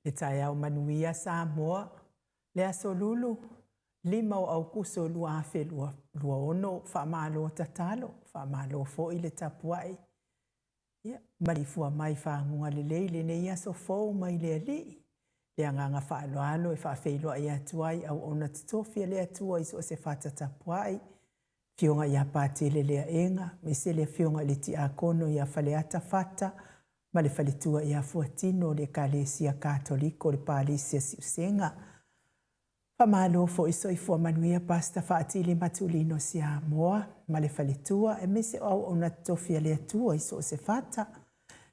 E tai au manuia Samoa, le aso lulu, lima o au kuso lua afe lua ono, whaamalo tatalo, whaamalo fo i le tapuai. Marifua mai whaangunga le leile ne iaso fo mai le ali. Le anganga whaaloalo e whaafeilua i atuai au ona tutofia le atua iso se whata tapuai. Fionga ia pātele lea enga, me se le fionga le ti a kono ia whaleata whata, ma le whaletua ia fuatino le Kalesia Katoliko le Pālisia Siusenga. Whamalo fo iso i fua manuia pasta whaatili matulino si a moa, ma le whaletua e me se au ona tutofia le atua iso se whata.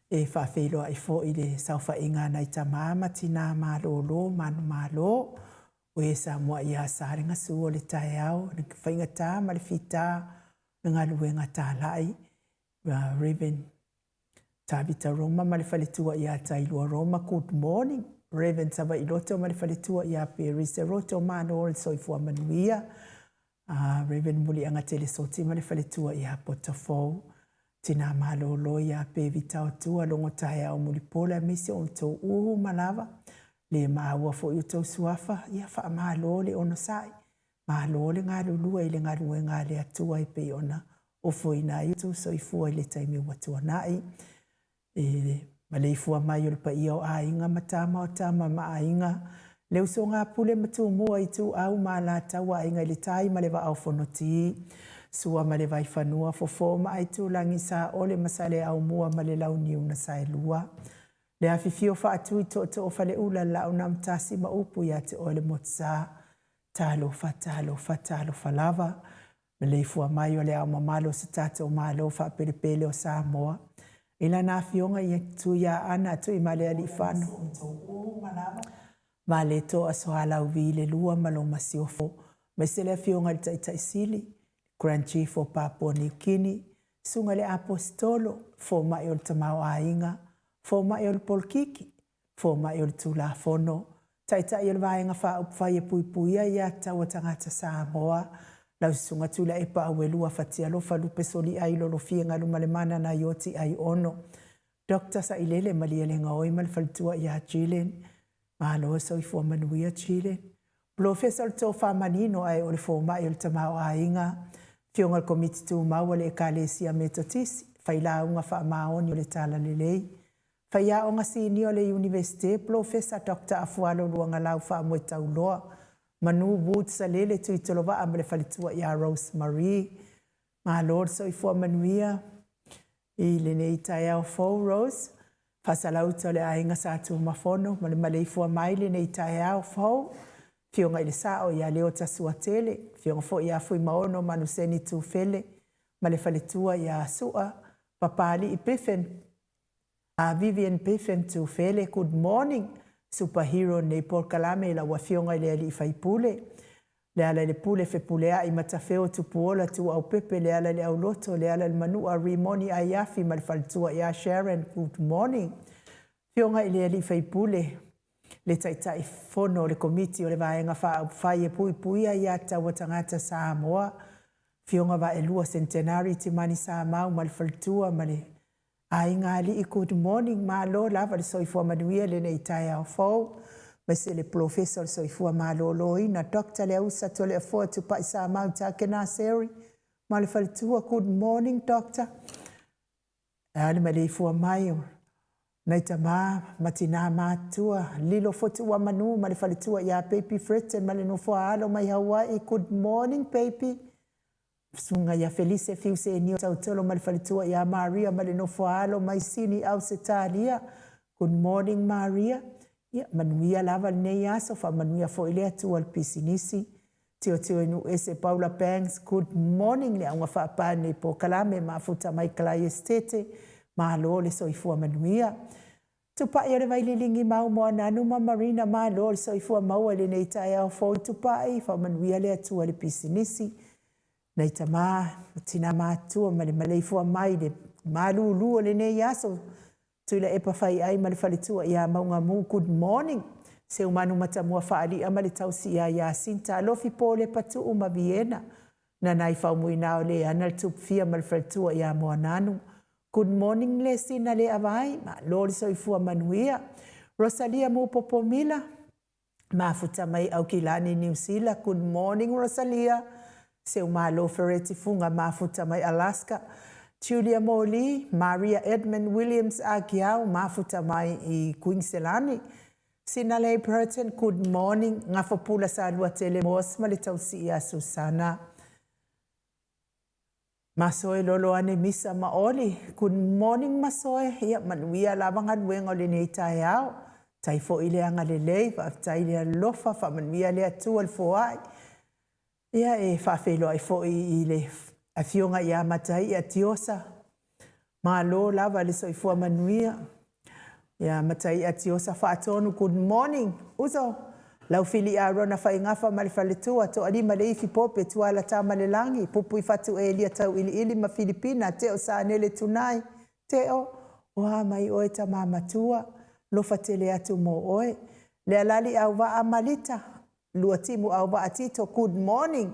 E whaafeiloa i fo i le sauwha inga nai ta māma tina mālolo, manu mālo. O e sa mua i a sāringa suo le tae au, na whainga tā, ma le whita, na ngā luenga tā lai. Reverend Tabitha Roma, ma le whaletua i a tailua Roma, good morning. Reverend Sava Iloto, ma le whaletua i a Perisa Roto, māno le soifua manuia. Reverend Muli anga tele soti, ma le whaletua i a Potafou. Tina malolo i a Pevita o tua, longo tae au mulipola, misi o tō uhu malawa. Le maua fo i tau suafa, ia wha mahalo le ono sai. Mahalo le ngā lulua i le ngā lue ngā le atua i pei ona. O fo i nā i tau so i fua i le taimi watua nai. Ma le i fua mai o le pa ia o a inga matama o tama ma a inga. Le uso ngā pule matu mua i tu au ma la taua a inga i le tai ma le wa au fonoti. Sua ma le vai whanua fo fo ma ai tu langi sa o le masale au mua ma le lau niu na sai lua. Le awhiwhio wha atu i to o whale ula lau na mtasi ma upu ia te ole motsa. Talo wha lava. Me le fua mai o le au mamalo sa tato malo wha pelepele o Samoa. Ila na fionga i tu ia ana tu i male ali whano. Ma le to aso halau vi le lua malo masiofo. Me se le fionga i tai sili. Grand Chief o Papua New Guinea. Sunga le apostolo. Fo mai o le tamau a inga. Fo mai o le polkiki, fo mai o le tula fono. Taita i o le vaenga wha upwhai e puipuia i a taua tangata Samoa. Lau sunga tula e pa au e lua whatia lofa lupe soli ai lolo fienga luma le mana na ioti ai ono. Dr. Sa ilele malia le ngaoi mal faltua i a Chilen. Mahalo so i fua manuia Chilen. Professor to fa manino ai o le fo mai o le tamau a inga. Fionga le komiti tu maua le Kalesia Metotisi. Faila unga wha maoni o le tala lelei. Faia o ngasi ni o le universite, Professor Dr. Afualo luanga lau wha amwe tauloa. Manu Wood sa lele tui tolowa amale whalitua i a Rosemary. Ma Lord so i fua manuia. I le nei tai au fau Rose. Fasalauta le ainga sa atu mafono. Ma le male i fua mai le nei tai au fau. Fionga i le sao i a leo tasua tele. Fionga fo i a fui maono manu seni tu fele. Ma le whalitua i a sua. Papali i pefen. Vivian Piffen to Fele, good morning. Superhero nei por kalame la wafionga le ali faipule. Le ala le pule fe pulea i matafeo tu puola tu au pepe le ala le au loto le ala le manua rimoni ayafi malfaltua ya Sharon, good morning. Fionga le ali faipule. Le taitai fono le komiti o le vaenga fa fai e pui pui ya taua tangata Samoa. Fionga va elua centenary timani Samoa malfaltua male. Ai ngali i good morning malo lava le soifua manuia le nei tai au fau. Mese le professor soifua malo loi na doctor le usa to le afua tu pa isa mauta kena seri. Ma le falitua good morning doctor. Ale ma le ifua maio. Naita matina matua. Lilo fotu wa manu ma le falitua ya Papi Fritten ma le nufua alo mai Hawaii. Good morning Papi. Sunga ya Felice fiuse ni tautolo malfalitua ya Maria malenofoalo maisini au setalia. Good morning Maria. Ya manuia lava ne yaso fa manuia fo ile tu al pisinisi. Tio inu ese Paula Banks. Good morning le anga fa pane po kalame mafuta mai klai estete. Mahalo le soifua manuia. Tupa ia le vaililingi mau mo nanu ma Marina mahalo le soifua mau le neita au fo tupa i fa manuia le tu al pisinisi. Nei tama tina matua ma le maleifua mai le malulu le nei aso tuila e pawhai ai ma le whalitua ia maunga mu good morning se umanu matamua whaali ama le tausi ia sinta alofi po le patu uma Viena na nai whaumui nao le ana le tupfia ma le whalitua ia moa nanu good morning le sina le avai ma lori soifua manuia Rosalia Mupopomila, mafuta mai au kilani New Zealand. Good morning, Rosalia. Seu malo Ferretti Funga, mafuta mai Alaska. Julia Moli, Maria Edmund Williams Agiao, mafuta mai I Queenselani. Sinale Burton, good morning. Ngafopula sa alua telemos, malitausi ya Susana. Masoe lolo ane misa maoli. Good morning masoe. Ya manuia labangan wengo linita yao. Taifo ile anga lelei, fa ile lofa, fa manuia le atu alfoai. Ya fa felo ai fo ile afionga ya matai atiosa. Malo lava le soifua manuia. Ya matai atiosa fa atonu good morning. Uzo lau fili arona fa ingafa malifaletua to alima le ifi pope tuala tama le langi pupu ifatu elia tau ili ma Filipina teo sa nele tunai teo oha mai oe ta mamatua lofa tele atu mo oe le alali au va amalita luatimu au va atito good morning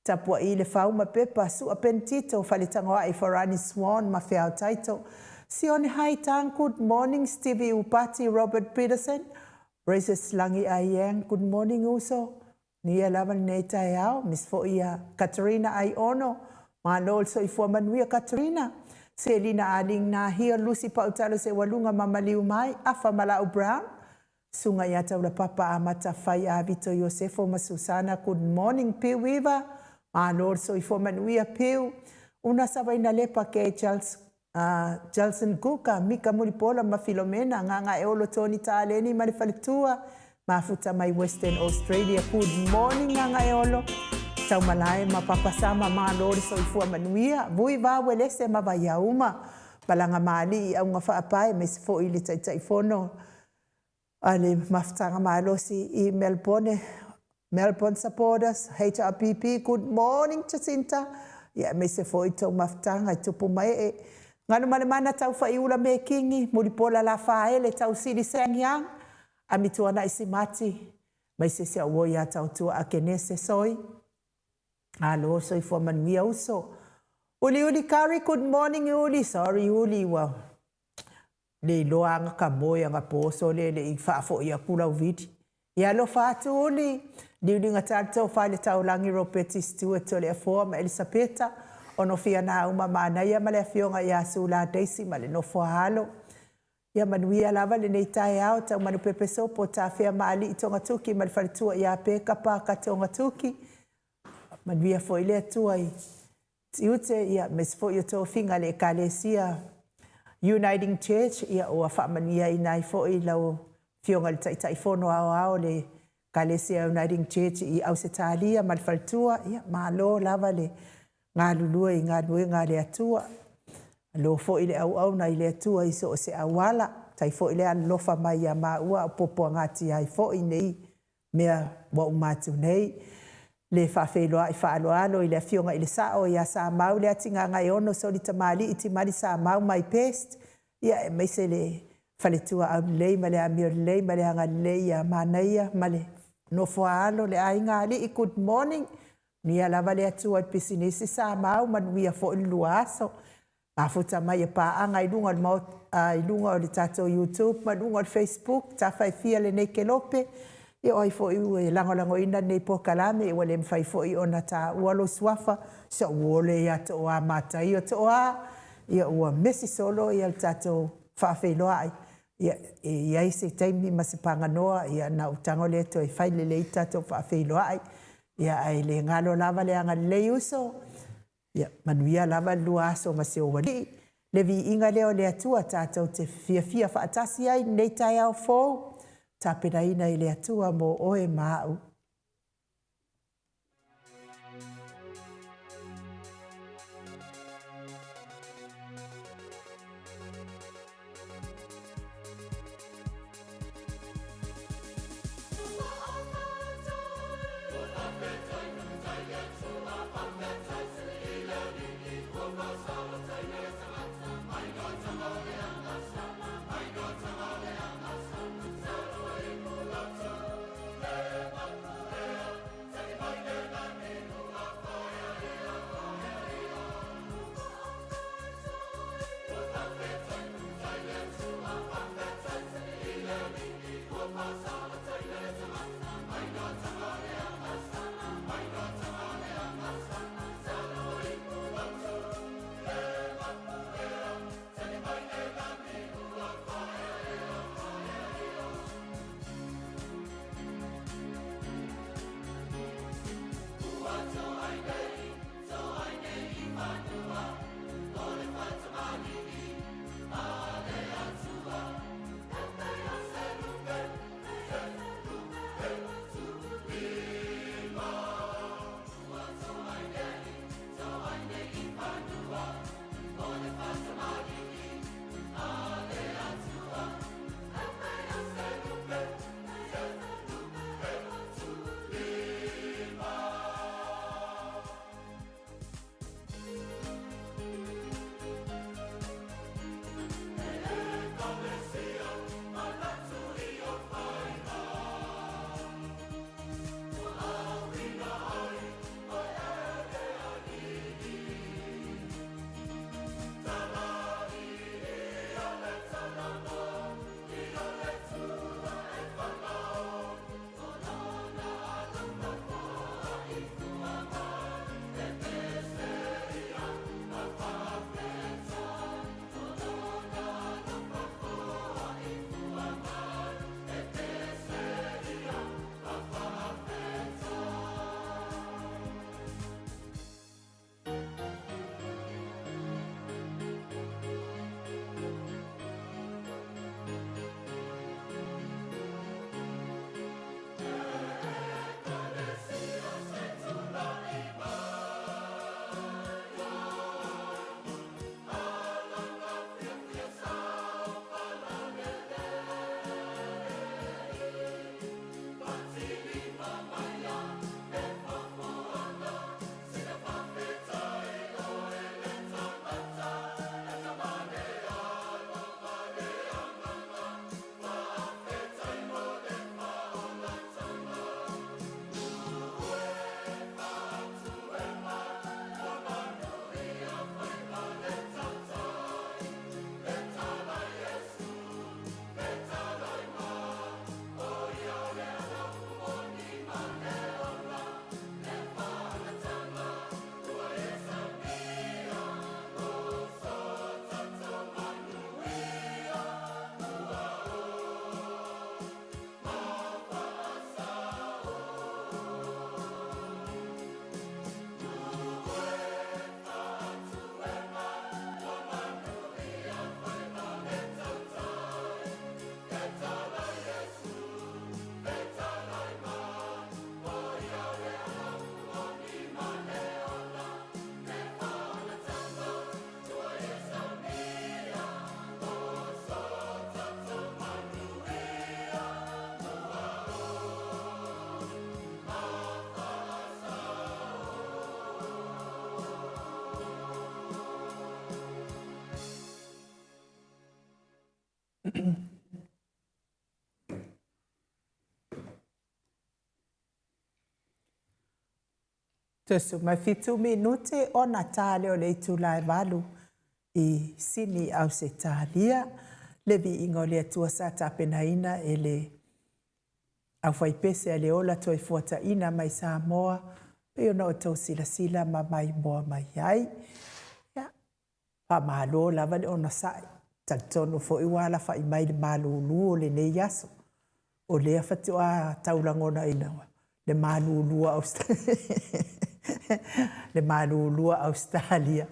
tapua ile fauma pepa su apentito falitangoa I Forani Swan ma feao taito Sione hai tang good morning Stevie Upati Robert Peterson Raises langi ayang, good morning uso. Nia laman neta yao, Miss Foia, Katerina Aiono. Malo also ifua manuia Katerina. Selina aling na here, Lucy Pautalo se walunga mamaliu mai, afa malau brown. Sunga yata ula papa amata fai avito Yosefo Masusana, good morning Piu Weaver. Malo also ifua manuia Piu. Una sabaina lepa ke Charles. Jalson Kuka, Mika Mulipola, ma Filomena, nganga eolo Tony Taleni, malifalitua, mafuta mai Western Australia. Good morning, nganga eolo. Tau malai, ma papasama, ma lori so ifua manuia. Vui va welese ma vayauma. Balanga mali, au ngafa apai, mes fo ili taifono. Ale maftanga malosi I Melbourne supporters, HRPP, good morning, Jacinta. Ya mese fo ito maftanga, tupu mai Ngano malemana tau whaiula me kingi, muripola la whaele tau siri sengiang, amituana isimati, mai se se awoia tau tua akenese soi. Alo soi fua manuia uso. Uli Kari, good morning Uli, sorry Uli, well. Le loanga ka moya nga poso le I whaafo ia kula uvidi. Ia lo whaatu Uli, liuli nga tātou whaile tau langi Ropeti Stewart tole a forma Elisabeta, ono fia na uma mana ia male fionga ia sula Daisy male no fohalo ia manuia lava le nei tai au tau manu pepe sopo ta fia mali I tonga tuki male falitua ia peka pa ka tonga tuki manuia fo ile atua I tiute ia mes fo ia to finga le kalesia Uniting Church ia o fa manuia ina fo I lau fionga le tai fono ao le kalesia Uniting Church I Ausitalia male falitua ia malo lava le ngā lulua I ngā nue ngā le atua. Lo fo ile au na ile atua I so se awala. Tai fo ile alofa mai a maua o popo ngāti ai fo I nei. Mea wa umatu nei. Le whawheloa I whaaloalo I le fionga I le sao I a sa mau le ati ngā ngai ono so li tamali iti mari sa mau mai pest. Ia e meise le whaletua au lei ma le amio lei ma le hanga lei a manaia ma le no foalo le ai ngā li I good morning. Nia lava le atua I pisinisi sa mau manuia fo I luaso. Mafuta mai pa anga I lunga o le tato YouTube, manunga o Facebook, ta fai fia le nei ke lope. I oi fo I lango ina nei po kalame, I wale mfai fo I ona ta ualo swafa, sa uole ia to oa mata I o to oa, ia ua mesi solo ia le tato whawheloa ia ise taimi masipanga noa, ia na utango le to I fai le I tato whawheloa ia ai le ngalo lava le anga le uso ia manuia lava luaso ma se wali le vi inga leo le atua tātou te fia whaatasi ai nei tai au fōu tapena ina I le atua mo oe mau. Tusu mai fitu minute o Natale o le tula e valu I sini au se talia le vi ingo le atua sa tapenaina e le au whaipese a le ola toi fuata ina mai Samoa pe ona o tau sila sila ma mai moa mai ai ya pa malo lava le ona sai talitono fo I wala fa I mai le malulu o le nei yaso o le afatua taulangona ina le malulu le malulu Australia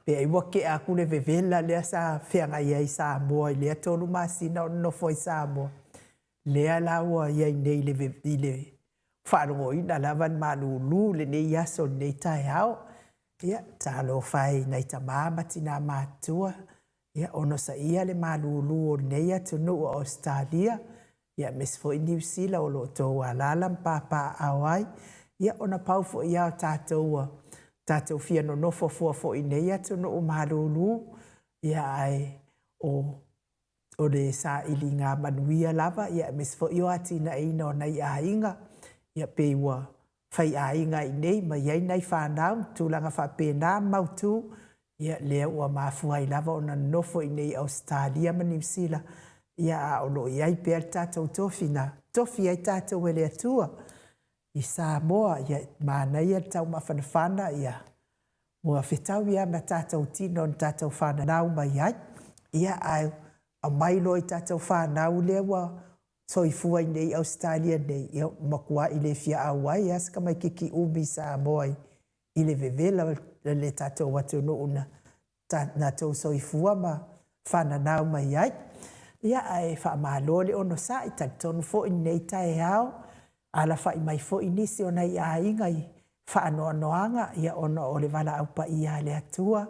pe ai wake a kule vevela le sa fenga ia Samoa le tolu masina no foi Samoa le ala wa ia nei le vevile faro ina lava malulu le nei yaso nei tai hao ia talo fai nei tamama tina matua ia ono sa ia le malulu o nei atu no Australia ia mes foi New Zealand o lo to ala papa awai ia ona pau fo ia tatou fia no nofo fo nei atu no malulu ia ai o le sa ilinga manuia lava ia mes fo io atina ina nei ainga ia pewa fai ainga I nei ma ia nei whanau tūlanga whapena mautu ia lea ua mafua I lava ona nofo I nei Australia ma New Zealand ia a olo iai pēr tātou tofi ai tātou ele atua I Samoa ia mana ia tau mawhanawhana ia mua whetau ia ma tātou tino na tātou whanau mai ai ia a mailo I tātou whanau lea wa soifua I nei Australia nei ia makua I le fia awai aska mai kiki umi Samoa I le vevela le tātou watu no una na tau soifua ma whanau mai ai ia ai whaamalo le ono sa I talitonu fo I nei tae hao ala whai mai fo I nisi o nei a ingai whaanoa noanga ia ono o le wala aupa ia le atua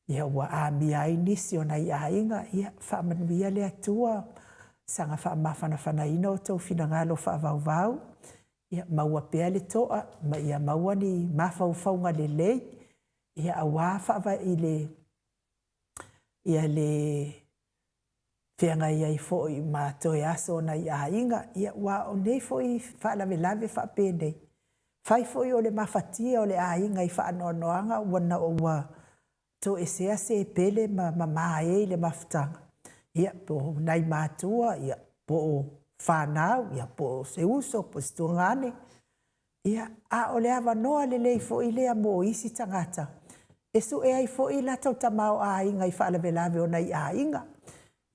ia ua a mia I nisi o nei a inga ia whaamanuia le atua sanga whaamawhana whana ina o tau finangalo whaavauvau ia maua pea le toa ma ia maua ni mawhauwhaunga le lei ia awa whaava I le ia le Whianga iai fōi ma toi aso na I a inga, ia wa o nei fōi whaalawe lawe whapene. Whai fōi o le mawhatia o le a inga I whaanoanoanga, wana o wa to e sea se pele ma maae le mawhtanga. Ia po nai mātua, ia po whanau, ia po se uso, po stungane. Ia a o le awa noa le lei fōi lea mo isi tangata. E su e ai fōi la tau tamau a inga I whaalawe lawe o nei a inga.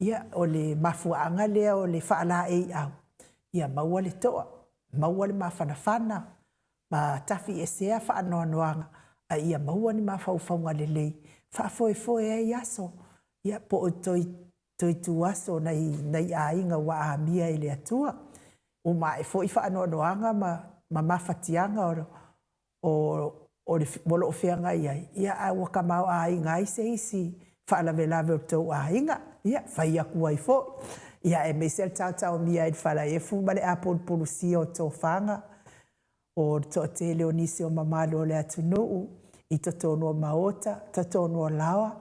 Ia o le mafuanga lea o le whaala ei au. Ia maua le toa, maua le mawhanawhana, ma tafi e sea whaanoanoanga, a ia maua ni mawhauwhaunga le lei. Whaafoe ei aso, ia po o toi tu aso nei a inga wa a mia e le atua. O ma e fo I whaanoanoanga ma mawhatianga o le molo o whianga iai. Ia a wakamau a inga I se isi whaalawe lawe o tau a inga. Ia, whai aku ai fo. Ia, e mesel tau mia e whala e fu, ma le apol polusia o tō whanga. O tō te leo nisi o mamalo le atu nuu. I to tonu o maota, to tonu o lawa.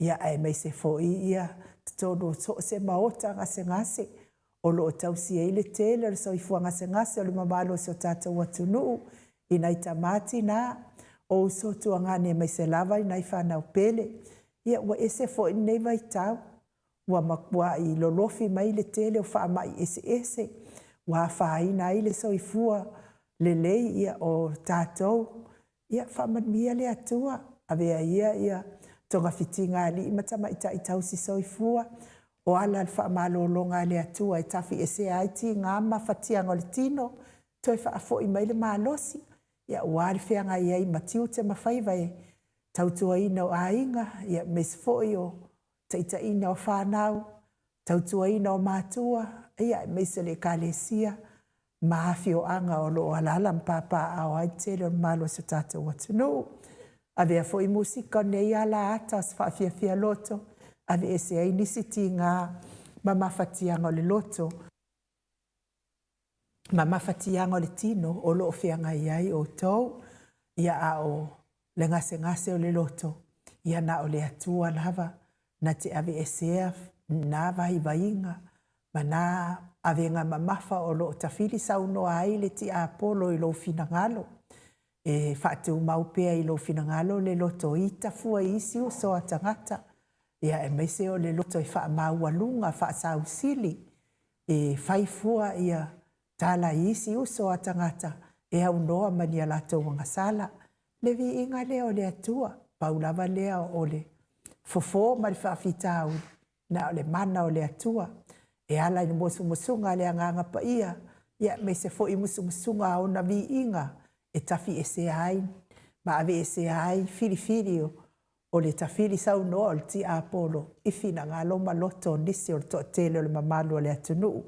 Ia, e mese fo ia, to tonu o se maota ngase. O lo o tau si e le tele, o so I fua ngase, o le mamalo se o tātou atu nuu. I nai tamati na, o so tuangane mese lava, I nai whanau pele. Ia, wa ese fo I nei vai tau. Wa makua I lolofi mai le tele o wha mai ese. Wa whaina I le soifua le lei ia o tātou. Ia wha manmia le atua. Avea ia tonga fitinga li imatama I tausi soifua. O ala wha malolonga le atua I tafi ese aiti ngā mawhatianga o le tino. Toi wha afo I mai le malosi. Ia wari whianga ia I matiu te mawhaiva e. Tautua ina o ainga. Ia mesfo I o taita ina o whanau, tautua ina o mātua, ia meise le kālesia, maafi o anga o lo alala mpapa au ai tele o malo sa tātou watunu. Ave a fo I musika nei ala atas whaafia loto, ave ese ai nisiti ngā mamawhatianga o le loto, mamawhatianga o le tino, o lo whianga iai o tau, ia a o le ngase o le loto, ia na o le atua lava, na te ave esea na vainga ma na avenga mamafa o lo tafili saunoa ai le ti apolo i lo finangalo. E whaatu maupea i lo finangalo le loto ita fua isi o soa tangata. Ia e meise o le loto i wha maualunga wha sausili. E whaifua ia tala isi o soa tangata. E au noa mani alato wanga sala. Le vi inga leo le atua. Paulava leo o le fofo ma le whaafitau. Na o le mana o le atua. E ala i musu musunga le anganga pa ia. Ia meise fo i musu musunga o na vi inga. E tafi e se ai, ma ave e se ai, fili o le tafili sau no o ti apolo, i fina ngā loma loto nisi o le to tele o le mamalu o le atunu,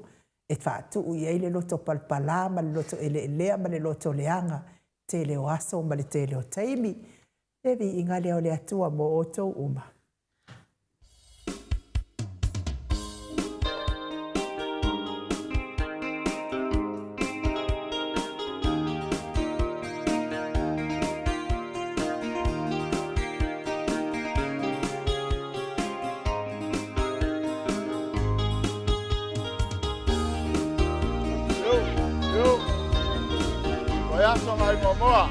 e whātu i eile loto palpala, ma le loto ele elea, ma le loto leanga, tele o aso, ma le tele o taimi, evi inga leo le atua mo o tau uma. Momoa.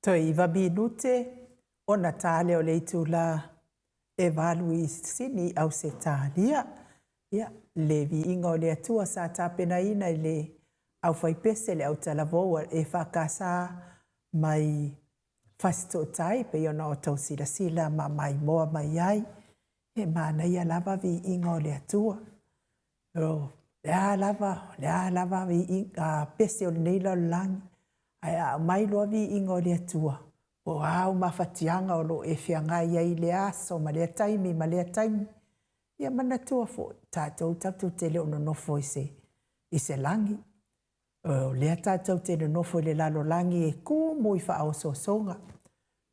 Toi va binute o Natale o le itula e valu I sini au se talia. Ia, le vi inga o le atua sa tapena ina I le au whaipese le au talavoa e whakasa mai fasto tai pe iona o tau sila ma mai moa mai ai. E mana ia lava vi inga o le atua. Lea lava vi inga pese o le neila o langi. Ai a mai loa vi inga o le atua. o au mafatianga o lo e whianga i le aso ma lea taimi ma lea taimi. Ia manatua fo tātou tatu te leo no nofo i se langi. Lea tātou te no nofo i le lalo langi e kū mui wha au sosonga.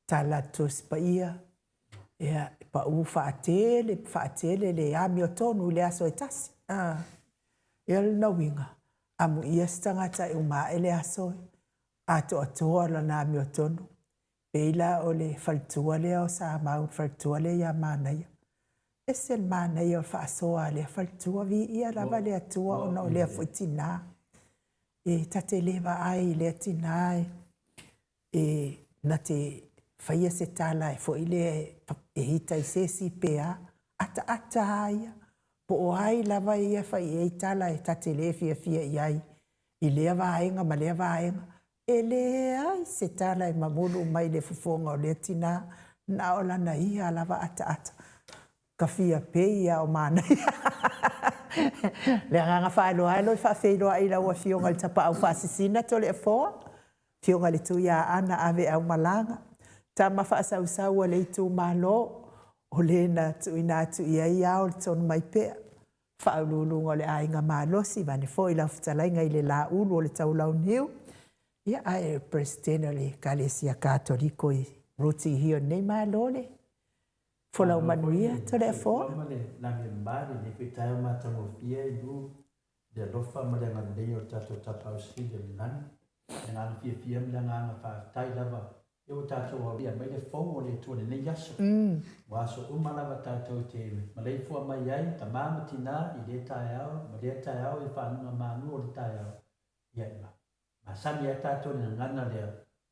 Tā latus pa ia. Ia pa u whaatele le ami o tonu le aso e tasi. Ia le na winga. Amu ia stangata e uma e le aso. Ato atoa la na ami o tonu. Peila o le faltua lea o sa mau faltua lea ia mānaia. E se mānaia o whaasoa lea faltua vi ia lava lea tua o na o lea fuitina. E tate lewa ai lea tina e na te whaia se tala e fo ile e hita i sesi pea. Ata aia. Po o ai lava ia whai e tala e tate le fia iai. I lea vaenga ma lea vaenga. E le ai se tala e mamulu mai le fufonga o lea tina na o lana ia lava ata. Ka fia peia o mana. Le nganga whaeloa alo i whaafeiloa i lau a fionga le tapa au whaasisina to le e foa. Fionga le tu ia ana ave au malanga. Ta ma whaasau a le tu malo o le na tu ina tu ia ia o le tonu mai pea. Whaululunga o le ainga malosi vane fo i lau futalainga i le la ulu o le tau lau niu. Ia ai presidente le Kalesia Katoliko i ruti hio nei malole. Fola umanuia to le fo. Na me mari ni fitai ma tango fia i lu de lofa ma le ngandei o tato tapau si de nan. Ngana fia ma le ngana fa tai lava. Eu tato wa via mai le fo o le tu le nei yaso. Wa so umala va tato te ma le fo mai ai ta mama tina i le tai au ma le tai au i fa na manu o le tai au. Ia ma. Ma sami e tato ni ngana lea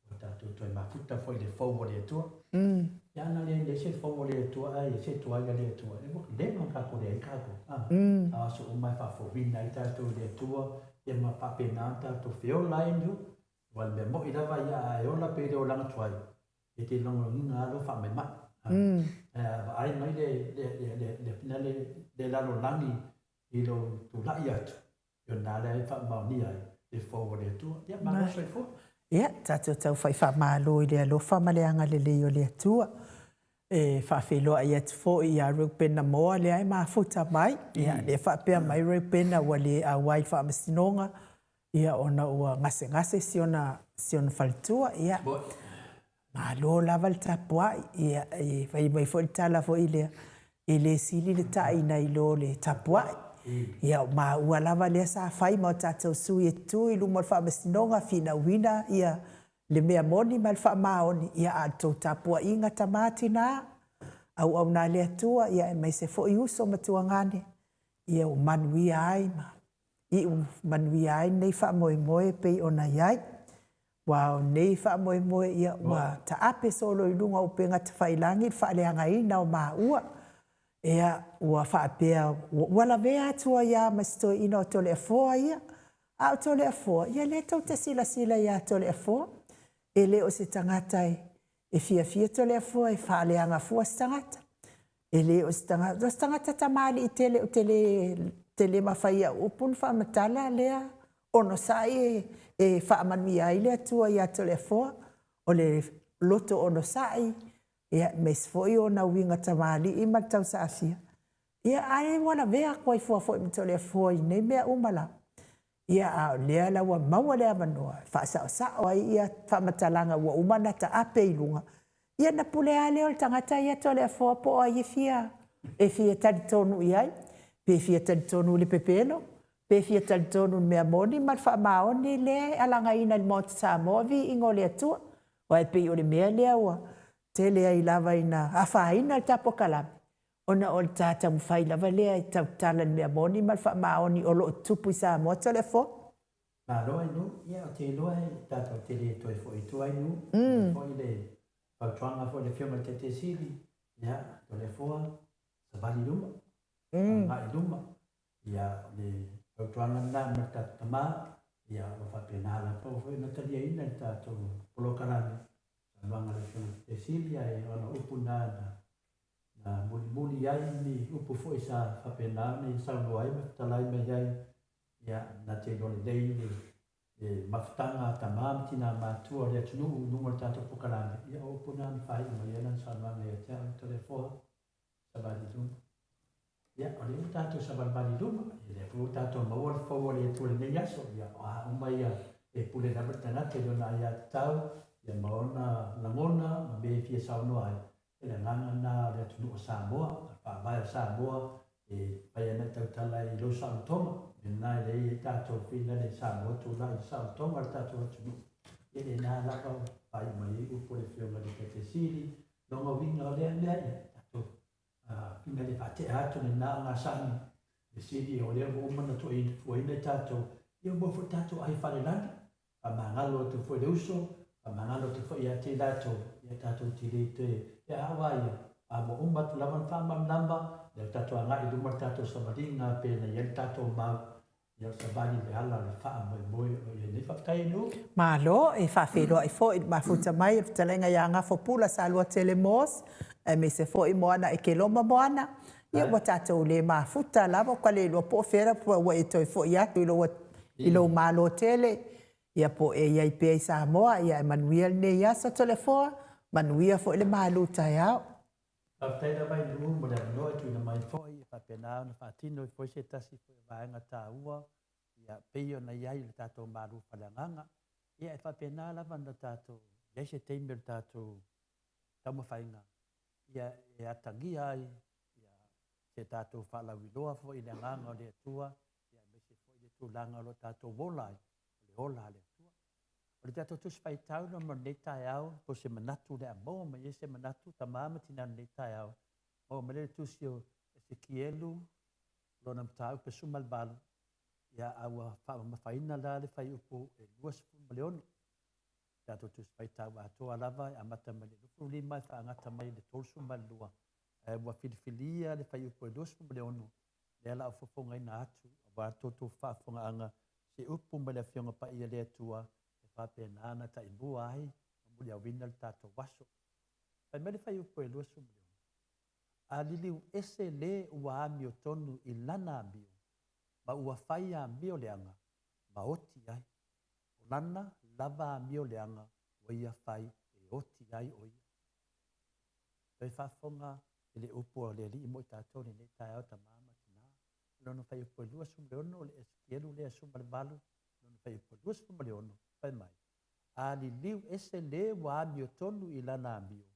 o tato toi mafuta foi le fau le tua. Ia na le se fau le tua ai se tua le tua. Le ma ka ko le ka ko. A so o mai fa fo vina i tato le tua e ma pa pena tato feo lai nu. Wal me mo i lava ia e ola pe le o langa tuai. E te longo nga lo fa me ma. Ai mai le lalo langi i lo tu la ia tu. Yo na le fa ma ni ai. E fo le tu ia ma so fo ia tato tau fai fa malo i le alofa ma le anga le o le atua e fa felo ia fo ia rupena mo le ai ma futa mai ia le fa pe mai rupena wale a wai fa masinonga ia ona ua ngase siona faltua ia malo lava le tapua ia e fai mai fo tala fo ile sili le tai na ilo le tapua ia ma ua lava lea sa fai ma o tatou sui e tu i luma le whaamasinoga fina wina ia le mea moni ma le whaamaoni ia a tau tapua inga tamati nā au nā lea tua ia e mai se fo i uso matua ngane ia o manuia ai ma i manuia ai nei whaamoe pei ona iai wa nei whaamoe ia ua ta ape solo i lunga upenga te whailangi whaaleanga ina o maa ua ea ua whaapea wala vea atua ia masto ina o tole afoa ia a o tole afoa ia le tau te sila ia tole afoa e le o se tangata e fia tole afoa e whaaleanga fua se tangata e le o se tangata tamali i tele o tele mawhaia upun whaamatala lea ono sai e whaamanui ai le atua ia tole afoa o le loto ono sai ia mes foi ona winga tamali i matau sa afia ia ai wana vea koi foi mtole foi nei mea umala ia a lea la wa maua lea manoa fa sa ai ia fa matalanga wa umana ta ape ilunga ia na pule ale o tangata ia tole foi po ai fia e fia talitonu iai pe fia talitonu le pepelo pe fia talitonu mea moni ma fa maoni le alanga ina mo sa movi ingole tu wa pe o le mea lea wa tele ai lava ina afaina le tapo kalame. Ona o le tata mwhai lava lea i tau tala ni mea moni ma wha maoni o lo tupu i sa moto le fo. Ma loa inu, ia o te loa tata o te le toi fo i tua inu. Fo i le pautuanga fo le fiona te sili. Ia, o le foa, sa vali luma. Nga i luma. Ia, le pautuanga na mata tama. Ia, o whapenala po fo i natalia ina i tata o polokarane. Luanga le fiona te sili ai ona upu na muli ai ni upu fo i sa whapena ni sa no ai talai me ai ia na te lori dei mafutanga tamam tina matua le tunu nungo tato pukalanga ia opuna ni fai ma ia nan sama me tia telefon sabadi tu ia ole tato sabadi duma ia pu tato mawar fawar ia tu le yaso ia umaya pule na bertana te dona ia tau ia maona langona be fia sauno ai ia ngana na le tunu Samoa pa ba Samoa pai na tau tala i lo sa toma na le tato fina le Samoa tu la i sa toma tato tunu ia na la ka pai mai u pole fio ma le te sili no mo vinga le le tato fina le fate ato na nga sani le sili o le mo mana to i foi le tato ia mo fo tato ai fale lana a mangalo tu foi uso a mangalo tu foi ia te tato ia tato ti te ia hawaii a mo umbat lawan fa mam namba le tato anga i dumar tato samadinga pe na ia tato ma ia sabani le ala le fa mo ia le fa tai no Malo e fa felo ai fo ma futa mai e talenga ya nga fo pula sa lua telemos e me se fo i moana e ke loma moana ia wa tato le ma futa lava kwa le lo po fera po wa e toi fo ia tu lo i lo malo tele ia po e ia i pe sa moa ia Emmanuel ne ia sa telefon manuia fo le malu tai au tai da bai no mo da no tu na mai foi fa pena na fa tino foi se tasi foi vai nga ta ua ia peio na ia i tato malu fa nganga ia fa pena la banda tato ia se tember tato tamo fainga ia ia tangi ai ia se tato fa la wiloa foi na nganga le tua ia me se foi le tu langa lo tato vola le ola le tua o le tato tu spai tau no mo ne tai au po se manatu le amo ma ia se manatu tamama tina ne tai au o me le tu sio se kielu lo na tau pe sumal balu ia awa fa ma faina la le fai upo e luas fu maleon tato tu spai tau a to alava a mata me le fu lima fa ngata mai le tolsu malua e wa filifilia le fai upo e luas fu maleon le ala fo fonga ina atu wa to fa fonga anga se upo me le fionga pa ia le tua fa pena na ta ibua ai mo le wina le tato waso pa me le fai upo e luas fu maleon a liliu ese le ua ami o tonu i lana ambio ma ua fai ambio leanga ma oti ai o lana lava ambio leanga o ia fai e oti ai o ia pei fafonga i le upo le li mo tato ni ne tai au tamama tina lono fai upo e lua sumleono o le eskielu le suma le balu lono fai upo e lua sumleono pai mai a liliu ese le ua ami o tonu i lana ambio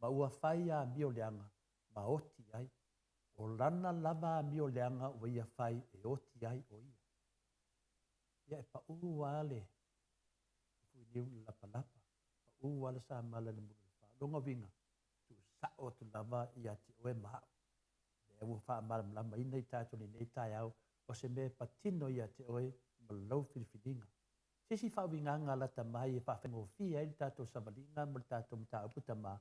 ma ua fai ambio leanga ma oti ai o lana lava mio leanga o ia fai e oti ai o ia ia e pa uu ale fui liu la palapa pa uu ale sa mala le mulu fa longa vinga tu sa o tu lava ia ti oe ma le u fa mala lama ina i tato ni nei tai au o se me patino ia ti oe ma lau filifidinga sisi fa vinga ngala tamai e fa fengo fia i tato sabalinga ma tato mta uputa ma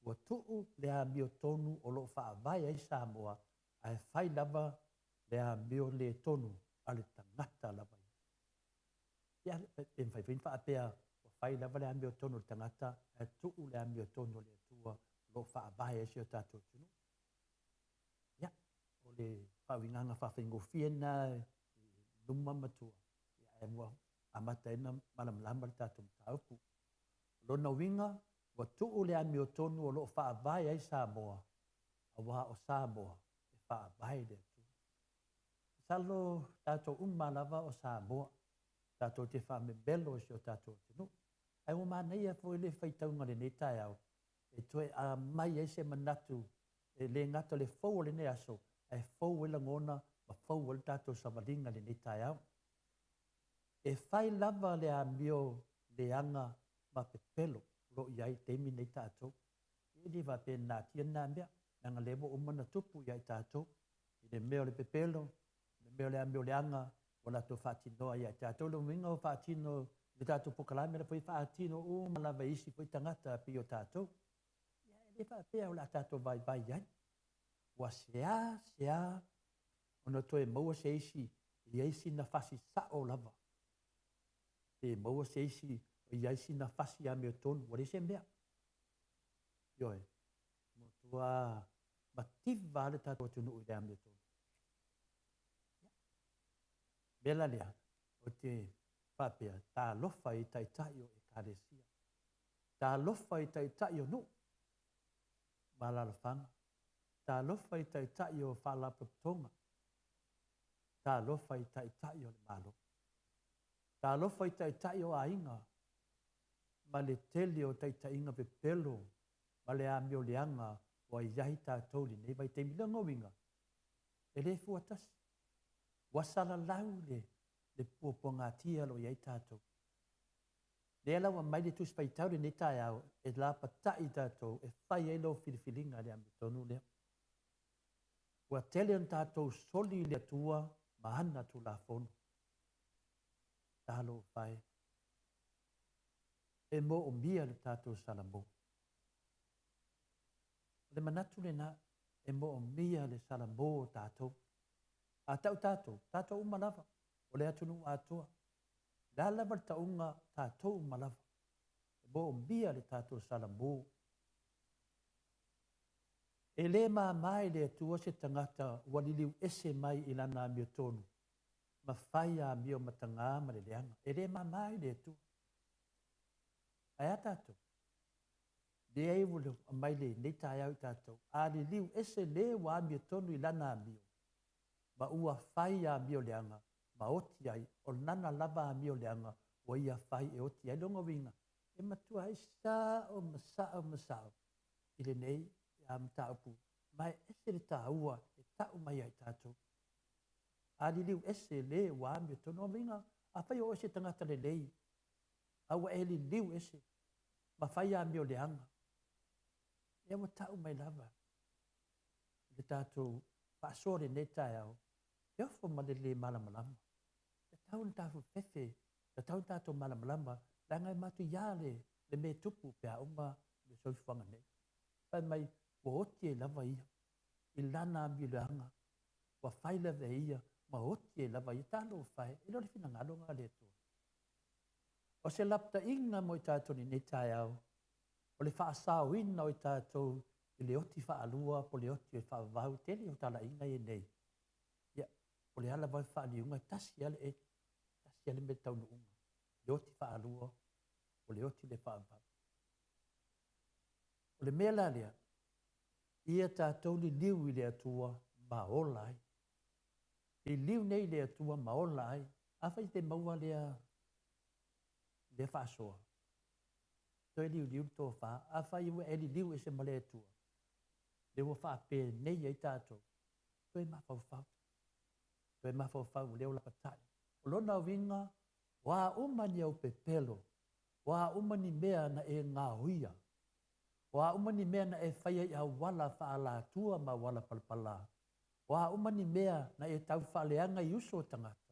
ua tuu lea mio tonu o lo fa vai ai Samoa ai fai lava lea mio le tonu ale tangata lava ia e fai fin fa apea o fai lava lea mio tonu le tangata e tuu lea mio tonu le tua lo fa vai ai sio tato tunu ia o le fa winganga fa fingo fiena luma matua ia e mua amata ina malam lamba le tato mtaupu lona winga wa tuu le amio tonu o lo fa vai ai Samoa awa o Samoa e fa vai le tu salo tato lava o Samoa tato te fa me belo o tato tunu ai o mana ia foi le fai tau ngale nei tai au e toi a mai ai se manatu e le ngata le fou le ne aso e fou le ngona ma fou le tato savalinga le nei tai au e fai lava le amio le anga ma pepelo lo iai temi nei tato e di va pe na tia na mbia nga lebo o mana tupu iai tato i le meo le pepelo le meo le ambio le anga wala to fatino iai tato lo minga o fatino le tato pokalame le foi fatino o malava isi foi tangata pi o tato ia le fa pe o la tato vai vai iai wa sea ono to e mo se isi iai si na fasi sa o lava e mo se isi iai si na fasi a meo tonu wale se mbea Yoe, mo tua mativa le tato tunu i le amio tonu. Bela lea, o te Whapea, tā lofa i tai tai o ekaresia. Tā lofa i tai tai o nu. Malalafanga. Tā lofa i tai tai o whalapatonga. Tā lofa i tai tai o le malo. Tā lofa i tai tai o ainga. Ma le tele o tai tai inga pe pelo. Ma le amio leanga o ai yahi tātou li nei vai te milanga winga. E le fuatasi. Wasala lau le puaponga tia lo iai tātou. Le ala wa mai le tus paitau le nei tai au e la patai tātou e whai ei lo filifilinga le amitonu leo. Ua tele an tātou soli le atua mahana tu la fono. Tālo whai. E mo o mia le tātou salamo. Le manatu le na e mo o mia le salamo o tātou. A tau tātou umalawa. O le atunu atua. La lava le taunga tātou umalawa. E mo o mia le tātou salamo. E le mai le atua se tangata waliliu ese mai ilana mio tonu. Ma whaia mio matanga ma le leanga. E le mai le atua. Ai a tātou. Le ai wulu mai le nei tai au tātou. A le liu ese le wa mio tonu ilana mio. Ma ua whaia mio leanga. Ma oti ai o nana lava mio leanga. Wa ia whai e oti ai longa winga. E matua ai sao masao. Ile nei am taupu mai ese le taua e tau mai ai tātou. A li liu ese le wa mi tono vinga a whai o ese tangata le lei. A wa e li liu ese ma whai a mi o leanga. E wa tau mai lava. Le tātou whaasore ne tai au. E ofo ma le malamalama. Le tau na tātou fefe. Le tau na tātou malamalama. La ngai matu iale le me tupu pe a unga le soifanga nei. Pai mai wa oti e lava ia. I lana mi leanga. Wa whai lava ia. Ma oti e lava ia. Tālo whai. E lori whina ngalonga le tua. O se lapta inga mo i tātou ni netai au. O le whaasau ina o i tātou. I le oti whaalua. Po le oti e whaavau. Tele o tala inga e nei. Ia. O le ala vai whaaliunga. Tasi ale e. Tasi ale me taunu unga. Le oti whaalua. O le oti le whaavau. O le mea lea, ia tātou li liu i le atua ma ola ai. I liu nei le atua ma ola ai, awhai te maua le whaasoa. Toi liu tō wha, awhai ua e li liu e se ma le atua. Le ua whaape nei ai tātou. Toi mawhauwhau. Toi mawhauwhau leo la patai. O lona winga, wā umani au pepelo, wā umani mea na e ngā huia. Wa umani mea na e whaia i wala whaala tua ma wala palpala. Wa umani mea na e tau whaaleanga i uso tangata.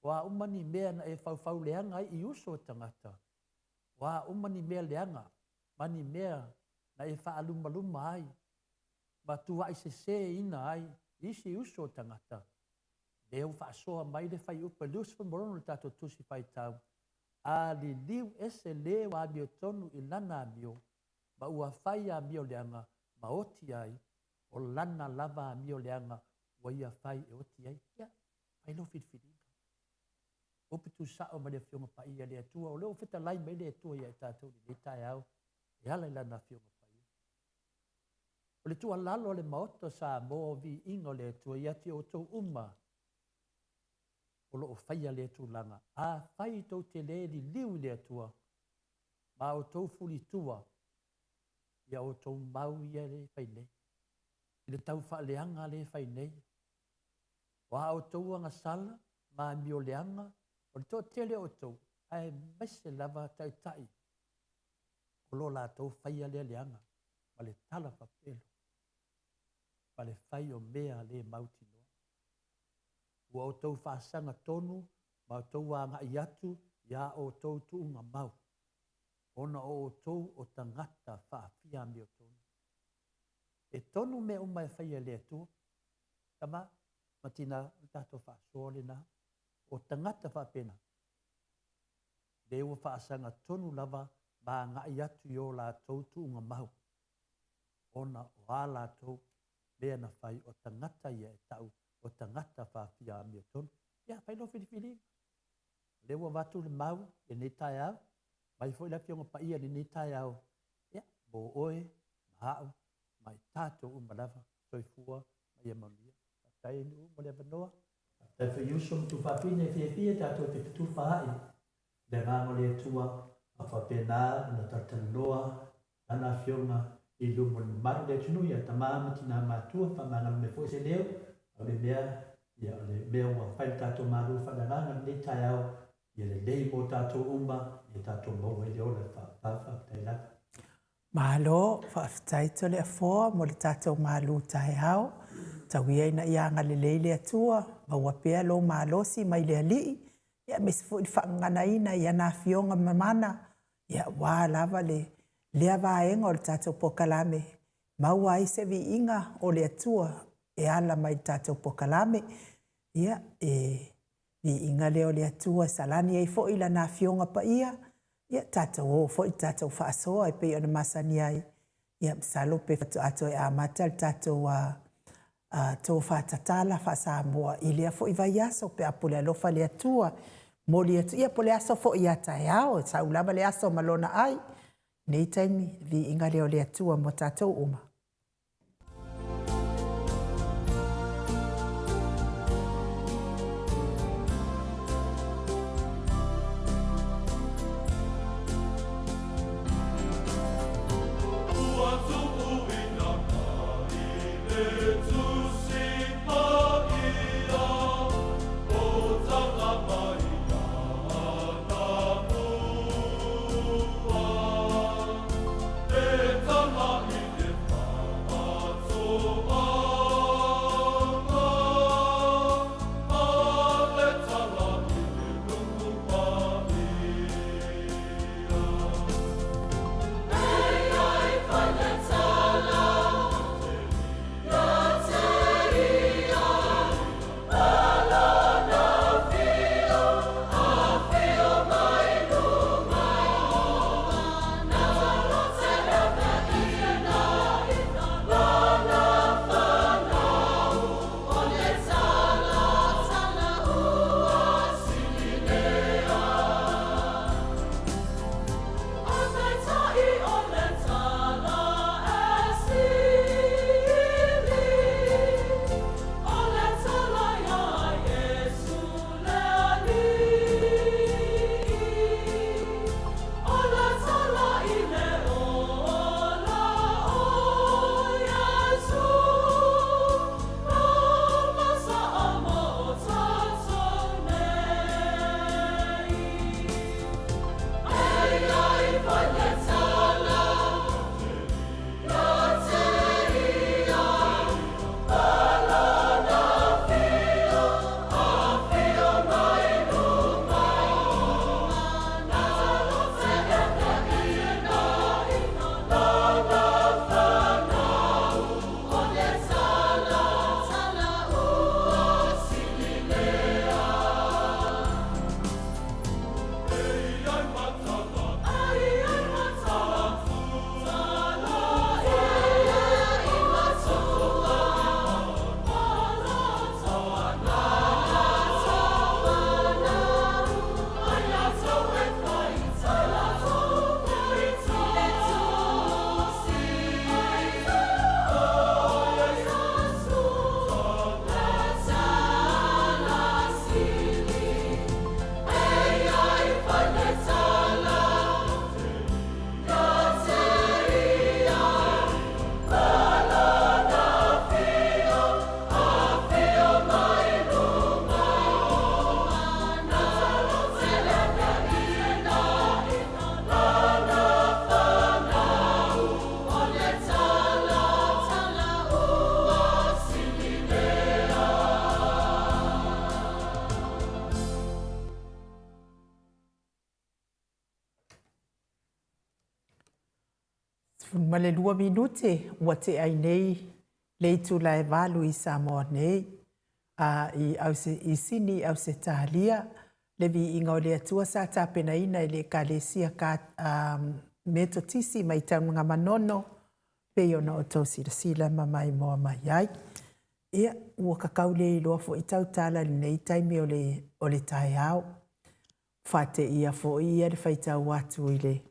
Wa umani mea na e whau leanga i uso tangata. Wa umani mea leanga. Mani mea na e whaaluma ai. Ma tua i se ina ai. Isi uso tangata. Leo whaasoa mai le whai upa lius whamorono tato tusi whai tau. A li liu ese le wa mio tonu i lana mio. Ma ua whai a mio leanga, ma oti ai, o lana lava a mio leanga, wa ia whai e oti ai, ia, whai lo whiriwhiringa. Opitu sao ma le whionga pa ia le atua, o leo whita lai mai le atua ia i tātou ni le tai au, e ala i lana whionga pa ia. O le tua lalo le maoto sa mo vi ingo le atua, ia ti o tau uma, o lo o whai a le atua langa, a whai tau te le li liu le atua, ma o tau fuli tua, ia o tau mau ia le whai nei. I le tau wha leanga le whai nei. Wa o tau anga sala, ma mio leanga, o le tō tele o tau, ai mese lava tai tai. O lo la tau whai a le leanga, ma le tala papelo. Ma le whai o mea le mauti noa. Ua o tau whaasanga tonu, ma o tau anga i atu, ia o tau tuunga mau. Ona o tau o tangata whaafia mi o tonu. E tonu me o mai whaia lea tu. Tama, matina tato whaasole na. O tangata whaapena. Leo whaasanga tonu lava ma ngai atu i o la tau tuunga mahu. Ona o a la tau lea na whai o tangata ia e tau. O tangata whaafia mi o tonu. Ia, whai lo whiriwhiri. Le ua watu le mau, e nei tai au. Mai foi la fionga pa ia ni nei tai au. Ia, bo oe, mahau, mai tato umalawa, soifua, mai amaunia. Tai ni mo le vanoa. Tai fa yusum tu whapine fie tato te tu whahai. Le ngā mo le tua, a whapena, na tataloa, ana fionga, i lumo ni maru le tunu, ia tamama tina matua, whamana me foi se leo, a le mea, ia le mea ua whai tato maru whanaranga, nei tai au, ia le lei mo tato umma, ia tato mo e leo le whapafa, tai laka. Malo, whaaftaito le afoa, mo le tato malu tae au, tawia ina ianga le leile atua, maua pea lo malosi mai le alii, ia mesifu i whaangana ina, ia na fionga mamana, ia wā lava lea vaenga o le tato pokalame, maua i se vi inga o le atua, e ala mai tato pokalame, ia vi inga leo le atua, salani ei fo ila na fionga pa ia tato o fo i tato whaasoa e pe ona masani ai, ia msalo pe fatu ato e amata le tato tō whātatala whaasamoa i lea fo i vai aso pe apole alofa le atua, mo le atua, ia po le aso fo i ata e ao, sa ulama le aso malona ai, nei taimi vi inga leo le atua mo tatou uma. Ma le 2 minute ua te ai nei le tu la valu i Samoa nei i sini au se talia le vi inga o le atua sa tapena ina i le kalesia ka metotisi mai taunga manono pe ona o tau sila mamai moa mai ai. Ia ua kakau le i loa fo i tau tala ni nei taimi o le tae au. fate ia fo ia le faita watu ile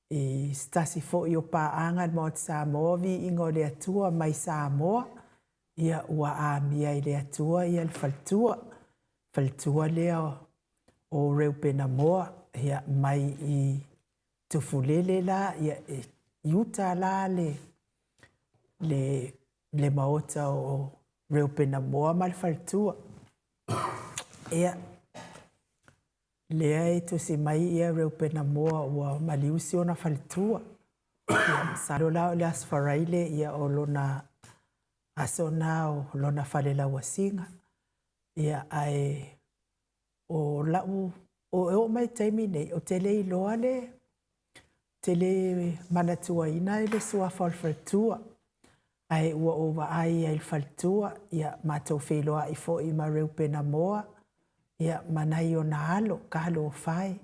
e stasi fo io pa anga mo Samoa vi ingo le atua mai Samoa ia ua a mia ile atua ia le faltua leo o reupena moa ia mai i tufulele la ia yuta la le maota o reupena moa mal faltua ia lea e to se mai ia reupena moa ua maliusi ona faltua ia salo la o le asfaraile ia o lona asona o lona falela wasinga ia ai o lau o mai taimi nei o tele iloa le tele manatua ina le sua faltua ai ua ova ai ai faltua ia matou feiloa i fo i mareu pena moa ia manai o na alo kalo fai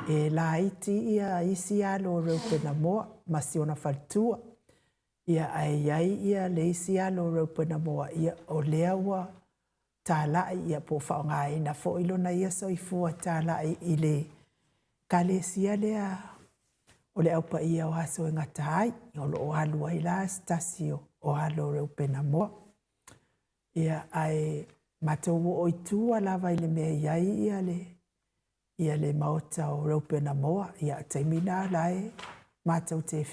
e la iti ia isi alo reu pena moa masi ona faltua ia ai ia le isi alo reu pena moa ia o lea ua tālai ia po whaongaina fo ilo na ia soifua tālai i le kalesia lea o le aupa ia o haso e ngatai o lo o halu ai la stasio o halo reu pena moa ia ai matou o itua lava i le mea iai ia le maota o reu pena moa ia taimina lae matou te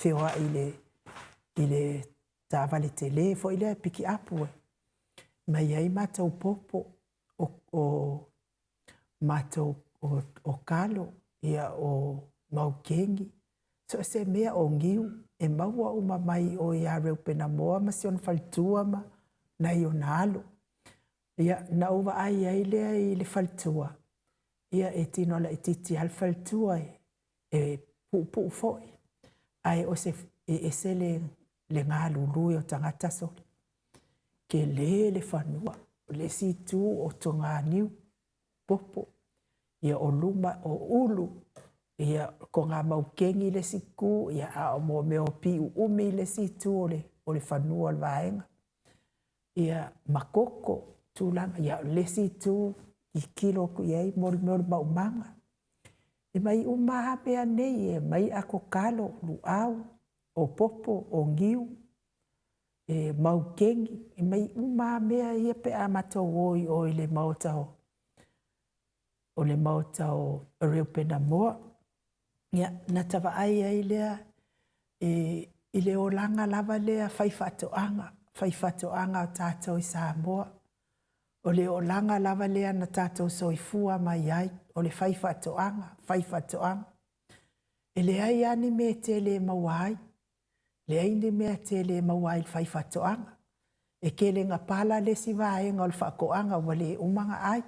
whioa i le tāwale te le fo i le piki apu mai ai matou popo o matou o kalo ia o maukengi so se mea o ngiu e maua uma mai o ia reu pena moa ma si on faltua ma na i o nalo ia na uwa ai lea i le faltua ia e tino la ititi al faltua e pu foi ai o se e se le ngā lului o tangata soli ke le whanua, le situ o tonga niu, popo, ia o luma o ulu, ia ko ngā maukengi le siku, ia a o mo meo piu umi le situ o le whanua le vaenga. Ia makoko tūlanga, ia le situ i kilo ku iei mori maumanga. E mai umaha mea nei e mai ako kalo lu au, o popo, o ngiu, e maukengi, e mai uma mea ia pe a matou oi le maotao. O le maotao reo pena moa. Ia, na tawa ai lea, i le olanga lava lea faifatoanga o tātou i Samoa. O le olanga lava lea na tātou soifua mai ai, o le faifatoanga. E le ai ani me te le mawai. Le aini mea te le mawai faifatoanga. E ke le ngapala le si vaenga o le whakoanga wa le umanga ai.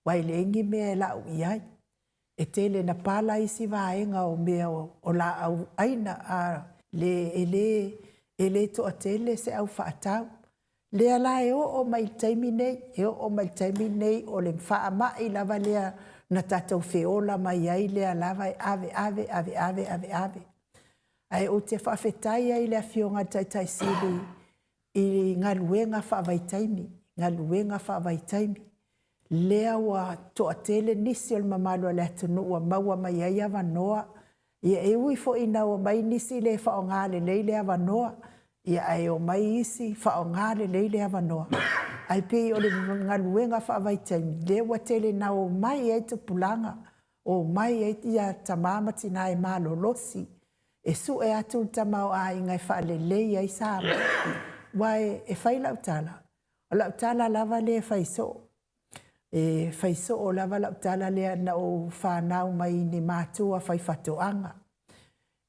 Wai le ingi mea lau i ai. E te le na pala i si vaenga o mea o la au aina a le to a tele se au whaatau. Le ala e o mai taimi nei, o le mwha mai lava lea na tatou feola mai ai lea lava e ave. Ai o te whawhetai ai lea whionga taitai siri i ngā luenga whaavaitaimi. Lea wa toa tele nisi o le mamalo le atunu ua maua mai ai awanoa. Ia e ui fo ina o mai nisi le whaongale leile awanoa. Ia ai o mai isi whaongale leile awanoa. Ai pei o le ngā luenga whaavaitaimi. Le wa tele na o mai e te pulanga. O mai e ia tamamati na e malo losi. E su e atu tamau a ingai whaalelei ai sāma. Wai e whai lautala. O lautala lava le whaiso. E whaiso o lava lautala lea na o whanau mai ni mātua whaifatoanga.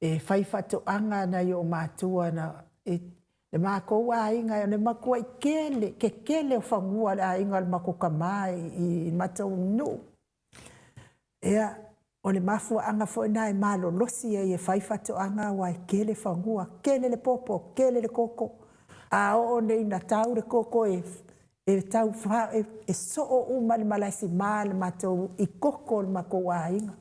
E whaifatoanga na i o mātua na le mākou a ingai, le makua i kele o whangua a ingai le makoka mai i matau nu. Ea, o le mafua anga fo ina e malo losi e whaifatoanga wa e kele whangua, kele le popo, kele le koko. A o nei na tau le koko e tau wha, e so o umale malaisi maa le matou i koko le mako a inga.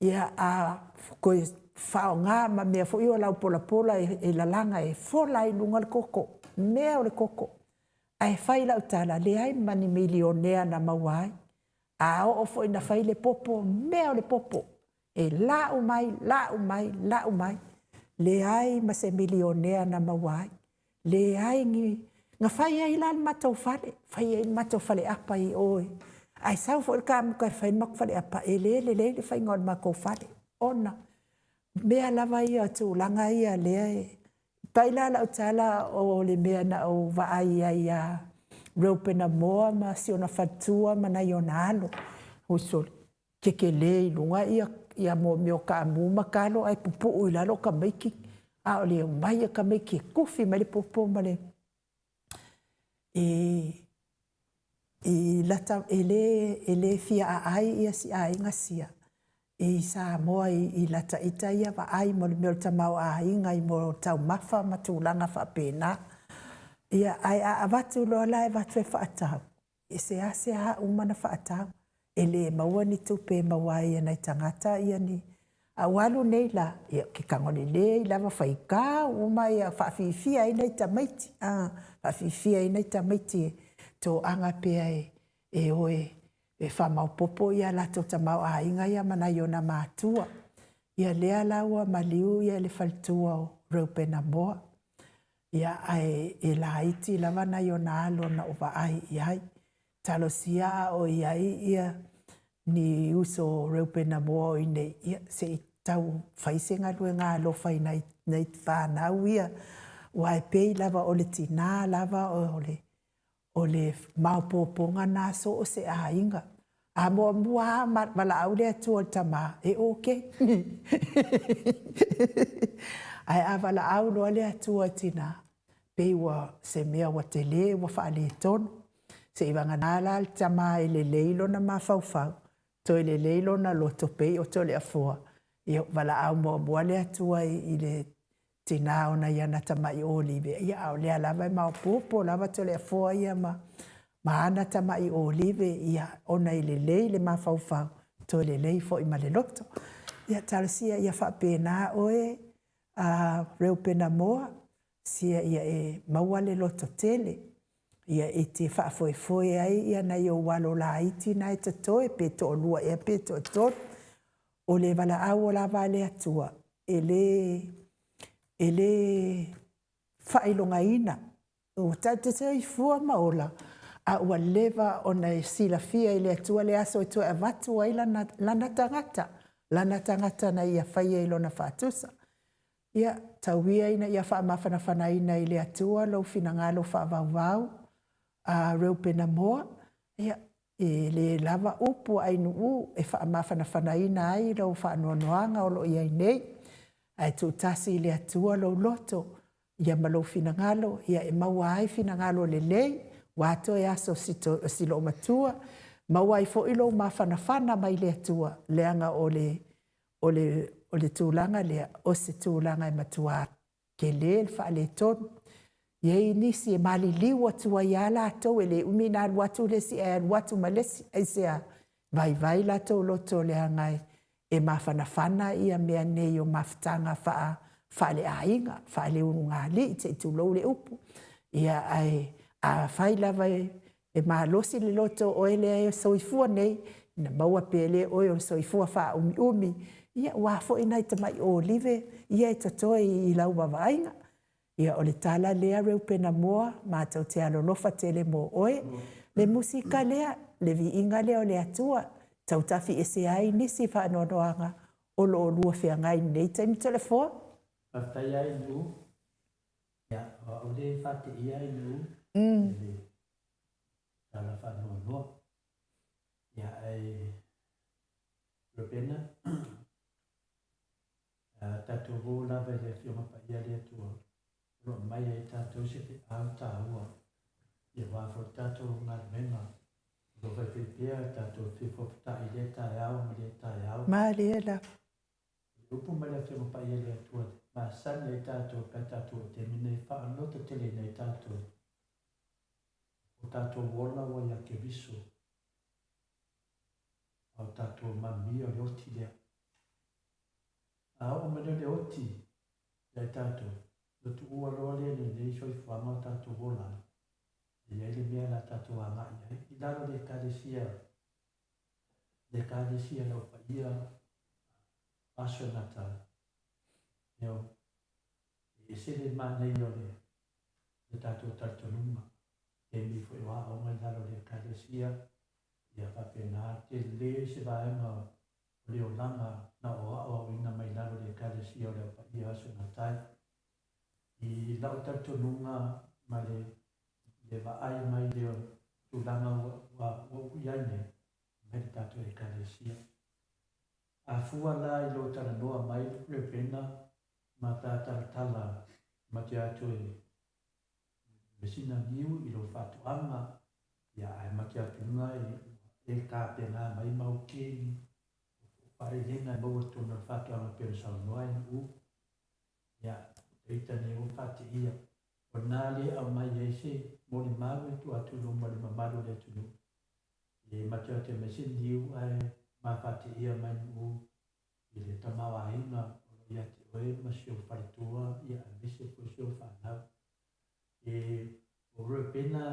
Ia a koe whao ngā ma mea fo iwa lau pola e lalanga e fola i lunga le koko, mea o le koko. Ai whai lau tala, le ai mani milionea na mawai. A o fo ina fai le popo, mea o le popo. E la o mai, la o mai, la o mai. Le ai ma se milionea na mawai. Le ai nga fai ai lan matau fale. Fai ai matau fale apa i oe. Ai sau fo ka mo ka fai mak fale apa. E le fai ngon mako fale. Ona. Mea lava ia tu langa ia le ai. Paila la utala o le mea na o vaai ai a Reupena moa ma si ona fatua ma na iona alo. Uso keke le lunga ia mo meo ka amu makalo ai pupu uilalo ka meiki. A o le mai ka meiki kufi ma le pupu ma le. Lata ele fia a ai ia si a inga sia. Sa moa i lata ita ia va ai mo le meo tamau a inga i mo tau mafa ma tūlanga fa pena. Ia ai a watu loa lai watu e whaatau. E se ase a umana whaatau. E le maua ni tupe maua ia nei tangata ia ni. A walu nei la, ia ke kangone le i lava whaika uma ia whaafifia i nei tamaiti. Whaafifia i nei tamaiti tō anga pea e oe. E whamau popo ia lato tamau a inga ia mana i ona mātua. Ia lea laua maliu ia le faltua o Reupena moa. Ia ai e la iti lava na yo na alo na upa ai iai. Talo sia o iai ia ni uso Reupena moa i nei ia se i tau whaisenga lue ngā alofa i nei whanau ia. Wai pei lava o le tina lava o le maupoponga nā so o se a inga. A moa mua mala au lea tu o tama e oke. Ai a wala au loa lea tu o tina. Pei wa se mea wa te le wa whaale tonu. Se iwanga nāla al tama e le leilo na mawhauwhau. To e le leilo na loto pei o to le afua. Ia wala au mua lea tua i le tina o na iana tama i olive. Ia au lea lava i mau popo lava to le afua ia ma ana tama i olive. Ia ona i le lei le mawhauwhau. To le lei fo i ma le loto. Ia tarasia ia whapena oe Reupena moa. Sia ia e maua le loto tele. Ia e te whaafoe ai ia na i o walo la iti na e te toe pe to o lua e pe to to. O le wala au o la vale atua. E le whailonga ina. O te i fua maola. A ua lewa o na sila fia i le atua le aso i toa avatu ai lana tangata. Lana tangata na ia whaia i lona whaatusa. Ia tauia ina ia whaamawhanawhana ina i le atua lau fina ngā lo whaavau a Reupena moa. Ia e le lava upu ainu u e whaamawhanawhana ina ai lau whaanoanoanga o lo ia i nei. Ai tu tasi i le atua lau loto. Ia malo fina ngalo, ia e maua ai fina ngalo le lei. Wato e aso silo matua. Maua i fo ilo mawhanawhana mai le atua. Leanga o le tūlanga lea o se tūlanga e matua ke le whaale tonu. Iei nisi e mali liwa tua i ala atou e le umina aluatu lesi e aluatu malesi e sea vai latou loto leangai e mawhanawhana ia mea nei o mawhtanga whaale ainga, whaale ununga li te tūlou le upu. Ia ai a whai lava e mahalosi le loto o ele e soifua nei, na maua pele o soifua wha umi. Ia wafo ina i tamai o olive, ia e tatoe i lau wawainga. Ia o le tala lea Reupena moa, mātou te alolofa tele mo oe. Le musika lea, le vi inga lea o le atua. Tautafi ese ai nisi whaanoanoanga o lo olua whea ngai nei taimi telefoa. Paftai ai nu. Ia, o le whate i ai nu. Le tala whaanoanoa. Ia ai Reupena. Tatou vo lava le whionga pa ia le atua. Roa mai ai tatou se te au tāua. Ia wafo tatou ngā menga. Ro vai whipea tatou whiwhopta i le tāi au ma le tāi au. Ma le la. Upu mai le whionga pa ia le atua. Ma san le tatou pa tatou te mine whaanota tele nei tatou. O tatou wola wa ia ke viso. O tatou mami o le oti lea. A o mene le oti le tatou. Le tu ua loa le nei soi whama tatou wola. E le mea la tatou anga i ai. I lalo le karesia le kālesia lau pa ia asionata. Eo, e sele mānei o le tātou tartonuma. E mi fwe wā o ngai lalo le kālesia, ia whapena te le se vaenga o leo langa na o ao ina mai lalo le kālesia o leo pa ia asionatai. I lau tartonunga ma le vaai mai leo tūlanga wa uiaine mai le tātou e kālesia. A fua la I lo tala noa mai le pena ma tātaratala ma te atu e mesina niu I lo whatuanga ia ai ma te atu nga e kāpena mai mau kēni whare lenga maua tōna whatuanga pera sau noa ina u ia eita ne o whate ia o nāle au mai e se mo le mawe tu atu lo ma le mamaro le atu nu e ma te atu mesina niu ai ma whate ia mai u I le tamawa inga o ia te oe ma sio wharitua ia a vise po sio whanau. E o rue pena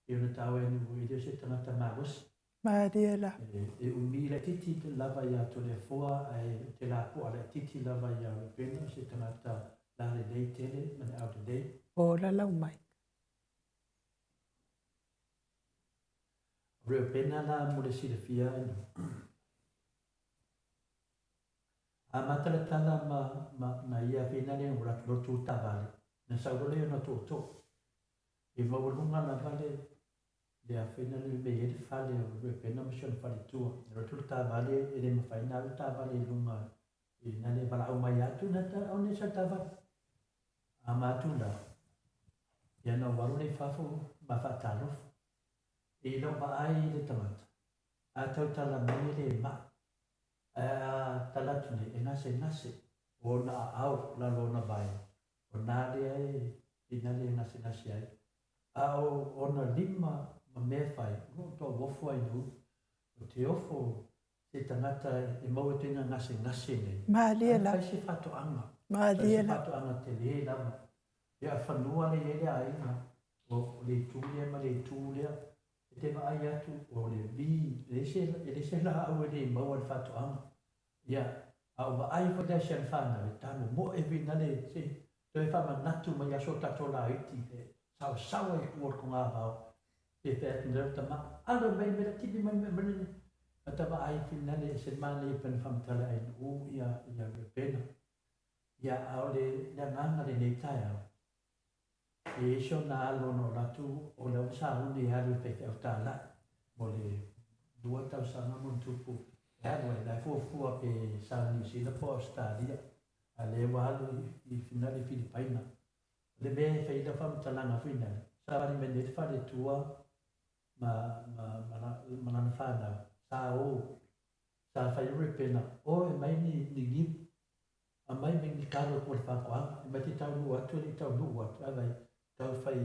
e ona tawa enu o ideo se tangata mawos. Mariela. E umi le titi te lava ia to le foa ai te la po ale titi lava ia rue pena se tangata la le dei tele ma le au te dei. O la lau mai. Rue pena la mo le sile fia enu. A matala tala ma ia pena le ura lotu tavale. Na saurole ona tō. E maurunga na vale le a pena le me ele fale o pena ma siona fale tua. E rotu tavale e le mawhaina le tavale lunga. E na le wala au mai atu na ta au ne sa tavale. A matula. Ia na waru le fafo ma whatalofu. E ilo ma ai le tamata. A tau tala mai le maa. Talatune e ngase o na au la lona vai o na le ai ina le ngase ai a o na lima ma me fai no to wofo ai nu o te ofo se tangata e mau te ngase nei Mariela fai se fato anga Mariela fato anga te le la e a fanua le ele ai na o le tulia ma le tulia te va ai atu o le vi le se la au le mau al fato anga ia au va ai fa da shen fana le tano mo e vina le se te fa ma natu ma ya so tato la iti sa e ku ko nga ba e pe te ta ma alo mai me ti di mai me ta va ai fina le se ma le pen fam tala ai u ia le pena ia au le nga le nei tai au e so na alo no la tu o le sa un di ha le pe au tala mo le dua tau sa na mon tupu Ego e dai fua pe San Lucia po stadia a le walu I finale Filipaina. Le me fai da fam talanga finale. Sa ni me ne fa le tua ma na fana. Sa fai repena. O e mai ni a mai me ni kalo ko fa kwa. E mai tau lu atu ni tau lu atu ai tau fai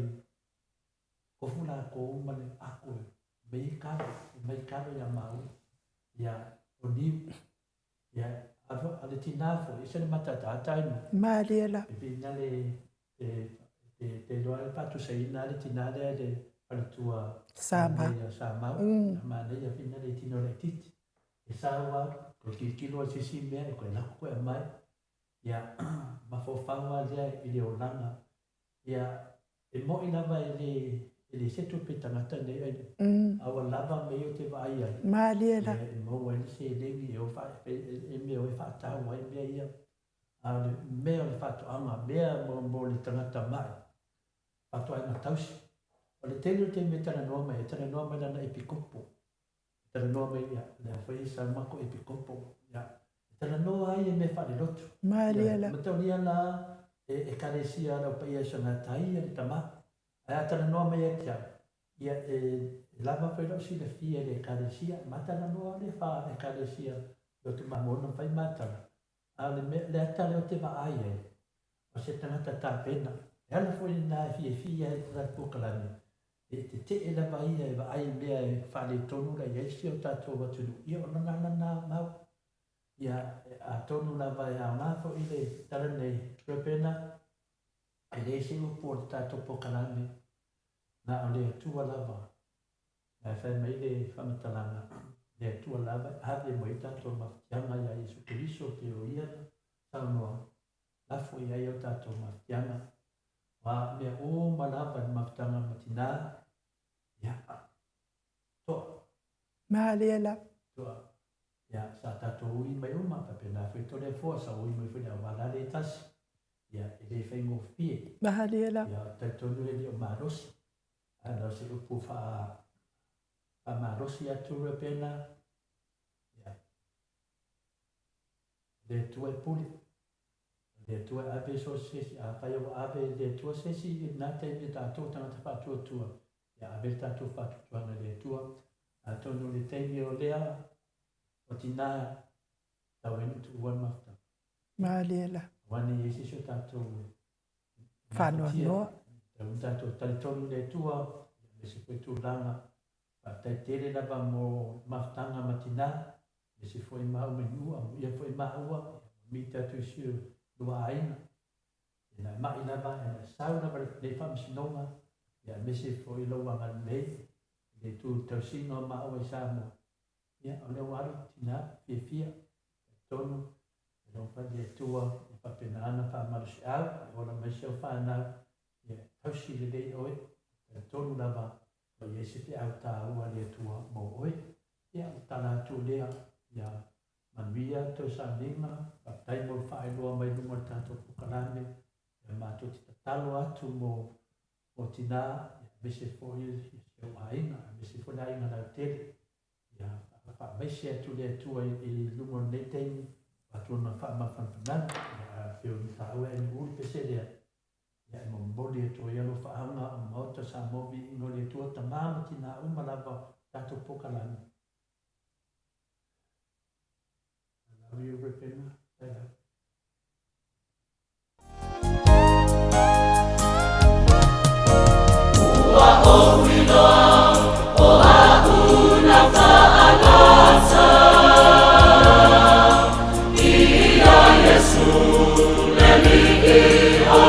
ko funa ko ma le aku. Mai kalo ya mau. Ya o ni ya ale tinafo e se mata tata ino Mariela e pina le te lo al patu sei na le tinade de al tua Sama sama ma ne ya pina le tino le tit e sawa ko kilo se si me ko na ko mai ya ma fo fanga le ile o langa ya e mo ina vai le se tu petangata ne awa lava me o te vai ai Mariela e mo wai se lengi e o fa e me o fa ta wai me ia a me o fa to ama me mo le tangata mai fa to ai na tausi o le tele te me tana no mai na epikopo tana no mai ia le fa isa ma ko epikopo ia tana no ai me fa le lotu Mariela me to nia na e karesia na pa ia sana tai e tama a tana no mai ia lava foi lo si le fia le caresia mata na no le fa e caresia lo te mamona fai mata a le atale o te va ai o se tangata ta pena e ala foi na fia e tra pokalani e te e lava ia e va ai mea e fa le tonu la ia si o tato wa tunu ia o na mau ia a tonu lava ia o ngafo i le tala nei pena e le si upo o tato pokalani na o le tua lava. E whai mai le whamatalanga. le tua lava ave mo tato mafianga ya Yesu Kristo te o ia taunoa lafo ia ia tato mafianga wa me o malava maftanga matina ya to Mahalela. to ya sa tato ui mai uma pa pena fe to le fo sa ui mai fe na wala le tas ya ele fe ngo fie Mahalela. ya tato no le o maros ana se upu fa a marosi atu pena ya le tue puli le tue ave so sesi a pa yo ave le tue sesi na te le tato tanga te fa tu tu ya ave tato fa tu tu na le tua a tonu le te mi o lea o tina ta wen tu wan mafta Mahalela. wani yesi so tato Whanua noa. ta un tato tali tonu le tua le se pe tu langa tai tere lava mo maftanga matina e se foi mau menua ia foi maua mi tatu siu lua aina e na mai lava e na sauna le famsinonga ia me se foi loa ngan mei le tu tausino mau e samo ia o le waru tina fia tonu e non fa le tua e fa penana fa marsi au e ora me se o fa na ia tausi le oi tonu lava o Yesu te au tā ua le tua mo oi. Ia tala tu lea, ia manuia tau sa lima, tai mo whae loa mai lunga tātou pukalame, ia mātou te tatalo atu mo tina, ia mese fōi se o hainga, mese fōi hainga lau tere, ia wha mese atu lea tua i lunga neteini, atu na wha mawhanpanan, ia whio ni tā ua e ni uri pese lea, ya mo mboli to yelo fa anga mo ta sa mo vi no le to ta ma tina o malava ta to pokalani I love you repena wa o wilo o a una fa alasa ia Yesu le li o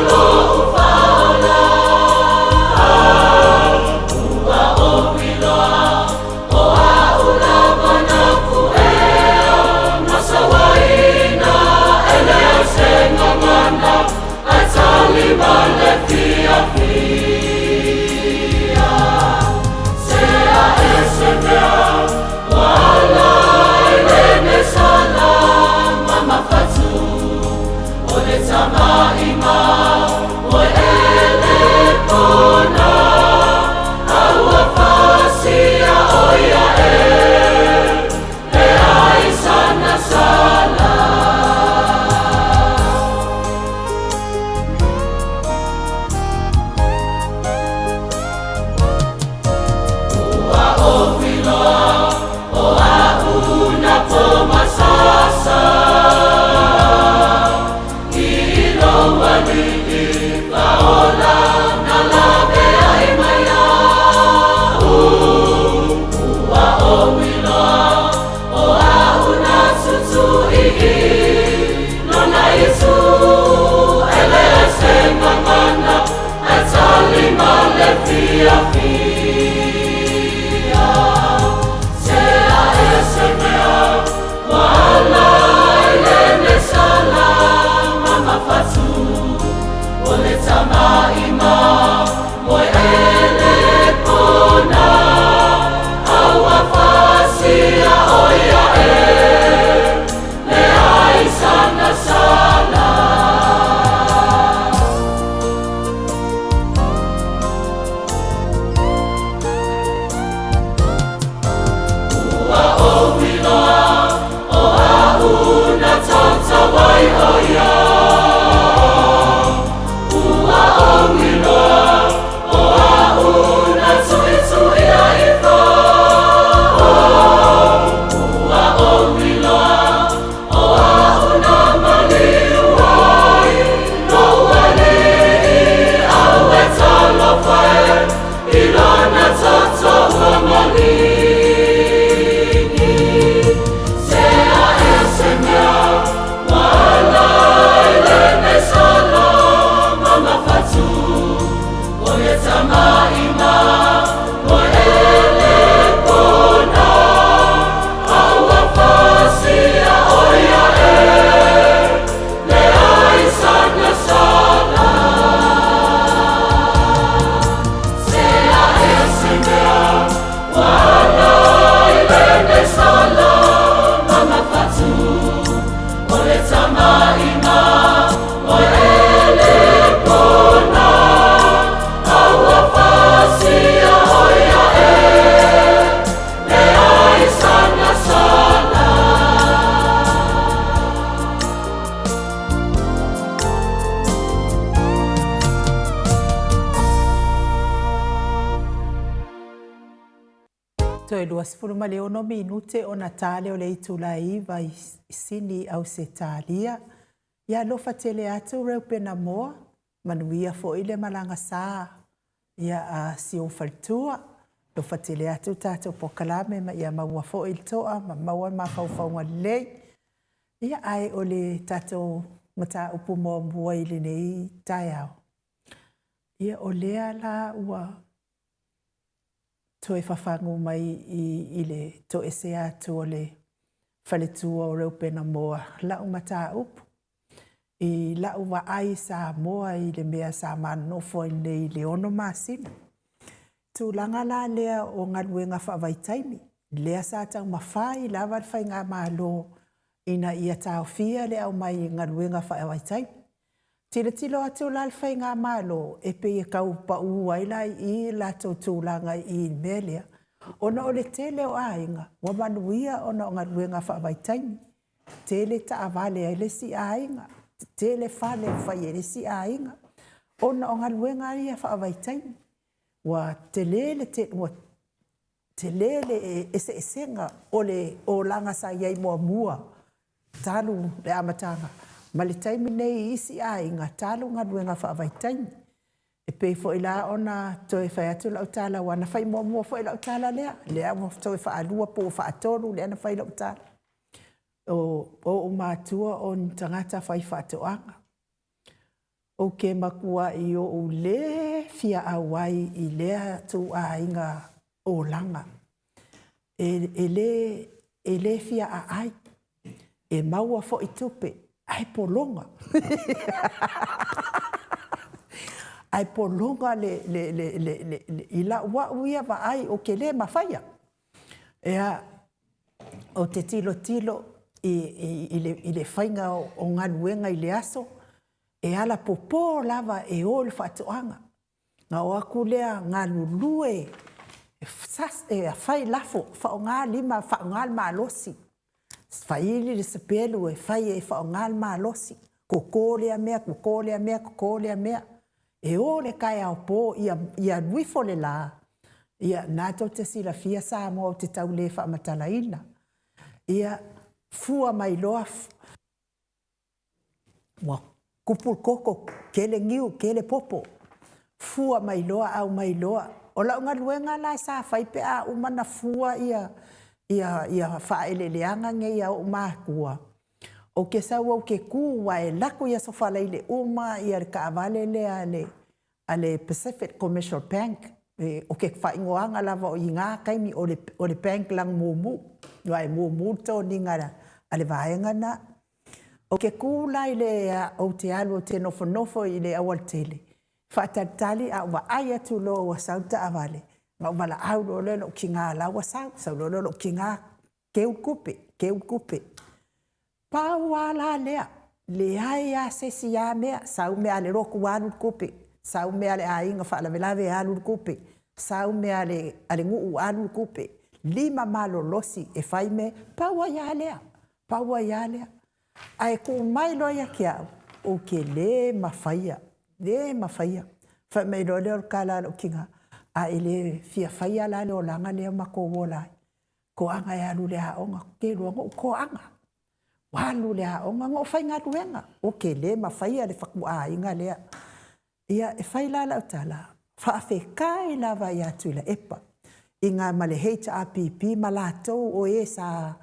Wala Toi lua sifuru ma leo no minute o na tale o le itula iwa I sini au se talia. Ia lofa tele atu reu pena moa. Manuia fo ile malanga saa. Ia a si o faltua. Lofa tele atu tato po kalame ma ia maua fo il toa. Ma maua ma faufaunga lei. Ia ai o le tato mata upu moa mua ili nei tai au. Ia o lea la ua toe whawhangu mai I le to ese atu o le whaletua o reu pena moa lau mata upu. I lau wa ai sa moa I le mea sa manofo I nei le ono masina. Tūlanga la lea o ngaluenga whawai Lea sa tau mawhai lawa whai ngā malo ina ia tau fia le au mai ngaluenga whawai taimi. Tira tilo atu la whai ngā malo e pe e kau pa uwaila I la tūlanga I melea. Ona o le tele o ainga, wa manuia ona o ngaluenga whawai taimi. Tele ta avale ai le si ainga. Tele fale whai le si ainga. Ona o ngaluenga ia whawai taimi. Wa telele ese esenga o langa sa iai mua mua. Talu le amatanga. Ma le taimi nei isi ainga talu ngaluenga whawai taimi. E pei fo ila ona toe whai atu lau tala wana whai mua mua fo ila tala lea. Lea mo toe wha alua po wha atolu lea na whai lau tala. O mātua o tangata whai wha atoanga. O ke makua I o le fia awai I lea tu a inga o langa. E le fia a ai. E maua fo I tupe. Ai polonga. Ai polonga ila wa uia va ai o ke le mawhaia. Ea o te tilo I le whainga o ngaluenga I le aso. E ala popo lava e o le whatoanga. Ngā o aku lea ngā lulue e whai lafo whao ngā lima whao ngā malosi. Whaili le sapelu e whai e whao ngā malosi. Ko lea mea. E o le kai au po ia nuifo le la. Ia nato te sila fia sa mo te tau le wha matalaina. Ia fua mai loa. Wa kupul koko, kele ngiu, kele popo. Fua mai loa au mai loa. O lau ngaluenga la sa whai pe a umana fua ia whaele leanga nge ia umakua. O ke sau au ke ku wa e laku ia sofala I le uma ia ka avale le ale Pacific Commercial Bank. O ke whaingoanga lava o I ngā kaimi o le bank lang mumu. Wa e mumu tō ni ngara ale vaenga na. O ke kūlai le o te alu o te nofo I le awal tele. Whaatatali a wa aia tu lo wa sauta avale. Ngā wala au lo lelo ki ngā lawa sau lo lelo ki ngā keu kupe. Pau ala lea. Le aia sesi a mea. Sau mea le roku alu kupe. Sau mea le ainga whaalavelave alu kupe. Sau mea le nguu alu kupe. 5 malo losi e whaime. Pau aia lea. Ai ku mai loia ki au. O ke le mawhaia. Whai mai lo leo kala lo kinga. A ele fia whaia la leo langa leo mako wolai. Ko anga e alu le haonga. Ke luonga ko anga. Walu le haonga ngo whai ngā ruenga. O ke le mawhaia le whaku a inga lea. Ia e whai la lau tala. Whaafekai lava I atu ila epa. I ngā male HRPP malatou o e sa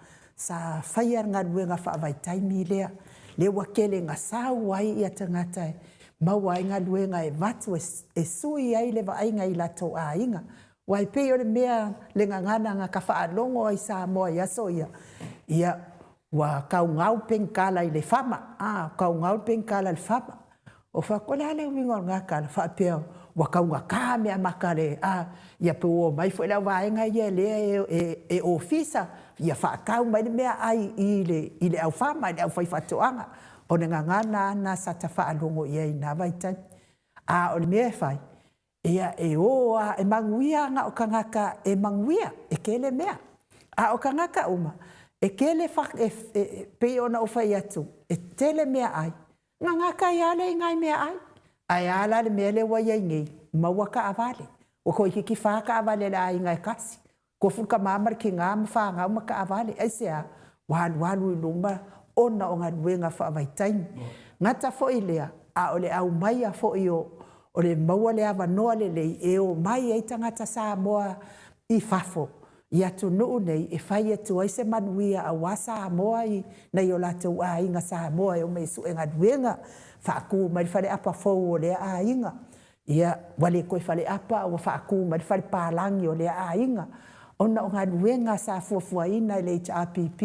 whaia ngā ruenga whaavai taimi lea. Le wakele ngā sau ai I atangata e. Maua I ngā ruenga e watu e sui ai le vainga I lato a inga. Wai peo le mea le ngangana ngā ka whaalongo ai sa moa I aso ia. Ia wa kau ngau penkala I le whama. Kau ngau penkala le whama. O whakole ale uingor ngā kala whaapeo. Wa kau ngā kā mea makare. Ia pe o mai fo ila vainga ia lea e ofisa. Ia whaakau mai le mea ai I le au whama, I le au whaifatoanga. O ne ngangana na sa ta whaalongo ia I nā vaitai. O le mea e whai. Ia e oa e manguia ngā o kangaka e manguia e kele mea. O kangaka uma. E kele whak pe ona o whai atu. E tele mea ai. Ngangaka I ale I ngai mea ai. Ai ala le mea le wai ai ngei. Maua ka avale. O koi ki whaka avale la ai ngai kasi. Ko fuka mamar ki ngā mwhanga uma ka avale. Aisea, walu iluma ona o ngā ruenga whaavaitain. Ngata fo i lea, a ole au mai a fo i o le maua le awa noa le lei e o mai e tangata Samoa i fafo. I atu nuu nei e whai atu ai se manuia a wa Samoa i nei o latou a inga Samoa e o mei su e ngā ruenga whaaku mai whare apa fau o lea a inga. Ia wale koe whare apa o whaaku mai whare pālangi o lea a inga. Ona o ngā ruenga sa fuafua ina i le HRPP.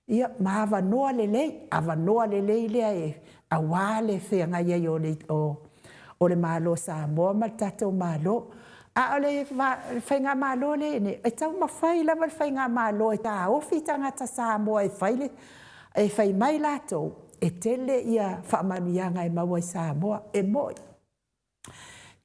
Ia maawa noa le lei, awa noa le lei lea e a wale whenga iei o le malo Samoa ma tatou malo. A ole whainga malo le ne, e tau mawhai lava le whainga malo e tā ofi tangata Samoa e whaile, e whai mai lato, e tele ia whaamanuianga e maua i Samoa, e moi.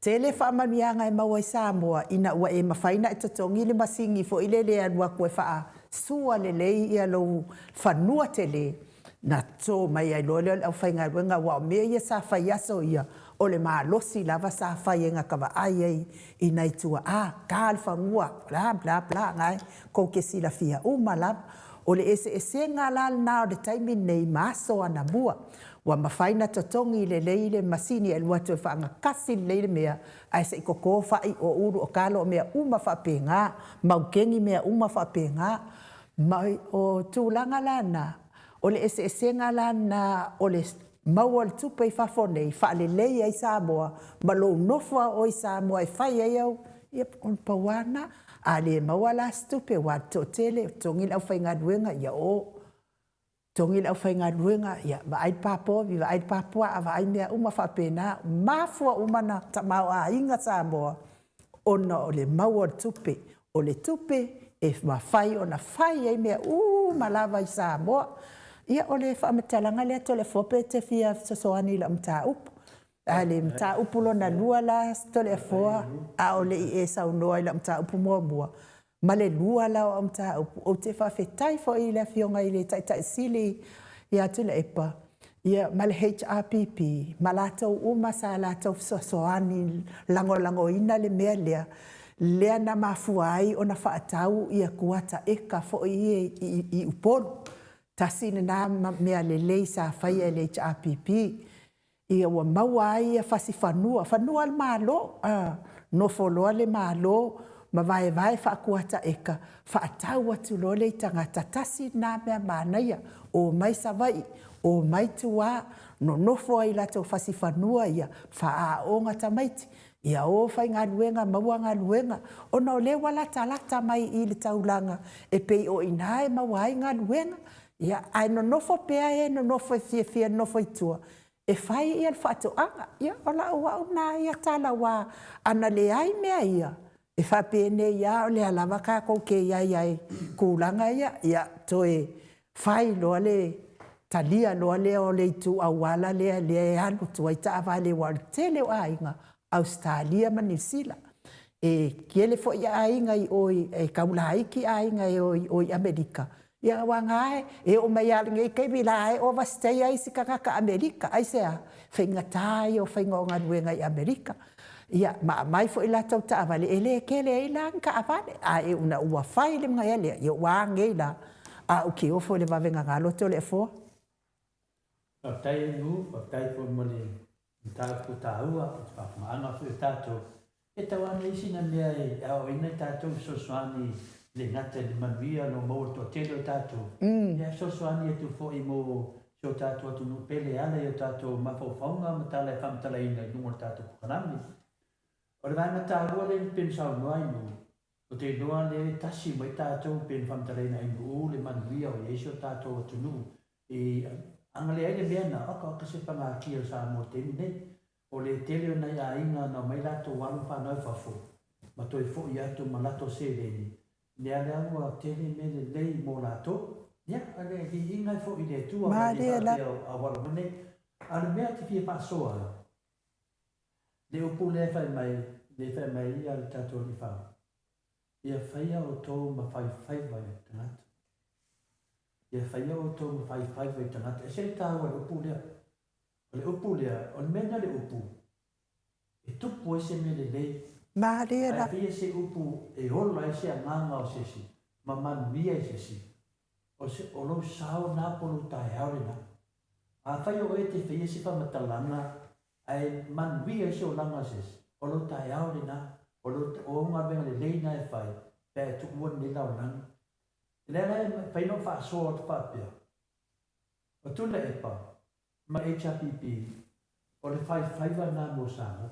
Tele whaamanuianga e maua i Samoa, ina ua e mawhaina e tatongi le masingi fo ile le anua koe wha sua le lei ia lo whanua te le, na tō mai ai lole au whainga ruenga wao mea ia sa whai aso ia, o le losi lava sa whai enga kawa ai ei i nei tua ka alwhangua, bla bla bla ngai, ko ke sila fia lava, o le ese ngā lal nā o le taimi nei maso ana mua, wa mawhaina totongi le leile masini e luatu e whaanga kasi leile mea, ai se i koko whai o uru o kalo o mea whapenga, maukengi mea whapenga, mai o tūlanga lana, o le ese ngā lana o le maua le tupe i whafo nei, whaalelei ai Samoa, ma lo nofua o i Samoa e whai ai au, ia on pawana, a le maua la stupe wa to tele, tongi lau whai ngā ruenga, ia o, tongi lau whai ngā ruenga, ia, wa ai papovi, wa ai papua, a wa ai mea whapena, mafua umana ta mau a inga Samoa, ona o le maua le tupe, o le tupe, e ma whai ona whai ai mea malawa i Samoa, ia o le whaametalanga lea to le whope te fia sosoani la mta upu. A le mta upu lo na lua la to le foa, a o le i e sau noa i la mta upu mua mua. Ma le lua la o mta upu, o te whawhetai fo i le fionga i le tai sili i atu le epa. Ia ma le HRPP, ma lātou uma sa lātou sosoani lango ina le mea lea na mafua ai o na whaatau i a kuata eka fo i upolu. Tasine na mea le lei sa whaia le HRPP. Ia ua maua ai a whasiwhanua. Whanua le malo. No foloa le malo. Ma vai whaakuata eka. Whaatau atu lo le tangata. Tasi na mea manaia. O mai savai. O mai tua. No nofo ai lato whasiwhanua ia. Whaaonga tamaiti. Ia o whai ngā ruenga, maua ngā ruenga. O no le wala talata mai i le taulanga. E pei o inae maua ai ngā ruenga. Ia, ai no nofo pea e, no nofo fia, nofo itua. E whai ia le whaatoanga. Ia, ola ua una ia tala wa ana le ai mea ia. E whapene ia o le alawa ka kouke ai kūlanga ia. Ia, toe whai loa le talia loa le o le itu awala le anu tua i tawa le wale tele o ainga Australia ma New Zealand. E kiele fo ia ainga i oi, e kaulaiki ainga i oi Amerika. Ia wangae, e o mai alinga i kei bilae o vasitei ai si kakaka Amerika. Ai sea, whainga tai o whainga o ngā ruenga i Amerika. Ia, mai fo i la tau ta avale, e le kele e la nka avale. A e una ua whai le mga ele, ia wange i la. A uke o fo le wawenga ngā loto le fo. Whaktai nu, whaktai fo mole, mta puta aua, whakmaanga fo i tātou. E tawane isi na mea e, au ina i tātou sosoani, le ngata le manuia no mo to tele tato ya so soani e tu fo i mo so tato tu no pele ala yo tato ma fo fonga ma tala fam tala ina no tato kanami o le vanga tato le pen sa no ai no o te no le tasi mai tato pen fam tala ina no le manuia o yeso tato tu no e angale ai le bena o ka se panga ki sa mo te ne o le tele na ya ina no mai lato walu fa no fa fo ma to fo ya tu ma lato se le Lea ua tele me le lei mo lato. Ia, ale ki ingai fo i le tua. Ma lea la. A wala mene. Ale mea te fia pasoa. Le upu le fai mai ia le tato ni whao. Ia whaia o tō ma whai vai tangata. Ia whaia o tō ma whai vai tangata. E se tāua le upu lea. O le upu lea, o le mena le upu. E tupu e se me le lei. Maria Ai la. fia se upu e ola e se anganga o se si. Ma man via e se si. O se o lo sao na polu tai aure na. A fai o e te fia se whamatalanga ai man via e se o langa se si. O lo tai aure na. O lo o ngā venga le leina e fai. Pea tu uan le lau langa. Lera e fai no wha soa o te whapea. O tula e pa. Ma HRPP. O le whaiva nā mo sanga.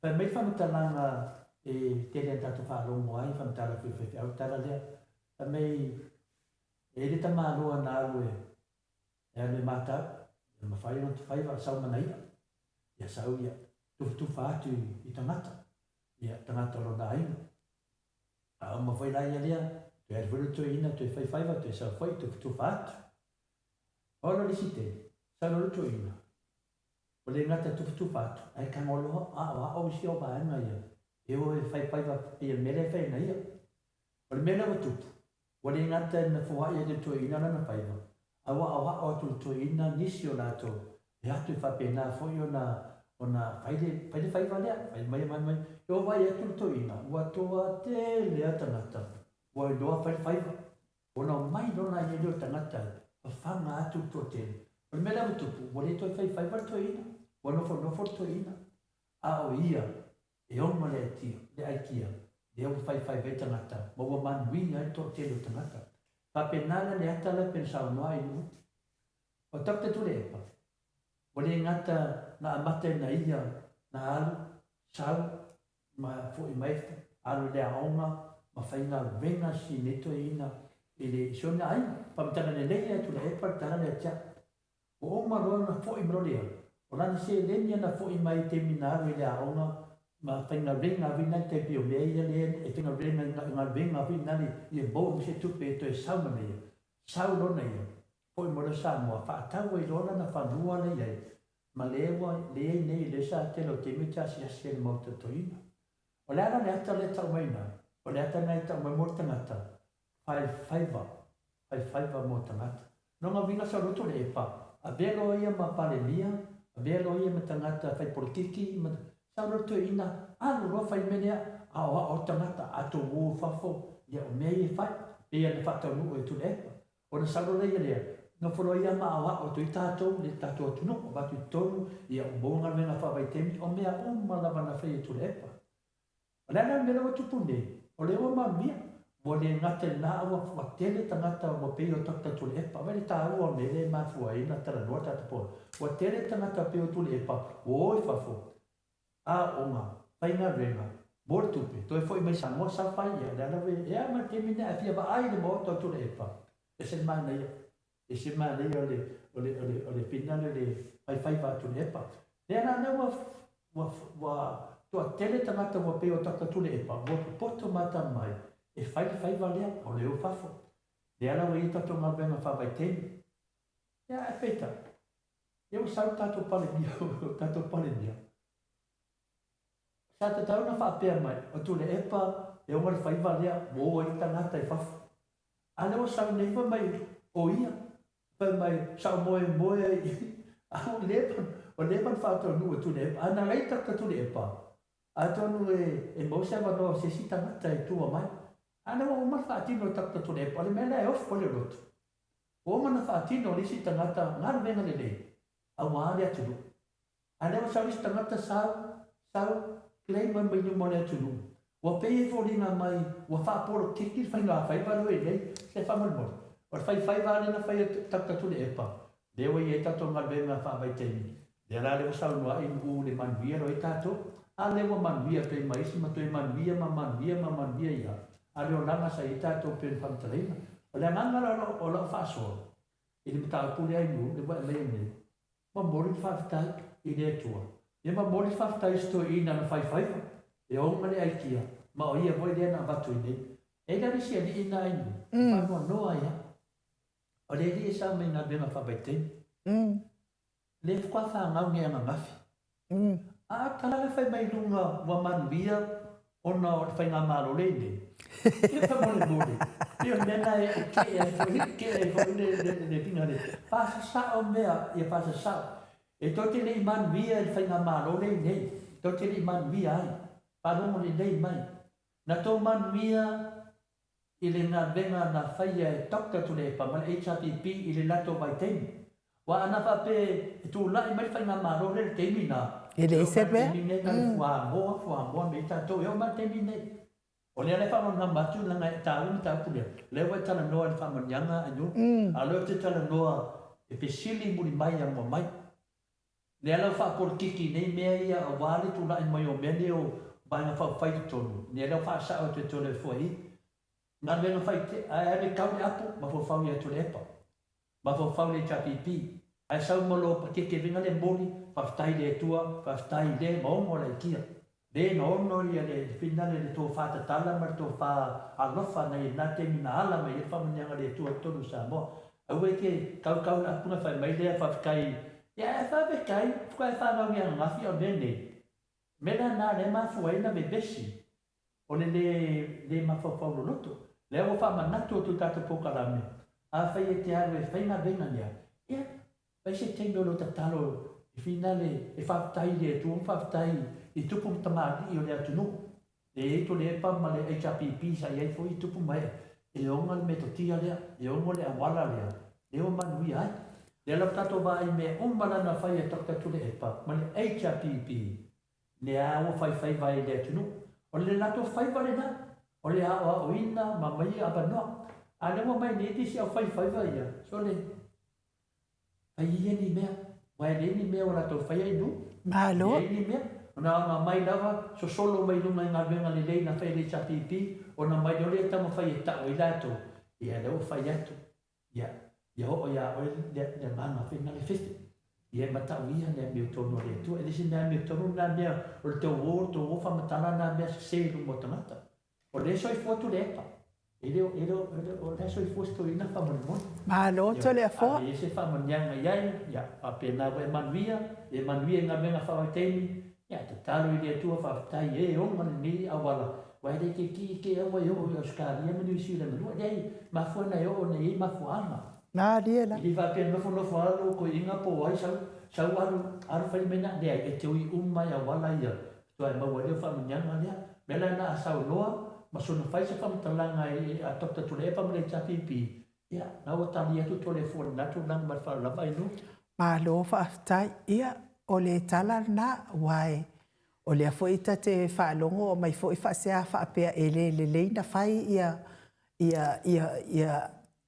Pea mei whamatalanga e tere tatu whaalongo ai, whamatala whiwhiwhi au tala lea. Pea mei e rita māloa nā ue. E ane mātau. E ma whai on te whaiva sau mana ia. Ia sau ia. Tu whaatu i tangata. Ia tangata ro nā inga. A o ma whai lai alea. Tu e rwuru tu ina, tu e whaiwhaiva, tu e sau whai, tu whaatu. Ora lisi te. Sau rwuru tu ina. O le ngata tu whaatu. Ai kangoloha, o isi o vaenga ia. E o e whaiwhaiva, e mele whaina ia. O le mele o tupu. O le ngata na whawai e te tu ina na whaiva. Awa o tu ina nisi o lato. E atu i whapena fwoi o na whaide whaiva lea. Whai mai. E o vai atu tu ina. Ua toa te lea tangata. Ua i doa whaiva. O na mai dona i leo tangata. Whanga atu to te. O le mele o tupu. O le toi whaiva tu ina. Ua nofo tu ina. A o ia. E onga le atia. Le aikia. Le au whaiva e tangata. Ma ua manui ai to te leo tangata. Papenala le atala pensau noa i nu. O takta tu le epa. O le ngata na amate na ia, na alu, sau, ma fo i maifu, alu le aonga, ma whainga venga si neto ina, i le siona ai, pamitana le leia tu le epa, tana le atia. O oma roa na fo i mrolea. O lana se lenia na fo i mai te minaru i le aonga, ma whainga venga vina te pio mea ia le, e whainga venga vina li, i e bo mi se tupe e to e sau mana ia. Sau lona ia. Fo i mora sa moa, whaatau i lona na whanua le iai. Ma lewa, lea nei le sa te lo te mita si asia le mauta toina. O le ana le ata le tau maina, o le ata nei tau mai mora tangata. Whaiwhaiva mora tangata. Nonga vinga sa roto le epa. A belo ia ma pale lia, a belo ia ma tangata whai politiki, ma sa roto ina, alo roa whai menea, a o tangata, ato wō whafo, ia o mea i whai, ia le whatau nuu e tu le epa. O na sa roto lea, no foro ia ma awa o tu i tātou, le tātou atunu, o batu i tonu, ia o bonga venga whawai temi, o mea o malawa na whai e tu le epa. O lea nā mera o tupune, o leo ma mia, o le ngate nā awa whatele tangata o pei o takta tu le epa, wale tā awa mele ma fua ina tara noa tātapo, o tele tangata pei o tu le epa, o i whafo, a onga, whainga renga, mor tupe, toi foi mai sa mo sa whai ia, lea nawe, ea ma temi nea, fia ba ai le mo tu le epa, e sen mai na ia. E se maa lea o le pinale le whaiwhaiva atu le epa. Lea nā nea wa tua tele tangata wa peo taka tu le epa, wa poto mata mai, e whaiwhaiva lea o leo whafo. Lea lau e tato ngā venga whawai temi. Lea e peta. Eo sau tato pale mia. Sa te tauna whaapea mai, o tu le epa, e o ngari whaiva lea, mo e tangata e whafo. A leo sau neiva mai o ia. Pai mai sa moe o lepan whātua nua tu le epa. Ana lei taka tu le epa. A tonu e mausa wano se si tangata e tua mai. Ana o man whaatino taka tu le epa. Le mena e ofu le rotu. O mana whaatino le si tangata ngāra venga le lei. A wāre atunu. Ana o sa lisi tangata sau klei mai mai numo le atunu. Wa pei e fōringa mai wa whaaporo kikir whainga whaiwalo e lei. Se whamanmori. O whai vāne na whai takta tu le epa. Lewa i e tato ngā venga whawai teimi. Le rā lewa saunua i ngu le manuia ro e tato. A lewa manuia tei maisi ma toi manuia ia. A leo nanga sa i tato pēn whamtaraina. O le ngangara o lau whaasoa. I le mtaa pule ai ngu le wai lea nei. Ma mori whawhitai i le atua. E ma mori whawhitai sto i nana whaiwhaiva. E onga le aikia. Ma o ia voi lea na watu i nei. E gari si ali ina ai ngu. Whanua noa ia. O le li e sa mai ngā venga whabaitei. Le whakua whangau ngea ngā ngawhi. A talanga whai mai lunga wa manuia o na whai ngā maro leine. Ia whamole mole. Ia mena e ke e whaune le pinga le. Pasa sao mea, ia pasa sao. E tote le i manuia e whai ngā maro leine. Tote le i manuia ai. Palongo le nei mai. Na tō manuia i le ngā venga na whaia e toka tu le pa ma le HRPP i le lato vai teimi. Wa ana whape e tū lai mai whai ngā maro le teimi na. I le se pe? Teimi nei ngā fua moa me tātou eo ma teimi nei. O le ale whama ngā matu langa e tāu mi tāu pulia. Leo e tala noa le whama nyanga anu. A leo te tala noa e pe sili muri mai a mua mai. Le alau whakor kiki nei mea ia a wale tu lai mai o mene o bai ngā whau whai tonu. Ne alau whaasao te tole fuai. Ngā venga whai te, a ere kau le apo, ma fo whau ia tu le epa. Ma fo whau le chapipi. A sau malo pa keke vinga le mori, whaftai le tua, whaftai le maongo le kia. Le na ono ia le finale le tō whātatala ma tō whā alofa nei nā te mina ala mai e whamanyanga le tua tonu sa moa. Au e ke kau na punga whai mai lea whawkai. Ia e whawkai, whai whanau ia ngafi o nene. Mena nā le mafuaina me besi. O le mawhawhau loto. Le o whamanatu tu tata pokarame. A whai e te aru e whainga venga nia. Ia, whai se tengo lo tatalo e finale e whaftai le tu whaftai i tupu tamari i o le atunu. Le eto le epa ma le HRPP sa iai fo i tupu mai. E le onga le metotia lea, le onga le awala lea. Le o manui ai. Le lau tato vai me umbala na whai e toka tu le epa ma le HRPP. Le a o whai vai le atunu. O le lato whai vare na. O le a o ina ma mai abanoa. A le mo mai neti si au whai vai ia. So le whai ia ni mea. Wai le ni mea o lato whai ai nu. Malo. Le ni mea. Ona ma mai lava so solo mai lunga ngā venga le lei na whai le chapipi. Ona mai ole tama whai e tau i lato. Ia le o whai atu. Ia o ia o le mana whenga le feste. Ia matau ia le meo tono le tu. E lisi mea meo tono na mea o le teo o to o whamatala na mea se mo tangata. O le soi fotu le epa. O le soi fotu ina whamanimon. Malo to le fo. A se whamanyanga iai. Ia a pena e manuia. E manuia ngā venga whawaiteimi. Ia te talo i le tua whawtai e o mani ni awala. Wai re ke ki ke awa e o i Australia mani usi la manua. Dei mafua na e o nei mafua anga. Nā ria la. I whapea nofo alo ko inga po ai sau aru whai mena. Dea e te ui umai awala ia. Tua e maua leo whamanyanga lea. Mela na a sau loa. Ma sona whai sa whamatalanga e a tokta tule e pamare chapipi. Ia, na o tali atu tole fuan natu nang marwha lava inu. Malo whaftai ia. O le tala na wai. O le afo ita te whaalongo o mai fo i whaasea whaapea e le leina whai ia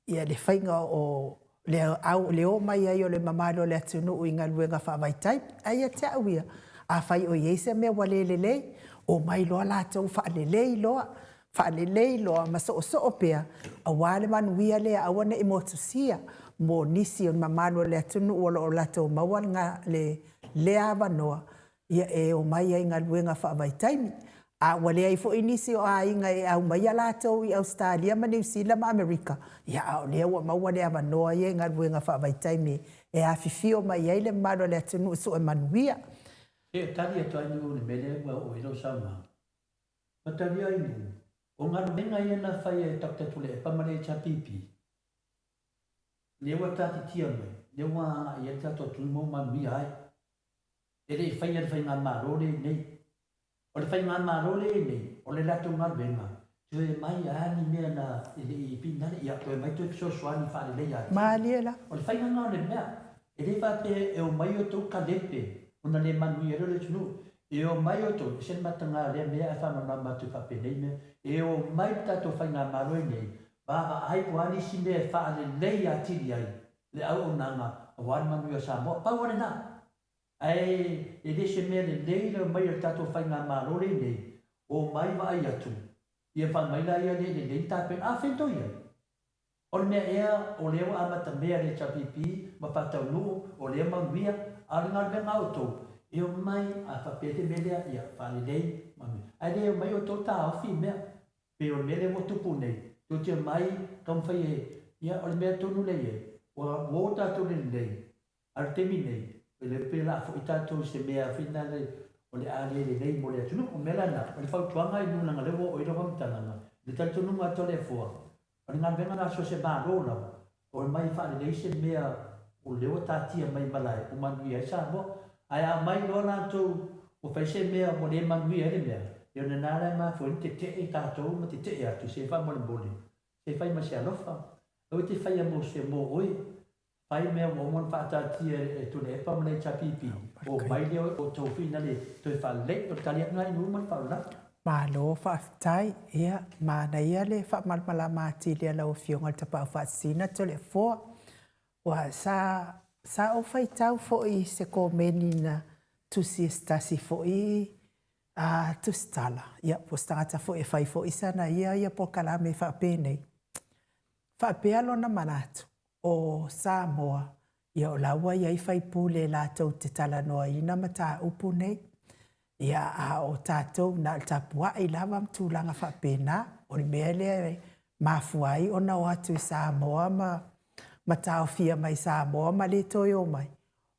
le whainga o le o mai ai o le mamalo le atunu o inga luenga whaamaitai. Ai a te au ia. A whai o iese mea wale le o mai loa lātou whaalelei loa ma so o pea. A wale manuia le awane i motusia mo nisi o mamalo le atunu o lātou mawal ngā le awa noa, ia e o mai ai ngā luenga whaamaitaimi. A wale ai fo inisi o a inga e au mai a lātou i Australia ma New Zealand ma Amerika. Ia au lea ua maua le awa noa ia ngā luenga whaamaitaimi. E a whiwhio mai ai le maro le atunu so e manuia. E tari atu ainu le mele ua o ilo saunga. Ma tari ainu, o ngā rumenga ia na whai e takta tule e pamare chapipi. Le ua tati tia mai, le ua ia tato tumo manuia ai. E le whai ngā marore nei. O le whai ngā marore nei, o le lato ngā venga. Tue mai ani mea na ele i pinane, ia tue mai tue piso soani whaare lei ati. Maaliela. O le whai ngā le mea, e le whape e o mai o tau kalepe, ona le manui e le tunu. E o mai o tau, sen matanga le mea e whamana matu whape nei mea. E o mai tato whai ngā marore nei, baba ai puani si mea whaare lei atiri ai. Le au o nanga, a wāni manui o Samoa, pauare nā. Ai, e lese mea le leila mai o tato whai ngā marore nei, o mai wa ai atu. Ia wha mai la ia le leila tāpen, a whento ia. O le mea ea, o leo amata mea le chapipi, ma whatau nuu, o leo manuia, a ringa le ngā o tau. E o mai, a whapete melea, ia whale lei, mami. Ai leo mai o tau tā awhi mea, pe o mele mo tupu nei. Tō tia mai, kam whai e, ia o le mea tonu lei e, o o tātou le lei, ar temi nei. Le pela fo itato se mea finale o le ale le nei mo le tunu o melana o le fau tuanga i nuna ngale o iro hamtanga le tanto nunga to le fo o nga venga na so se ba rola o mai fa le se mea o le o tatia mai malai o manui ai sa mo ai a mai lona to o fa se mea mo le manui ai mea Yo na nala ma fo te e tatou ma te e atu se fa mo bole. Se fa ma se alofa. O te fa mo se mo oi. Fai me mo mon fa ta ti e tu ne pa mo ne chapipi. O mai le o to fina le to fa le o tali na nu man fa la. Ma lo fa tai ia ma na ia le fa mal mala ma ti le la o fionga te pa fa sina to le fo. Wa sa o fai tau fo i se ko menina tu si stasi fo i tu stala. Ia po stangata fo e fai fo i sana ia po kalame fa pene. Fa pealo na manatu o Samoa ia o laua ia i fai pule la tau te tala noa ina mata upu nei. Ia a o tātou na tapua i lava mtulanga fa pena o ni mele mafuai o na o atu i Samoa ma tau fia mai Samoa ma le toyo mai.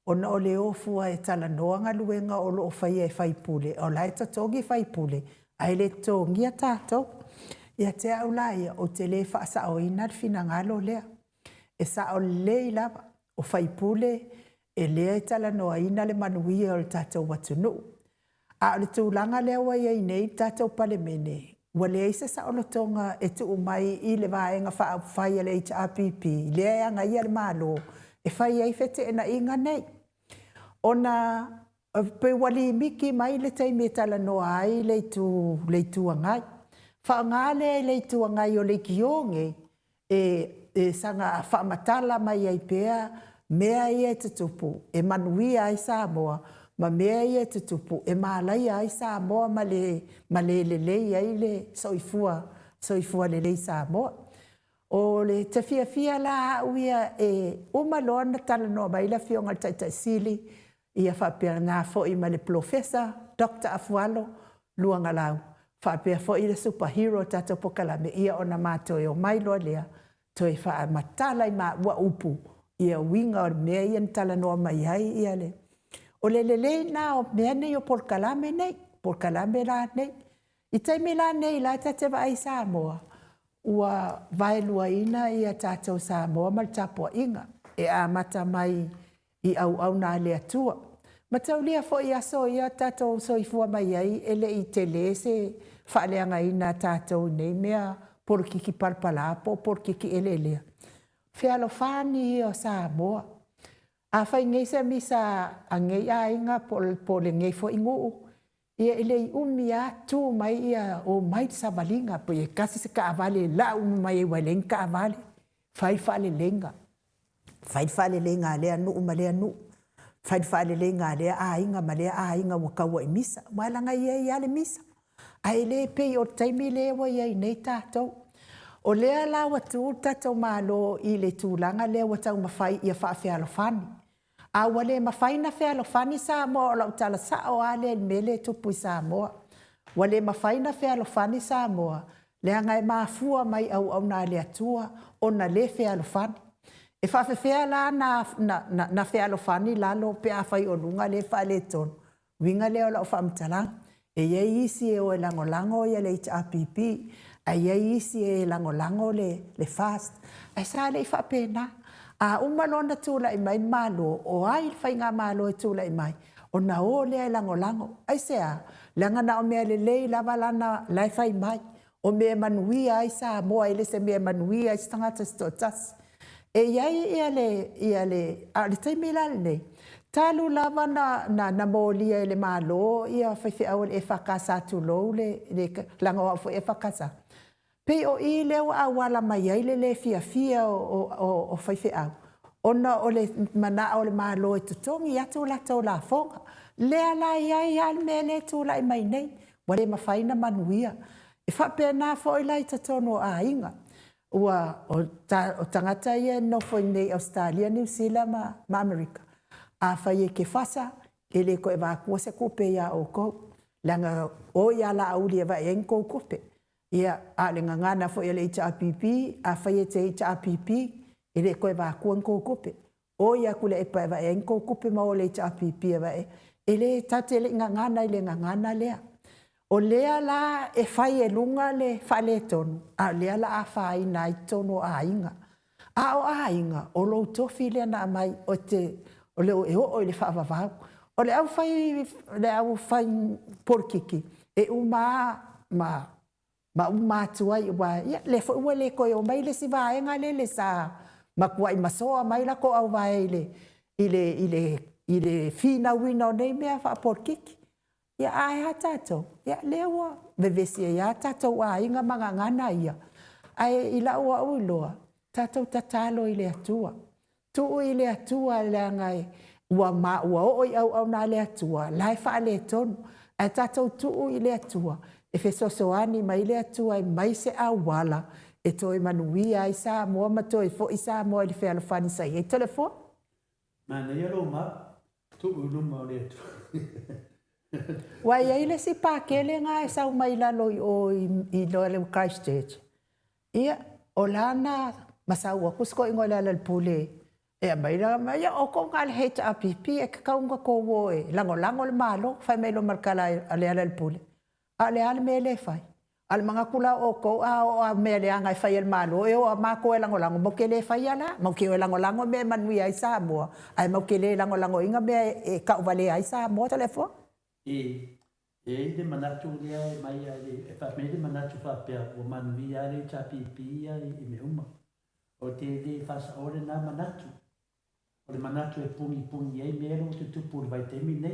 O na o le ofua e tala noa ngā luenga o lo o fai e fai pule. O lai tatongi fai pule. Ai le tongi a tātou. Ia te au lai o te le whaasa o ina fina ngalo lea. E sa o le i lava o fai pule e lea e tala noa ina le manuia o le tātou watunu. A le tūlanga lea wa ia i nei tātou pale mene. Wa lea isa sa o lo tonga e tu umai i le vaenga whai le HRPP. Lea anga ia le malo. E whai ei fete e na inga nei. Ona pe wali miki mai le teime tala noa ai le tu angai. Whaangale le tu angai o le kionge e sanga whaamatala mai ai pea mea i e tutupu. E manuia ai Samoa ma mea i e tutupu. E maalai ai Samoa ma le ai le soifua le Samoa. O le te fia la uia e umaloa na tala noa mai la fionga taitaisili ia whapea ngā fo i ma le professor Dr. Afualo luanga lau. Whapea fo i le superhero tato pokalame ia o na mātou e o mai loa lea toi wha matala i ma ua upu ia winga o mea ia tala noa mai hai ia le. O le na o mea nei o polkalame nei, polkalame la nei. I taime la nei la tate wa ai Samoa. Ua vaelua ina ia tātou Samoa mal tapua inga e a mata mai i au nā lea tua. Matau lia fo i aso ia tātou soifua mai ai ele i te le se whaaleanga ina tātou nei mea porkiki palpalapo, porkiki ele lea. Whialo whani o Samoa. A whai ngei se misa a ngei a inga po le ngei fo ingu. Ia ele i umi atu mai ia o mai savalinga po ia kasi se ka avale la mai e waleng ka avale. Whai whale lenga. Whai whale lenga lea nu umalea nu. Whai whale lenga lea a inga malea a inga wakaua i misa. Wailanga ia le misa. A ele pei o taimi lewa ia i nei tātou. O lea la watu tātou malo i le tūlanga lea watau mawhai ia whaafealo whani. A wale mawhaina fealo whani Samoa o lau tala sa o ale mele tupu i Samoa. Wale mawhaina fealo whani Samoa. Lea ngai mafua mai au na le atua o na le fealo whani. E whawhewhea la na fealo whani lalo pe a whai o lunga le whale tonu. Winga leo lau whamtalanga. E iei isi e o e langolango ia le HRPP. A iei isi e langolango le fast. Ai sa le i whapena. A umalona tūla i mai malo, o ai whai ngā malo e tūla i mai, o na o lea i langolango. Ai sea, langa na o mea le lei lava lana lai whai mai, o mea manuia ai Samoa, ile se mea manuia ai stangata stotas. E iai ia le, a le taimi lale nei, talu lava na molia i le malo, ia whai au le e whakasa tūlou le langa o e whakasa. Pei o i leo a wala mai ai le fia o whaiwhi au. Ona o le mana o le malo e tutongi atu la tau la fonga. Lea la iai al me le tu la i mai nei. Wale mawhaina manuia. E whapea nā fwoi lai tatono a inga. Ua o tangata ia no fwoi nei Australia, New Zealand ma Amerika. A whai e ke whasa, e le ko e wākua se kupe ia o kou. Langa o ia la auli e vai en kou kupe. Ia a le ngangana fo ele HRPP, a whai e te HRPP, e le koe wā kuan kōkupe. O ia kule e pae wae en kōkupe ma o le HRPP e wae. E le tate le ngangana i le ngangana lea. O lea la e whai e lunga le whale tonu. A lea la a whai na i tono a inga. A o a inga, o lo tofi lea na mai o te, o le o e o le whaavavau. O le au whai porkiki. e ma matua i wa ia le fo ua le ko o mai le si vaenga le sa ma kuai masoa mai la ko au vai ile fina wina nei mea fa porkiki ia ai ha tato ia lewa vevesi ia tato wa inga mangangana ia ai ila ua uloa tato tatalo ile atua tu ile atua le ngai ua oi au na le atua lai fa le tonu a tato tu ile atua e fe sosoani mai le atua mai se awala e toi manuia i sa mo ma toi fo i sa mo le fe alfani sa e telefon ma ne yelo ma tu ulu ma le tu wai ai le si pa kele nga e sa mai la lo i lo le Christchurch ia olana masau kusko ingola le pule e mai la mai o ko ngal HRPP e ka unga ko wo e lango le malo fa me lo markala ale pule ale me le fai al manga kula o ko a me le anga fai el malo e o ma ko lango mo ke le fai ala mo ke lango me manui ai sa mo ai mo ke le lango inga me e ka vale ai sa mo telefon e de manatu le mai e fa me de manatu fa pe o manui ale chapipi ai me uma o te le fa sa ore na manatu o le manatu e pungi ai me lo te tupu vai te mine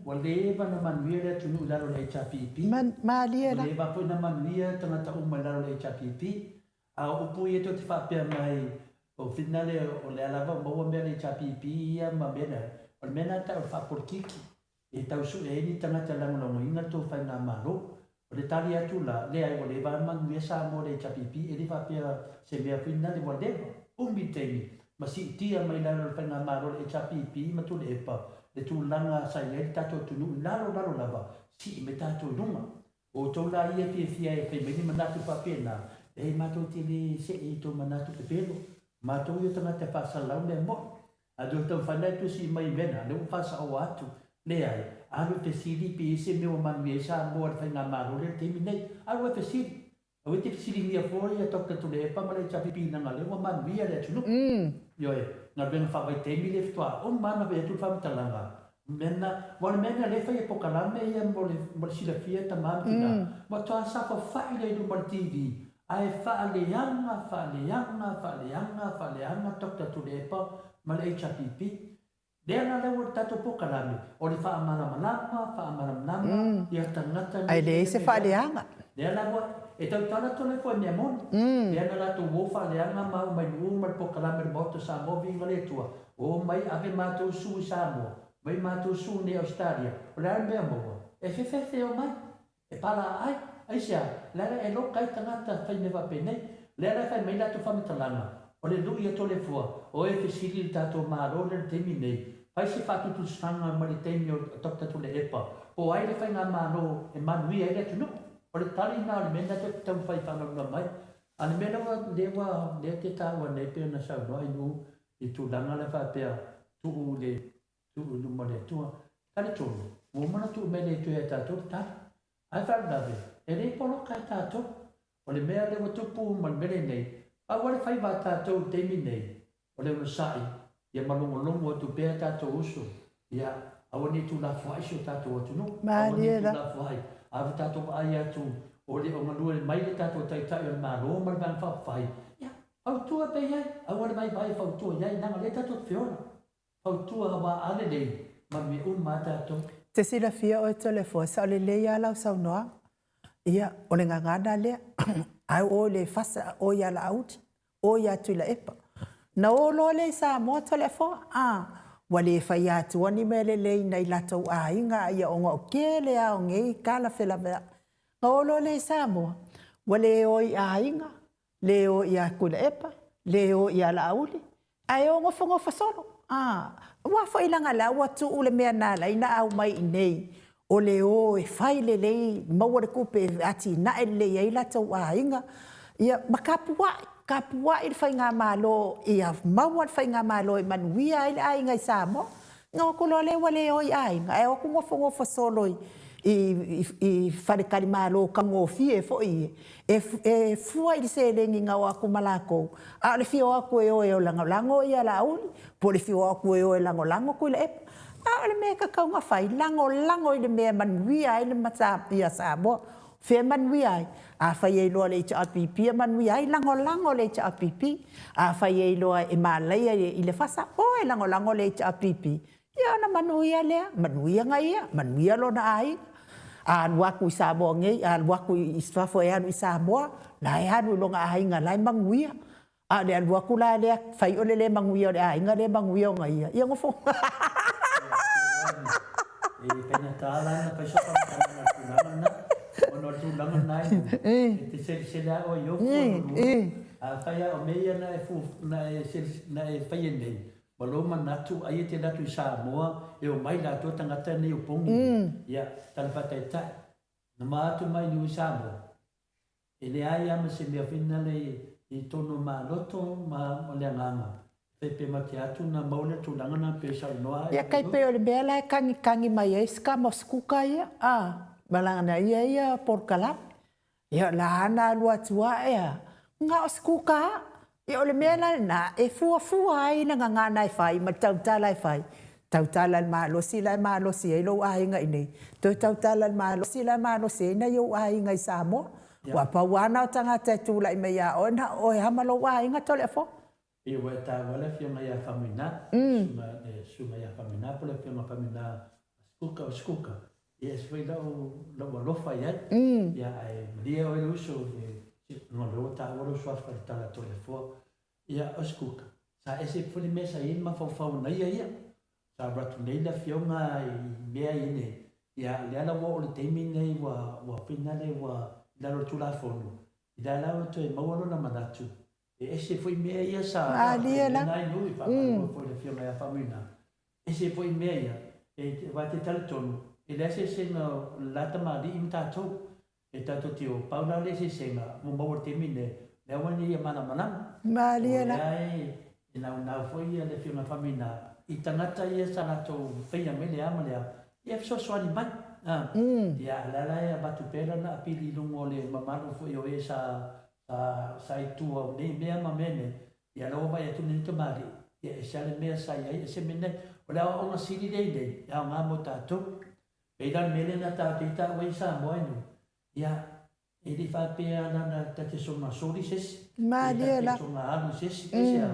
o le va na manui le tunu la le chapipi ma le le va po na manui tanga ta uma la le chapipi a o pu e to te fa pe mai o finale o le ala va mo me le chapipi ya ma bena o mena ta fa por kiki e tau su e ni tanga ta lango inga to fa na malo o le tali atu la le ai o le va manui sa mo le chapipi e le va pe se me finale o le umbiteni ma si tia mai lalo fa na malo e chapipi ma tu le pa le tu langa sa le tato tu nu lalo lava si me tato nunga o to la ia fia e fe me ni manatu pa pena e ma to ti le se e to manatu te pelo ma to yo tanga te fa sa la le mo a do to fa na tu si mai vena le fa sa o atu le ai a lo te sili pi se me o man me sa mo fa na malo le te mi nei a lo te sili o te sili mia foi e to tu le pa ma le chapipi na le o man via le tu yo na ben fa vai te mi le ftua o mana ve tu fa talanga mena vol mena le fa e pokala me e mo si la fia ta mantina ma to sa fa fa ile do mal tv ai fa le yanga tok tu le pa ma le chapipi le na le wo tato pokala me o le fa amala ya tangata ai le se fa le yanga le na mo e tau tana tole fo me mon le na la tu wo fa le anga ma mai u ma pokala me moto sa mo vinga le tua o mai ave ma tu su sa mo mai ma tu su ne Australia o le me mo e fe o mai e pala ai sia le e lo kai tangata fa ne va pene le fa mai la tu fa metalanga o le lu ia tole fo o e fe sili tato ma ro le termine pai se fa tu stanga ma le temio tokta tu le epa o ai le fa na ma no e manui ai le tu no o le tali na le mena te tau fai whanau mai. Ale mena wa le te tāua nei pēr na sau noa inu i tū langa le whapea tu unu mo le tua. Kare tōru, mō mana tu me le tu e tātou tari. Ai whanau e rei polo kai tātou. O le mea le wa tupu ma le mere nei. A wale whai wā tātou teimi nei. O le unasai, ia malongo tu pēr tātou usu. Ia, awani tu la fuai so tātou atu no. Awani tu la fuai. Ave tātou ai atu, o le o ngalua le mai le tātou taitai o le maro ma le van whawhai. Ia, fautua pe iai, awale mai vai fautua iai, nanga le tātou whiona. Fautua hawa ale lei, ma me ma tātou. Te sila fia o e telefo, sa o le leia lau sau noa. Ia, o le ngangana lea, au o le fasa o ia la auti, o ia tu la epa. Na o lo le sa mo telefo, wale fai atu ani me le lei nei latou a inga ia o ngā o kele a o ngei kala whela mea. Ngā olo le Samoa, wale o i a inga, le o i a kula epa, le o i a la auli, ai o ngofa solo. Wafo ilanga la watu ule mea nala ina au mai inei, o le o e fai le lei, maua le kupe ati na e le i latou a inga, ia kapua i whai ngā mālo, ia maua i whai ngā mālo i manuia i ai ngai Samoa. Ngā kolo le wale o i ai, e o ku ngofa solo i wharekari mālo ka ngōwhie fo i. E fua i se lengi ngā o aku malako. A le fio aku e o lango i ala auli, po le fio aku e o lango kui le epa. ole me ka kaunga fai lango ile me manui ai le mata pia sa bo fe manui ai a fai e lo le cha pipi manui ai lango le cha pipi a fai e lo e malai ile fasa o e lango le cha pipi ya na manui ale manui ngai lo na ai a waku sa bo ngai a waku isfafo e anu sa bo la e anu lo nga ai nga lai manui a le waku la le fai ole le manui ole ai nga le manui ngai ya ngofo kanya tala na pa siya pang na ono tulangan na ito sila o yo kaya o meya na fayen din Maloma natu ai te natu Samoa e o mai la to tangata nei o pongi ya talfateta na matu mai ni Samoa ele ai ama se me finale i tono ma loto ma le nganga pepe makiatu na maule tulanga na pesa noa ya kai pe ole bela kangi mai eska moskuka ya malanga na ia por kala ya la ana lua tua ya nga oskuka ya ole mena na e fua ai na nga nai fai ma tau tala ma lo si e lo ai nga ini to tau tala ma lo si na yo ai nga Samoa wa pa wana tanga te tu lai me ya ona o ha lo ai nga tole fo e weta wala fiona ya famina suma ya famina pole fiona famina skuka yes foi lo fa ya dia o uso no lo ta o so fa ta la tole fo ya skuka sa ese foi mesa in ma fa na ya sa bratu nei la fiona me ine ya le ala wo le temine wa finale wa la lo tula fono da la o to ma wo na manatu ese foi meia sa nai lui fa foi le fiona ya famina ese foi meia e va te tal tono e lese senga la tamadi imta to e tato tio paula lese senga mo mo temine le wani ya mana Mariela e na foi le fiona famina i tangata ia sa to feia mele amalea ia so swani mai ya la ya batu pela na pili lungo le mamalo foi o esa sai tua nei mea mamene ia lo vai tu nin tomari ia sale mea sai ai se mene ola ona siri dei ya nga mota to e dan mele na ta tita wai sa moino ia e di fa pe na ta te so na sori ses Mariela so na alu ses sia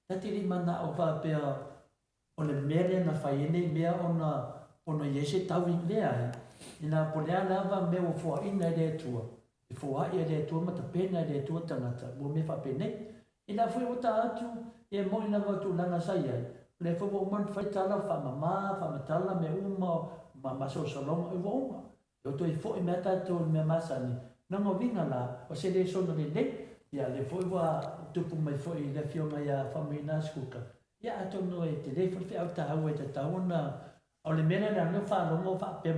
ta ti di mana o fa pe ona mele na fa ine mea ona yese tawi lea ina polea lava me o fo ina de tua e fo ia de tua mata pena de tua tangata mo me fa pene ina foi o ta atu e mo ina va tu langa sai ai le fo o man fa tala fa mama fa matala me uma mama so salong e vo uma eu to e fo e meta to me masani non o vinga la o se de sono de ia le fo va tu pu mai fo i le fiona ia famina skuka ia ato no e te le fo au ta au e te tauna o le mena na no fa lo fa pe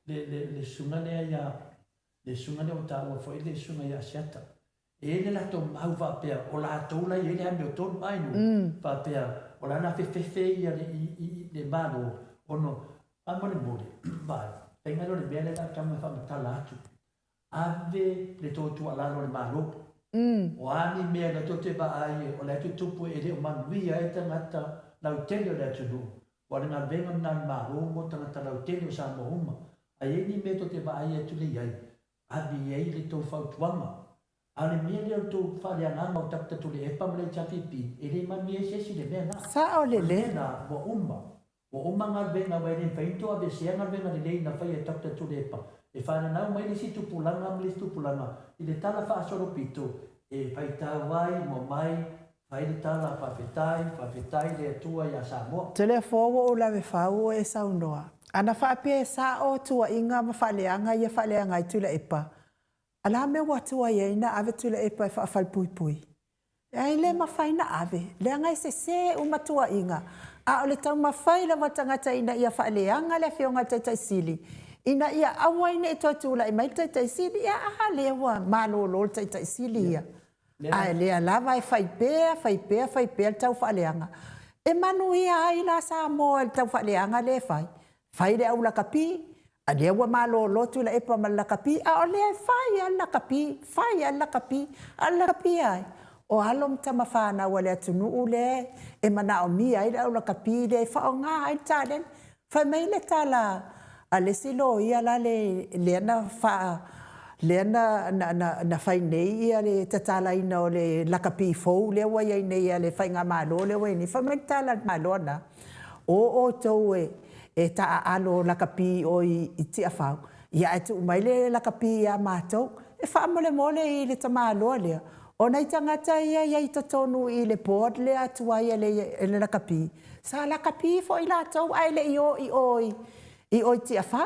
le sunga le ia le sunga le o ta o foi le sunga ia siata e le la to au va pe o la to la ia le ame o to mai no fa pe o la na fe ia le malo o no amore mole vai tenga lo le bene la kama fa ta la tu ave le to tu ala lo le malo o ani me na to te ba ai o la tu tupu e le o manui ai tangata la utelo da tu Wala nga venga na marongo tanga tala utelo sa mohuma. Ai ni me to te ba ai tu le ai. Abi ai le to fa tuama. Ale me le to fa le nga ma tapta tu le e pa mle chapipi. E le ma mi se si le mena. Sa o le le na wo umma. Wo umma nga venga wa le fa into ave se nga venga le na fa e tapta tu le pa. E fa na mai le si tu pulanga mle tu pulanga. I le tala fa solo pito. E fa ta wai mo mai Fai tala whawhetai le tua ia Samoa. Te le fōwo o lawe whau e saunoa. Ana whapea sa o tua inga ma whaleanga ia whaleanga i tula epa. Ala me watua ia ina ave tula epa e whawhalpui. Ai le mawhaina ave. Le angai se umatua inga. A o le tau mawhai la watangata ina ia whaleanga le whionga taitai sili. Ina ia awaina e toa tula i mai taitai sili. Ia aha lewa malolo taitai sili ia. Ai lea lava e whaipea tau whaaleanga. E manu ia ai la Samoa tau whaaleanga le whai. Whai le au lakapi. A lea wa malo lotu la epa ma lakapi. A o lea whai a lakapi. A lakapi ai. O halom tama whana wa lea tunu ule. E mana o mi ai le au lakapi le whao ngā ai talen. Fai mai le tala a le silo ia la le ana fa le ana na fai nei ia le tatala ina o le lakapi fou le wa ia nei ia le fai nga malo le wa ni fai mai tala malo na o tau e ta alo lakapi o i tia fau ia tu mai le lakapi ia matou e fa mole i le tamalo le ona i tangata ia i tonu i le port le atua ia le lakapi sa lakapi fo i la tau ai le i oi tia fa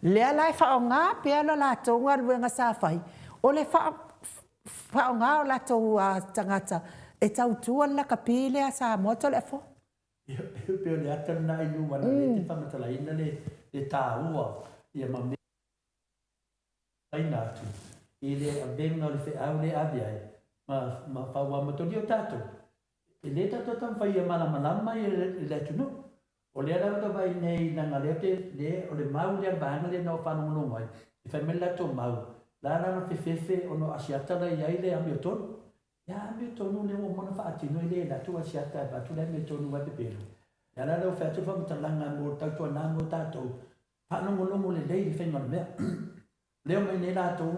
le ala fa nga pe ala la tau nga luenga sa fai o le fa nga la tau tangata e tau tua lakapi le sa moto le fo pe le ata na i lu wana le te whamatala ina le tāua ia mamne aina atu i le avenga o le wheau le aviai ma whaua matoni o tātou e le tātou tam whai a malama i le tunu o le ara wata vai nei nanga leo te le o le mau le vanga le no whanongono mai i whai mele tō mau la rana whewhewhe o no asiatara i ai le ami o tonu ya mi tonu le mo mona fa atino ile la tua siata ba tu le mi tonu wa pepelo ya la lo fa tu fa mtalanga mo ta tu na mo ta to fa no mo le dei fe no me le me ne la to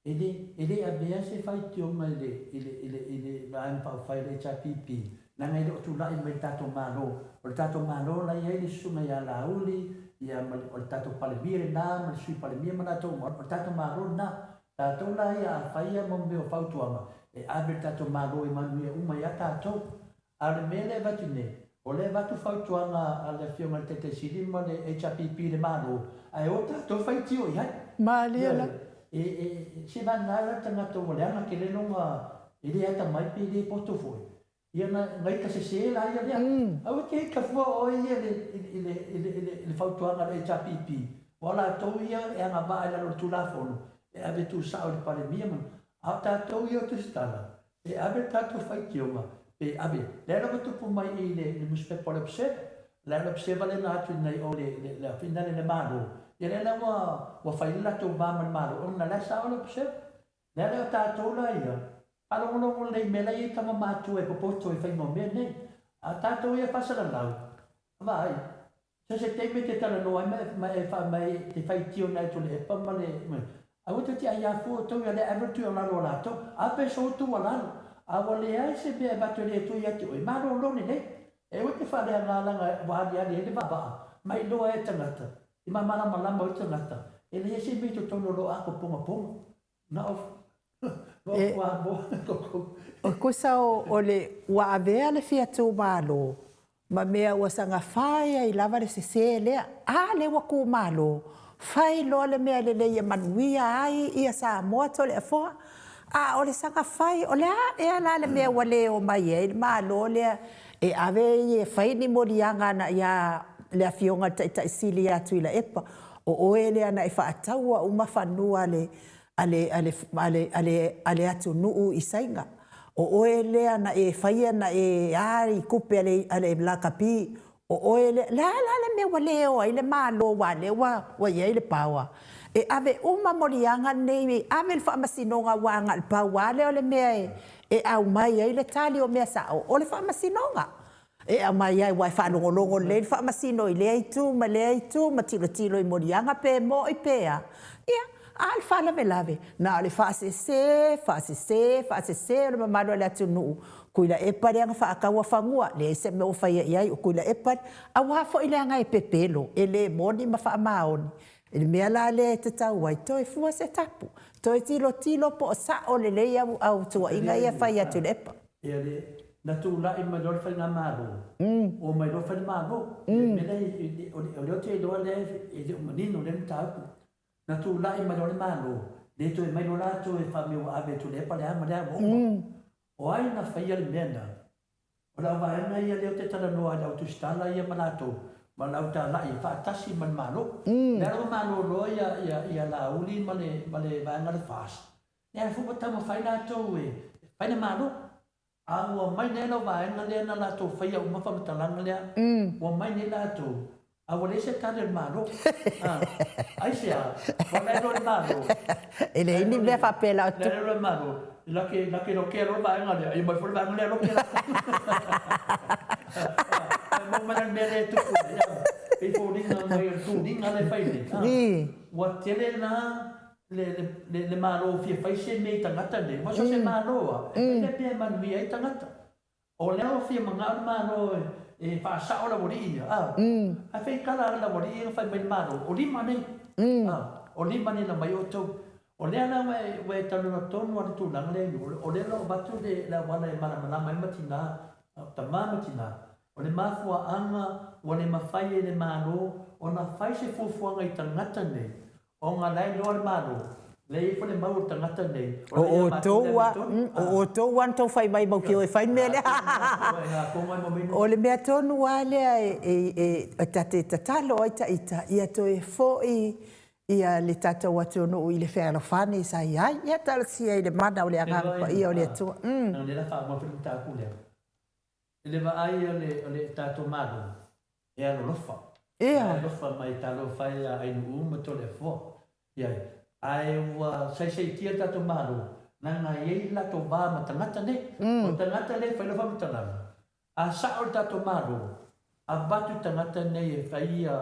ele a bia se fa ti o mai ile la en pa fa le cha pipi na ngai do tu la i me ta to malo la ye le su ya la uli ya o ta to pa le bire na ma su pa le mi ma to mo ta to malo na ta to la ya fa ya mo me o fa tu ama e abe tato mago e manu e uma ia tato ale mele vatune o le vatu fautuanga ale fionga tete sili ma le HPP le mago ai o tato fai tio ia mali ala e se va nala tanga to le ana ke le longa ile ata mai pe le portofoi ia na ngai ka se la ia ia au ke ka fo o ia le fautuanga le HPP wala to ia e nga ba ala lo tulafono e ave tu sa o le pare mia a tātou i o te stala. E abe tātou whai ki onga. E abe, lera ma tupu mai i le muspepo le pse, lera pse vale na atu nei o le finale le maro. E lera wa whai lato vama le maro. O na lesa o le pse, lera tātou la ia. Alo ngono le mela i tama mātu e popoto e whai mo mea nei. A tātou i a pasara lau. Vai, se teime te tala noa mai te whai tio nei to le e pama le... A wata ti ai afu tau ya le avertu o lalo lato a pe so tu wala a wale ai se be batu le tu ya tu e maro lo ni ne e wata fa le ngala nga wa dia le baba mai lo e tangata i ma mala mala mo tangata e le se be to tono lo a ko ponga ponga na o kusa o le wa avea le fia tu malo ma mea wa sanga faia i lava le se le a le wa ku malo fai lo le mea le manuia ai ia sa moto le fo a o le sanga fai o le e ala le mea wale o mai e ma lo le e ave e fai ni morianga na ia le afionga ta sili atu ila epa o ele ana e fa ataua uma fanua ale atu nuu isainga o ele ana e fai ana e ai kupe ale la kapi o ele la me wale o ile malo wale wa ye ile pawa e ave uma morianga nei ave fa masinonga wanga al pawa le me e au mai ile tali o me sa o le fa masinonga e au mai ai wa fa longo le fa masino ile ai tu ma tilo i morianga pe mo i pea ia al fa la velave na le fa se le mamalo le atunu kuila e pare nga fa akawa fangua le se me o fa ia o kuila e pare a wa fo ile nga e pepelo ele moni ma fa maoni ele me ala le te tau ai toi fu se tapu toi tilo po sa o le ia au tu inga ia fa ia tu lepa ele na tu la i ma dor fa nga malo o mai do fa malo me le o te do le e o menino le tapu na tu la i ma dor malo le to mai do la to e fa me o ave tu lepa le ama le o ai na faia le mena. O la vaena ia leo te tala noa lau tu stala ia manato. Ma lau ta la ia whaatasi man malo. Nea rama malo loa ia la uli ma le vaenga le fast. Nea fupa tamo whaina atou e. Whaina malo. A ua mai nena vaenga lea na lato whaia umafa matalanga lea. Ua mai nena atou. A ua lese tane le malo. Ai sea. Wana ero le malo. Ele ini me fa pela tu. Nea ero le malo. Laki lo que lo va en la y me fue van lo que la mo man me le tu e fo dinga mai tu dinga le fai le wa tele na le malo fia fai se me tangata le wa so se malo e pe man vi ai tangata o le o fia manga malo e fa sa o la bori a fai kala la bori fai me malo o li mane o li mane na mai o to o le ana we tanu na tonu wa tu nang le o le lo batu de la wala e mana mai matina tamama tina o le mafua anga o le mafai e le malo o na fai se fufuanga i tangata nei o ngā lai loa le malo le i fole mau tangata nei o toua tau fai mai mau ki o e fai mea le o le mea tonu a lea e tate tatalo o ita ia to e fo ia le tatou atu no i le whea alofane sa ia talasia i le mana o le agapa ia o le atua le la wha mawhiri tāku lea le wa ai o le tātou malo e alo lofa lofa mai talo whai a ainu ma tole fo iai ai wa sai tia tātou malo nanga iei lato wā ma tangata ne o tangata ne whai lofa ma tangata a sa o tātou malo a batu tangata nei e whaia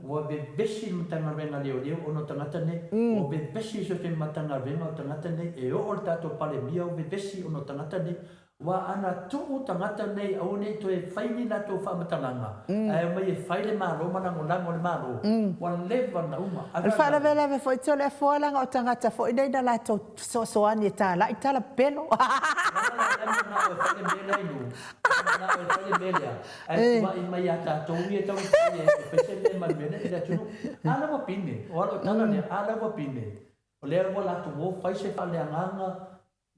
wa be besi matanga renga leo o no tangata nei o be besi so te matanga renga o tangata nei e o tātou pale mia o be besi o no tangata nei wa ana tuu tangata nei au nei to e whaini na tō whamatananga ai mai e whaile maro manango lango le maro wa lewa na uma alwhala vela me foi tole fualanga o tangata foi nei na la to soani e tala i tala pelo ai wa i mai ata to i to e pese le malmene e da tunu ala wa pine o ala tala ne ala wa pine o le wa la to wo fai se fa le anga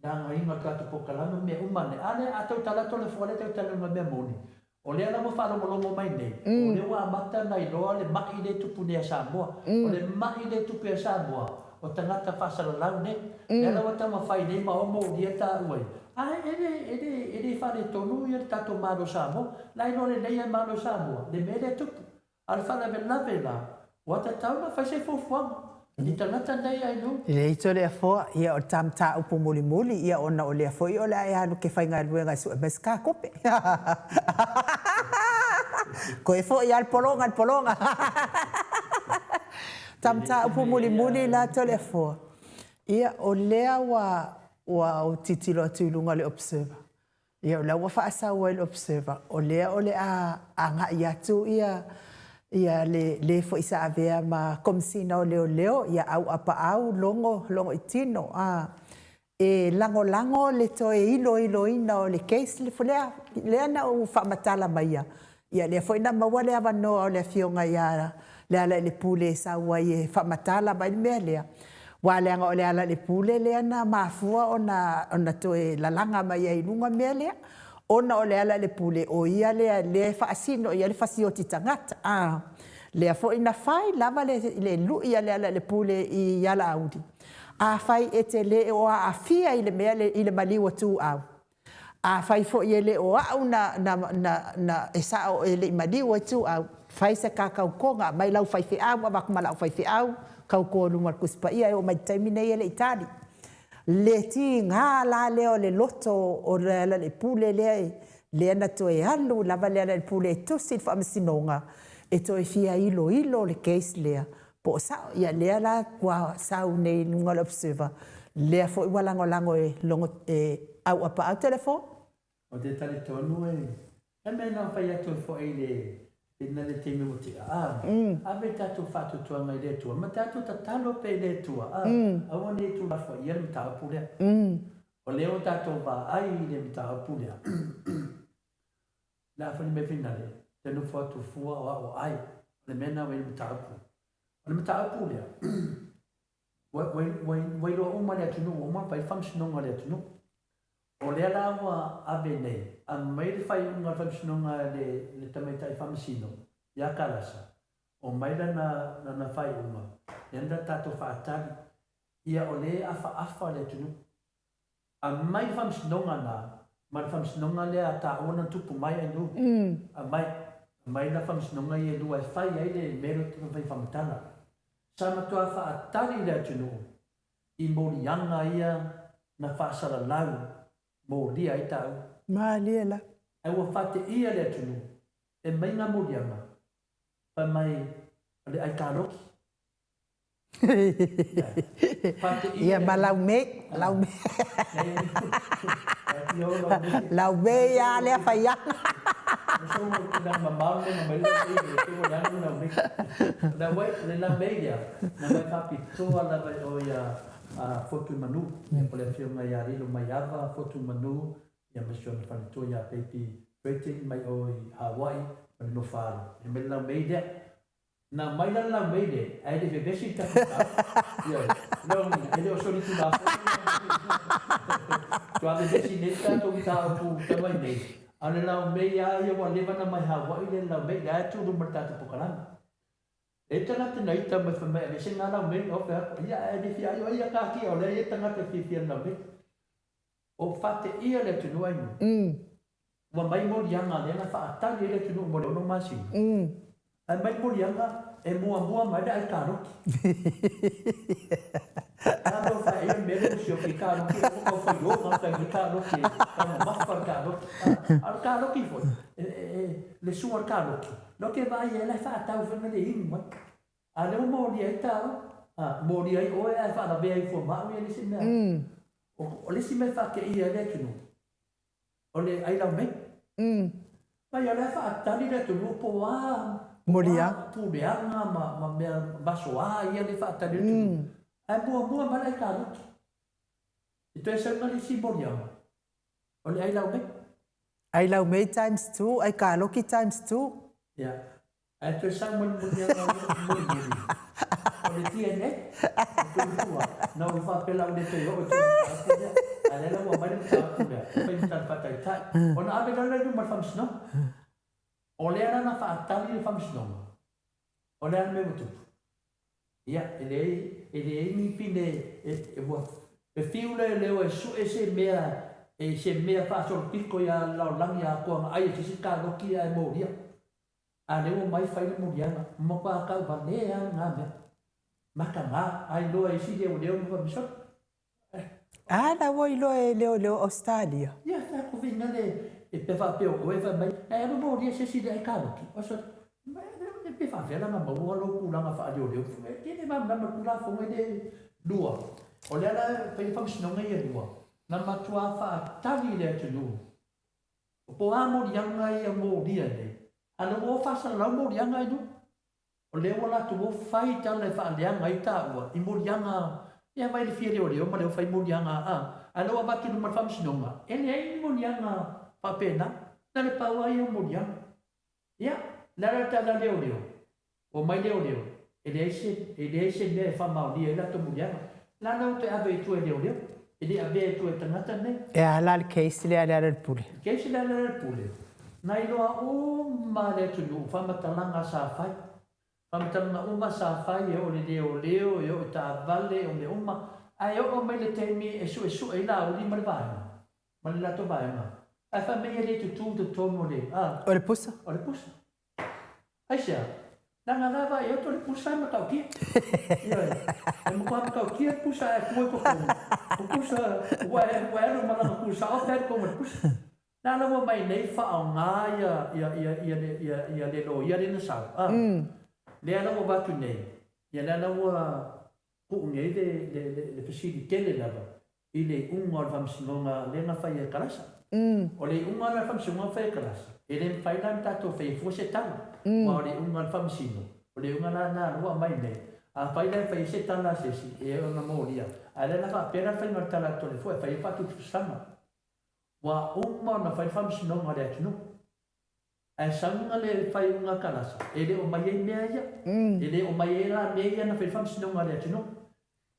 nanga inga katu pokalanga me umane ane atau tala tole fole tau tala me moni o le ala mo falo molongo mai nei o le wa mata nai loa le mai le tupu ne Samoa o le mai le tupu e Samoa o tangata fasala lau ne le ala wata ma fai nei ma o mo dia ta uai ai ede fale tonu ia tato malo Samoa lai no le nei malo Samoa le mele tupu al fala vela wata tau na fai se fofuanga I tangata nei ai no. Le ito le afo ia o tamta upu muli ia ona o le afo i o le ai hanu ke whainga luenga su mas ka kope. Ko e fo ia al polonga. Tamta upu muli la to le afo. Ia o lea wa o titilo atu ilunga le observer. Ia o la wa faasa wa le observer. O lea o le a nga iatu ia le fo isa avea ma komsina o leo ia au apa au longo itino e lango le to e ilo ina o le case le fo le ana o fa matala mai ia le fo ina maua le avano o le fionga ia le ala le pule sa wa ia fa matala mai me le wa le anga o le ala le pule le ana mafua ona to e lalanga mai ai lunga me le ona o le ala le pule o ia le faasino ia le fasio titangata le fo ina fai lava le lu ia le ala le pule I ala audi fai ete le o afia ile mea ile maliwa tu au fai fo ia le o au na esa o ile maliwa tu au fai se kakau konga mai lau fai fe au ma malau fai fe au kau ko lu mar kuspa ia o mai taimine ile itali le ti nga la leo le loto o le pule le na to e alu la vale le pule to sit fa msinonga e to e fia ilo le case le po sa ia le la kwa sa ne lunga observer le fo wala ngolango e longo au apa au telefon o de tale tonu e me na fa ia to fo ele ina le temi mo ti ave tatu fatu tua mai le tua ma tatu tatalo pe le tua a woni tu la fo ia mta pule o leo tatu va ai le mta pule la fa me finale te no fo tu fu o ai le mena we mta pu le mta pule we lo o ma le tu no o ma fa function no le tu no o le ala wa abene a mai fai unga funcionanga le tameta I famsino ya kalasa o mai na fai uma enda tato fatali ia o le afa le tunu a mai famcionanga na mai famcionanga le ata ona tupu mai anu a mai na famcionanga ia lu fai ai le mero tu fai famtana sama to afa atali le tunu I molianga ia na fasala lau mo dia I tau. Ma liela. Ai wa fate ia le tunu. E mai nga molianga. pa mai le ai karoki. Ia ma lau me. Lau me ia le whaia. So na mamau na mai le na me. Na wai le na me ia. Na mai papi toa la vai o ia fotu manu. Po le fio mai ari lo mai ava fotu manu. Ia masio na fanto ia pepi waiting mai o Hawaii pa no faro. E me la me ia. Na mai la me ia. Ai de vesi ta. Ia. No, ele o soli tu da. Tu ave vesi neta to ta pu te mai nei. Ale la me ia ia wa leva na mai Hawaii le la me ia tu do merta tu pokalanga. E tanga te nei ta me fa me se na la me o fa ia e de fia ia ka ki o le e tanga te fia na me. O fate ia le tu no ai. Wa mai mo dianga le na fa ta le tu no mo no masi. Ai mai mo dianga e mua mai da ka no. Ano fa ia me le sio ki ka no ki o fa yo ma fa ki ka no ki. Ma fa ka no. Al ka no ki fo. Le su al ka no ki. Lo che vai e la fa ta fa me le in ma. Ale mo di ai ta. Mo di ai o e fa la be ai fo ma me le si me. O le si me fa ke ia le tu no. O le ai la me. Ma ia la fa ta ni le tu no po wa. Moria. Tu be anga ma me baso ia le fa ta le tu. Ai mua ma lai ka no. E tu esa ma le si moria. O le ai la me. Ai lau me times 2, ai ka loki times 2. Ya. Ai tu esa mo moria mo ni. O le tia ne. Na o fa pela o le te o tu. Ale la mo mai ta tu le. Pa ta fa ta. O na ave la le ma fam sno. O le ana na fa ta le fam sno. O le ana me mutu. Ya, ele mi pine e vo. E fiule le o su ese mea fa so pico ya la langia ko ai ki si ka no ki ai moria. Ale o mai fai le moria mo pa ka va le nga me. Makanga ai lo e si le o mo mi so. La voi lo Australia. Ya, fa ko vinga le e pe fa pe o e fa mai. E mo moria se si le ka no ki. O so pe fa vela ma mo lo ku la fa dio le. Ke ne ma na ku la fo me de dua. O le ala pe fa sno ngai e dua. Na matua fa tali le tu no. O po amo dianga ia mo dia ne. Ana mo fa sa la mo dianga i no. O le wala tu mo fai ta le fa dianga i ta wa. I mo dianga ia vai le fie o le o ma le fai mo dianga Ana wa ba ki no ma fa sno. Ele ai mo dianga pa pena. Na le pa wa ia mo dianga. Ia, la ta la le o. O mai le o. Ele se ne fa ma dia la to mo dianga. La no te ave tu e le. Ele ave tu e tangata ne. E ala le case le ala le pule. Case le ala le pule. Na iloa o ma le tu no fa matalanga sa fai. Fa matalanga uma sa fai e o le leo e o ta vale o le uma. Ai o mai le temi e su e la o li ma le vai. Ma le la to vai ma. Ai fa me le tu de tomo le. O le pusa. Ai sia. Nanga lava e to le pusa ma tau ki. E mo kwa tau ki pusa e ko ko. O pusa wa no ma na pusa o per ko pusa. Na la mo mai nei fa o nga ia le lo ia le sa. Le ala mo ba tu nei. Ia la mo ko nei de fasili tele lava. Ile unga vam sinonga le na fa ia kalasa. O le unga la vam sinonga fa ia kalasa. Ele fai lan tato fai fose tau. Ma le unga fam sino. O le unga na rua mai nei. A fai lan fai se tala se si. E o na moria. A le na fa pera fai martala to le foi. Fai patu sama. Wa umma na fai fam sino ma le tunu. A sanga le fai unga kalasa. Ele o mai mea ia. Ele o mai la mea na fai fam sino ma le tunu.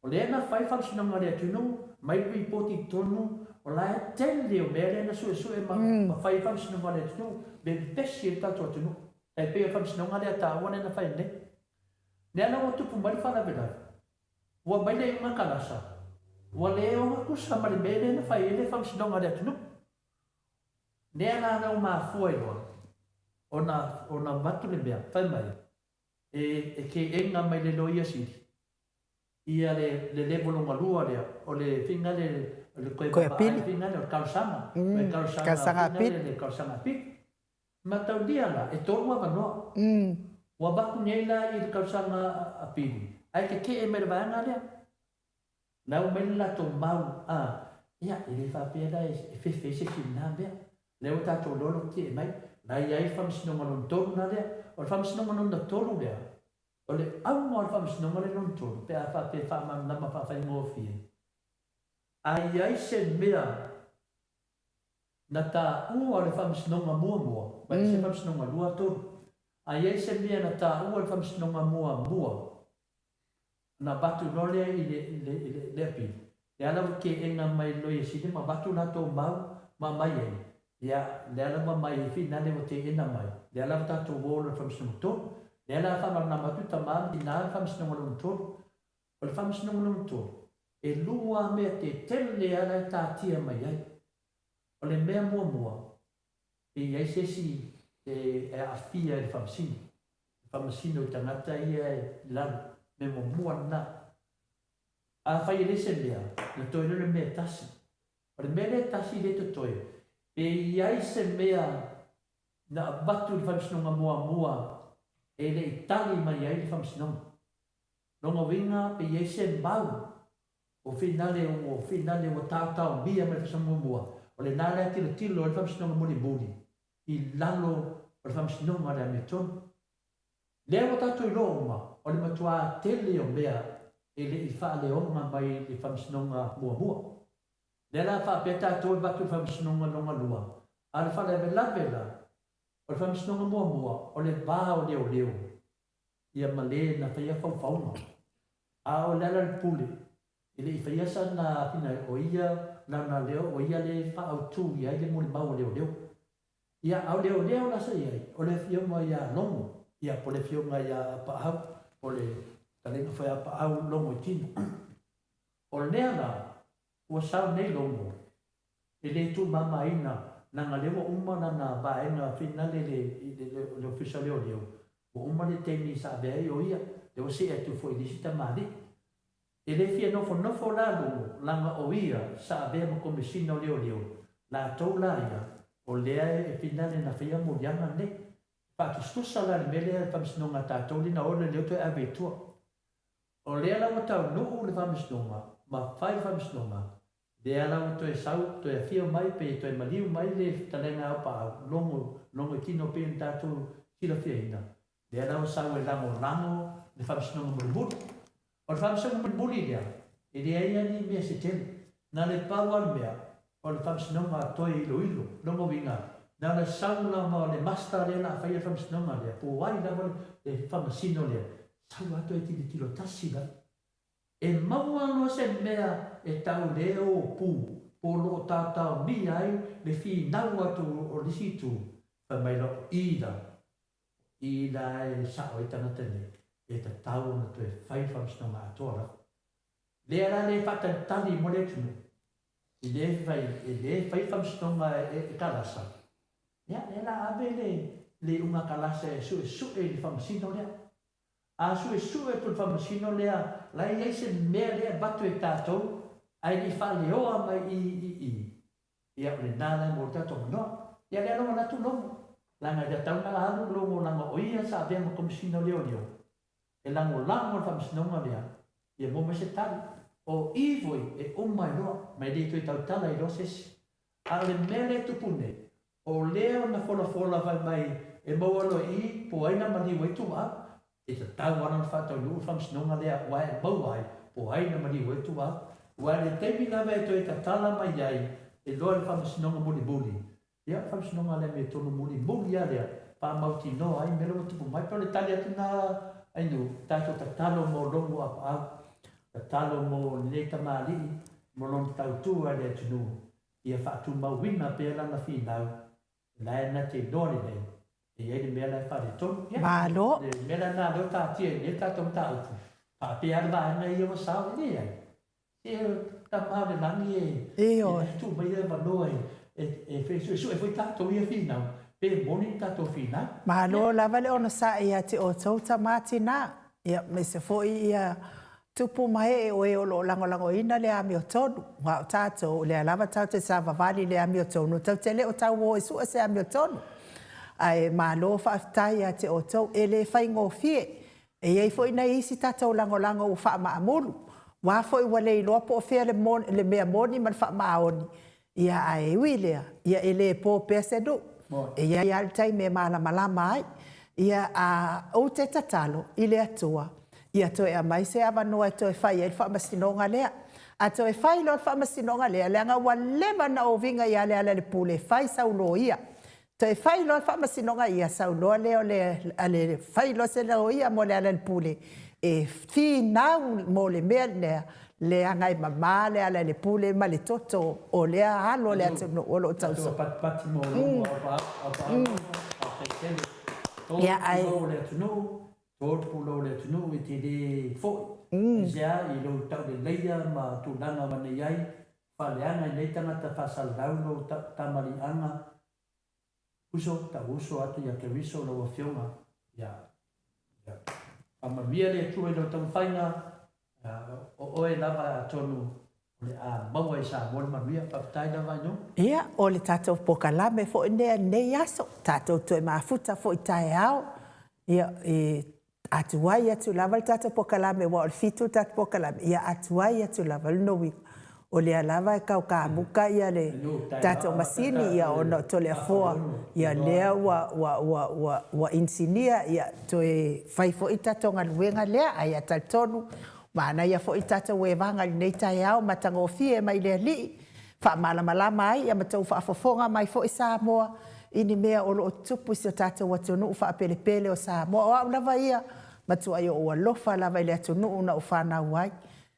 O le na fai fam sino ma le tunu. Mai pi poti tonu. O la tele o mere na su e ma fai fam sino ma le tunu. Be pesi e tato tunu. E pe fam sino ma le ta wana na fai ne. Ne ana o tupu mai fa na vela. Wa mai le uma kalasa. Wa le o ku sa ma le mere na fai ele fam sino ma le tunu. Ne ana na uma foi lo. Ona matu le bea fai mai. E ke enga mai le loia si. Ia le bolonga lua le o le finga le koe pili finga le kausanga. Kausanga pili. Ma tau dia la e tolu wa no. Ua baku nei la i le kausanga a pili. Ai ke e me le vaanga lea. Nau me la to mau a. Ia, i le whapea la e whewhe se ki nā mea. Leo tātou lolo ki e mai. Na i ai whamsinonga non tolu na lea. O le whamsinonga non na tolu lea. O le au mo le whamsinonga le non tolu. Pe a whapea whamam nama whawhai ngō fie. Ai ai se mea. Na tā ua le whamsinonga mua mua. Mai se whamsinonga lua tolu. Ai ai se mea na tā ua le whamsinonga mua mua. Na batu nole i le api. Le ala ke enga mai loe sine ma batu na tō mau ma mai ei. Ia le ala ma mai fi na le o te ena mai. Le ala ta tō wōla whamsinonga tōru. Le ala whamar na matu ta maa i nā whamsinonga lōn tōru. O le whamsinonga lōn tōru. E lua mea te tele ala e tā tia mai ai. O le mea mua mua. E iai sesi e awhia e whamsino. Whamsino i tangata ia e lana. Me mo mua na. A whai lese lea, na toi nore mea tasi. O le mea le tasi le to toi. E iai se mea na batu le whamsinonga mua mua. E le itali mai ai le whamsinonga. Nonga winga pe iai se mau. O finale o tau bia me le whamsinonga mua. O le nare tilo o le whamsinonga muli muli. I lalo o le whamsinonga le ametonu. Lea o tātou i loonga, o le matua tele o mea e le i wha leonga mai le whamsinonga mua mua. Lea la wha pia tātou i batu whamsinonga longa lua. A le wha lewe lavela, o le whamsinonga mua mua, o le bā o leo leo. Ia male na whaia whauwhaunga. A o lea le pule, e le i whaia sa na pina o ia, na leo o ia le wha au tū ia i le muli mau o leo leo. Ia au leo leo la sa iai, o le whionga ia longo. Ia po le whionga ia paau, po le talenga whaia paau longo i tino. O le nea la, ua sau nei longo, e le tu mama ina, na ngā lewa umana na vaenga finale le ofisa leo leo. O umane teini sa bea i o ia, le o se atu fo i lisi tamari. E le fia nofo la longo, langa o ia, sa bea mo komisino leo leo. La tau la ia, o lea e finale na whia mo lianga ne. Pakistusa la le mele e whamsinonga tātou lina o le leo toi awe tua. O lea lau tau nuu le whamsinonga, ma whai whamsinonga. Lea lau toi sau, toi a whio mai pe, toi maliu mai le talenga au pa longo tino pe in tātou kila whia ina. Lea lau sau e lango le whamsinonga mulibuli. O le whamsinonga mulibuli lea, e lea ia ni mea se tele. Nā le pauan mea, o le whamsinonga toi ilo, longo winga. Nā le saula ma le masta le la whaia whamsinonga lea, po wai la le whamasino lea, sau ato e tilo tasi la. E maua no se mea e tau leo o pū, po lo tātau mi ai le whi nau atu o lisitu, whamaila ida. Ida e sao e tangatene, e ta tau na tu e whai whamsinonga atoa. Lea la le whakantali mo le tunu, e le whai whamsinonga e kalasa. Ya, ela abe le unga kalasa e su e li whamasino lea. A su e tu whamasino lea, la i eise mea lea batu e tātou, ai li whale oa mai i. Ia le nāna mo tātou manoa. Ia lea longa natu longo. Langa ia tau nga alu longo langa o ia sa avea ma komisino leo. E lango le whamasinonga lea, ia mo me se tali. O ivoi e umai loa, mai le tui tau tala i lo sesi. A le mele tupune. O leo na fola vai mai e maualo i po aina mani waitu a e ta tau ana whatau luu whamsinonga lea wai e mau ai po aina mani waitu a wai le teimi lawa e to e ta tala mai ai e loa le whamsinonga muli. Ia whamsinonga lea me tonu muli a lea pa mauti no ai melo mo tupu mai pa le tali atu na ainu tato ta talo mo longo a ta talo mo le tamali mo longo tau tu a lea tunu ia whatu mauwina pe lana whinau. Lai na te dori nei, e iei le mea lai whare tonu. Malo. Le mea nā leo tā tia, le tā tong tā utu. Pa pe arwa anga i awa sao e nei ai. E ta maa le langi e tu mai e wanoa e whesu e fwoi tātou i a whinau. Pe moni tātou whinau. Malo lava le ona sa ia te o tauta māti nā. Ia me se fwoi ia tupu mai o e o lo lango ina le ami o tonu. Wa o tātou le lava tau te sa vavali le ami o tonu. Tau te le o tau o e sua se ami o tonu. ai malo whaafitai a te o tau e le whai ngofie. E iei fo ina isi tātou lango u wha maamulu. Wā fo i wale i loa po whea le mea moni man wha maoni. Ia ai wilea, ia e le po pese du. E ia i altai me malama ai. Ia o te tatalo i le atua. Ia toe a mai se avanua e toe whai e wha masinonga lea. A toe whai lo wha masinonga lea. Leanga wa leva na o vinga i ale le pule whai saulo ia. Toe whai lo wha masinonga ia saulo leo le whai lo se leo ia mo le ale le pule. E fi nau mo le mea lea. Lea ngai mama lea le pule ma le toto o lea halo lea tunu o lo tauso. Pati mo lo ia ai le tunu. Tōpūlo le tunu i te le fōi. Zia i lo tau le leia ma tūlanga wane iai. Whaleanga i nei tangata whasalau tamari anga. Uso, ta uso atu ia ke riso lo wa whionga. Ia. Amamia le tue lo tau whainga. O oe lava tonu. Le a maua i sa mol maria whaptai lava ino. Ia, o le tātou pokalame fo nea nei aso. Tātou toe mafuta fo i tae ao. Ia, atuai atu lava le tātou pokalame, wa o le fitu tātou pokalame, ia atuai atu lava le nowi. O le lava e kau ka muka ia le tātou masini, ia ono to le afoa, ia lea wa insinia, ia to e whaifo i tātou ngaluenga lea, ai atal tonu, maana ia fo i tātou e vanga li nei tai au, matango fie mai lea li, wha malama ai, ia matau wha afofonga mai fo i Samoa, ini mea o lo tupu si o tātou watunu ufa apele o Samoa. O au lava ia, matua i o alofa lava i le atunu una ufana uai.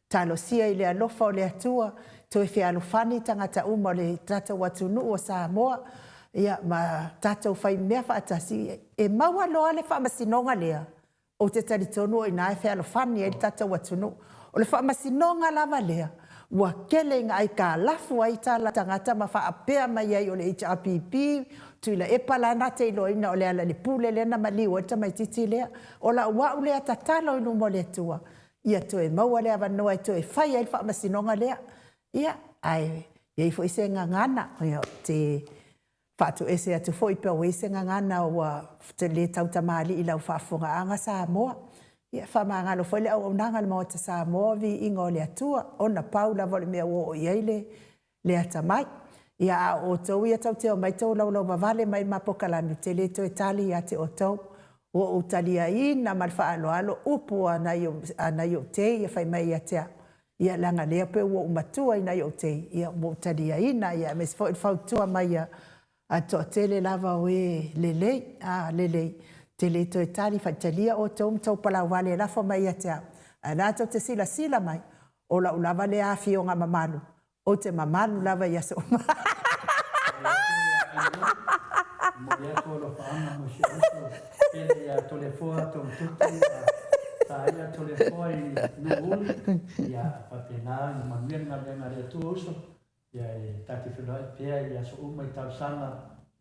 Talo sia i le alofa o le atua, to e fia alufani tangata uma o le tātou watunu o Samoa. Ia ma tātou whai mea wha atasi, e maua loa le wha masinonga lea. O te taritonu o ina e fia alufani e le tātou watunu. O le wha masinonga lava lea. Wa kelenga ai ka lafu ai tala tangata ma wha apea mai ai o le HRPP, tuila e pala na te ilo ina o le ala le pule le na maliwa ta mai titi lea, o la ua ule a tatalo inu mo le tua. Ia toe maua lea wanoa i toe whai ai wha masinonga lea. Ia, ai, iei fo ise ngangana, te whatu ese atu fo i peo ise ngangana o te le tautamali i lau whaafunga anga Samoa. Ia whamangalo fo le au nanga le mawata Samoa vi inga o le atua, ona paula vo le mea o iei le atamai. Ia a o tau ia tau te o mai tau lau vavale mai mapokalami te le to e tali ia te o tau. O tali a ina malfa alo upu anai o te ia whai mai ia tea. Ia langa lea pe o umatua ina i o te. Ia o tali a ina ia mes fo il fautua mai ia a to tele lava oe lelei. Lelei. Te le to e tali whaitalia o tau mtau pala wale lafo mai ia tea. Ana tau te sila mai. O la ulava le a fio ngā mamalu. O te mamalu lava ia so. Ia tolo whaanga mo si oso, ele ia tole foa tong tuki, ta ia tole foa i nuuli, ia whapena i manuenga lenga rea tu oso, ia taki whenua i pēa ia so uma i tau sanga,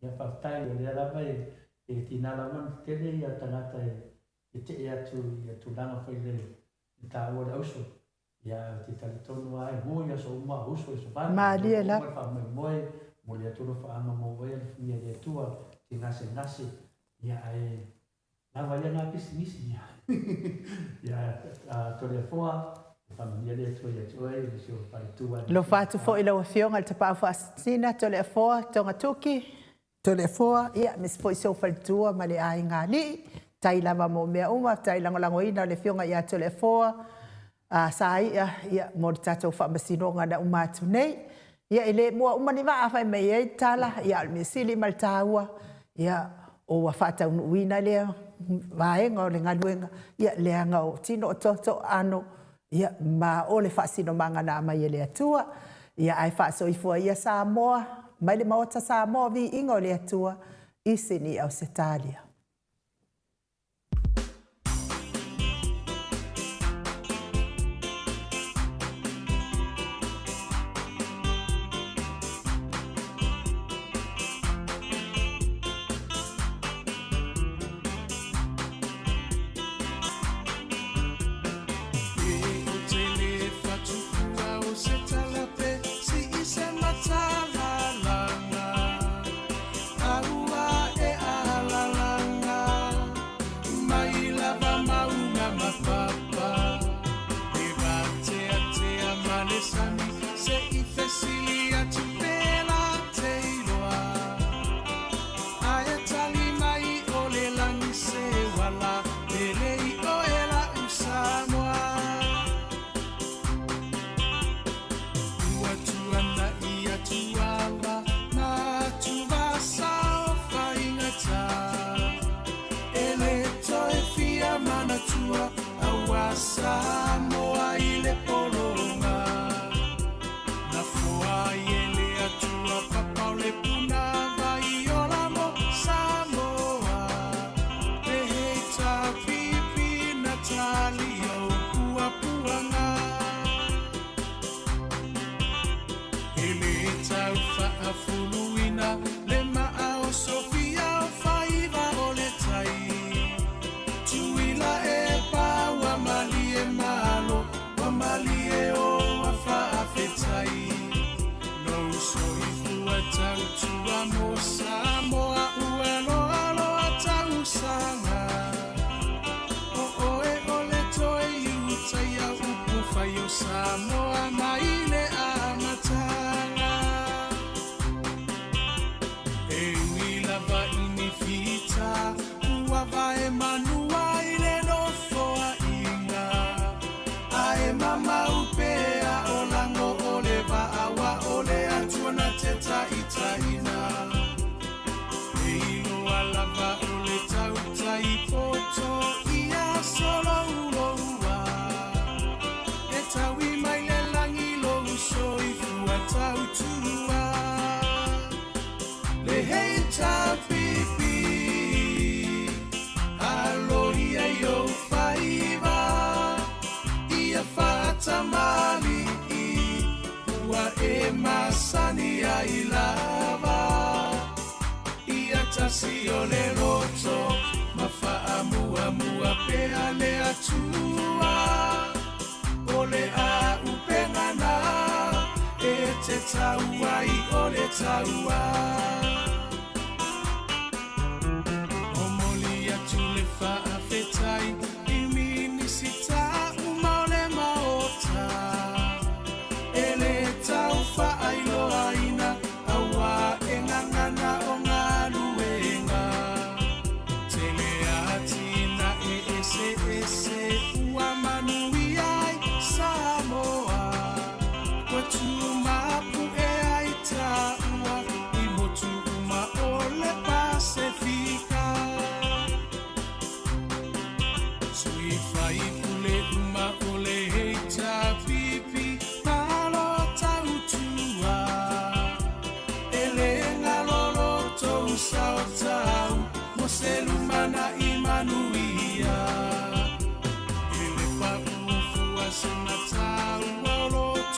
ia whaptai o lea lava e tinala man tele ia tangata e te ea tu langa whai le i tā ua le oso, ia te tali tonu ai mo ia so uma oso e so bani, Maria la. Moe, mo le tolo whaanga mo wea le fia le tua, te ngase, ia e lawa ia ngā pisimisi, ia tole foa, whamania le tua ia tua e, le sio pare tua. Lo fatu fo ila wafionga le tapau whaasina, tole foa, tonga tuki, tole foa, ia mis fo iso whaltua ma le ai ngā li, tai lava mo mea uma, tai langolango ina le fionga ia tole foa, sa ia mo le tatou whamasinonga na umatu nei, ia ele mua umani waa whai mei e tala, ia almi sili mal tāua, ia o wa whata unuina lea, vaenga o le ngaluenga, ia leanga o tino o toto ano, ia ma o le whaasino manga na mai e lea tua, ia ai whaaso i fua ia Samoa, mai le maota Samoa vi inga o lea tua, isini au Setalia. Aua e ala fuluina le maa o Sofia o faiva o le tai tuila e pa wa mali e malo wa mali e o afa afetai no so ifua tau tua mo Samoa uelo alo atau sanga o e o le toi utai a upu fai o Samoa maile a matanga e wila va inifita ua vai manua ile no foa inga ae mama upea o lango o le va awa o le atuana teta itaina e ilo alava o le tauta i poto ia solo uloua e tawi mai le langi lo uso i fua tautua le heita pipi alo ia yo faiva ia fata mali ua e masani ai lava ia tasi o le loto mafaa mua mua pea le atua o le a upengana e te taua i o le taua o moli atu le faa fetai i minisita uma o le maota e le tau faa ilo aina awa e ngangana o ngā luenga tele atina e ese ese ua manui ai Samoa kwa tumapu e ai taua i motu uma o le Pasifika sui fai kule uma o le heita pipi malo tautua ele ngalolo tou sao tau mo se lumana i manuia ele pa ufua senata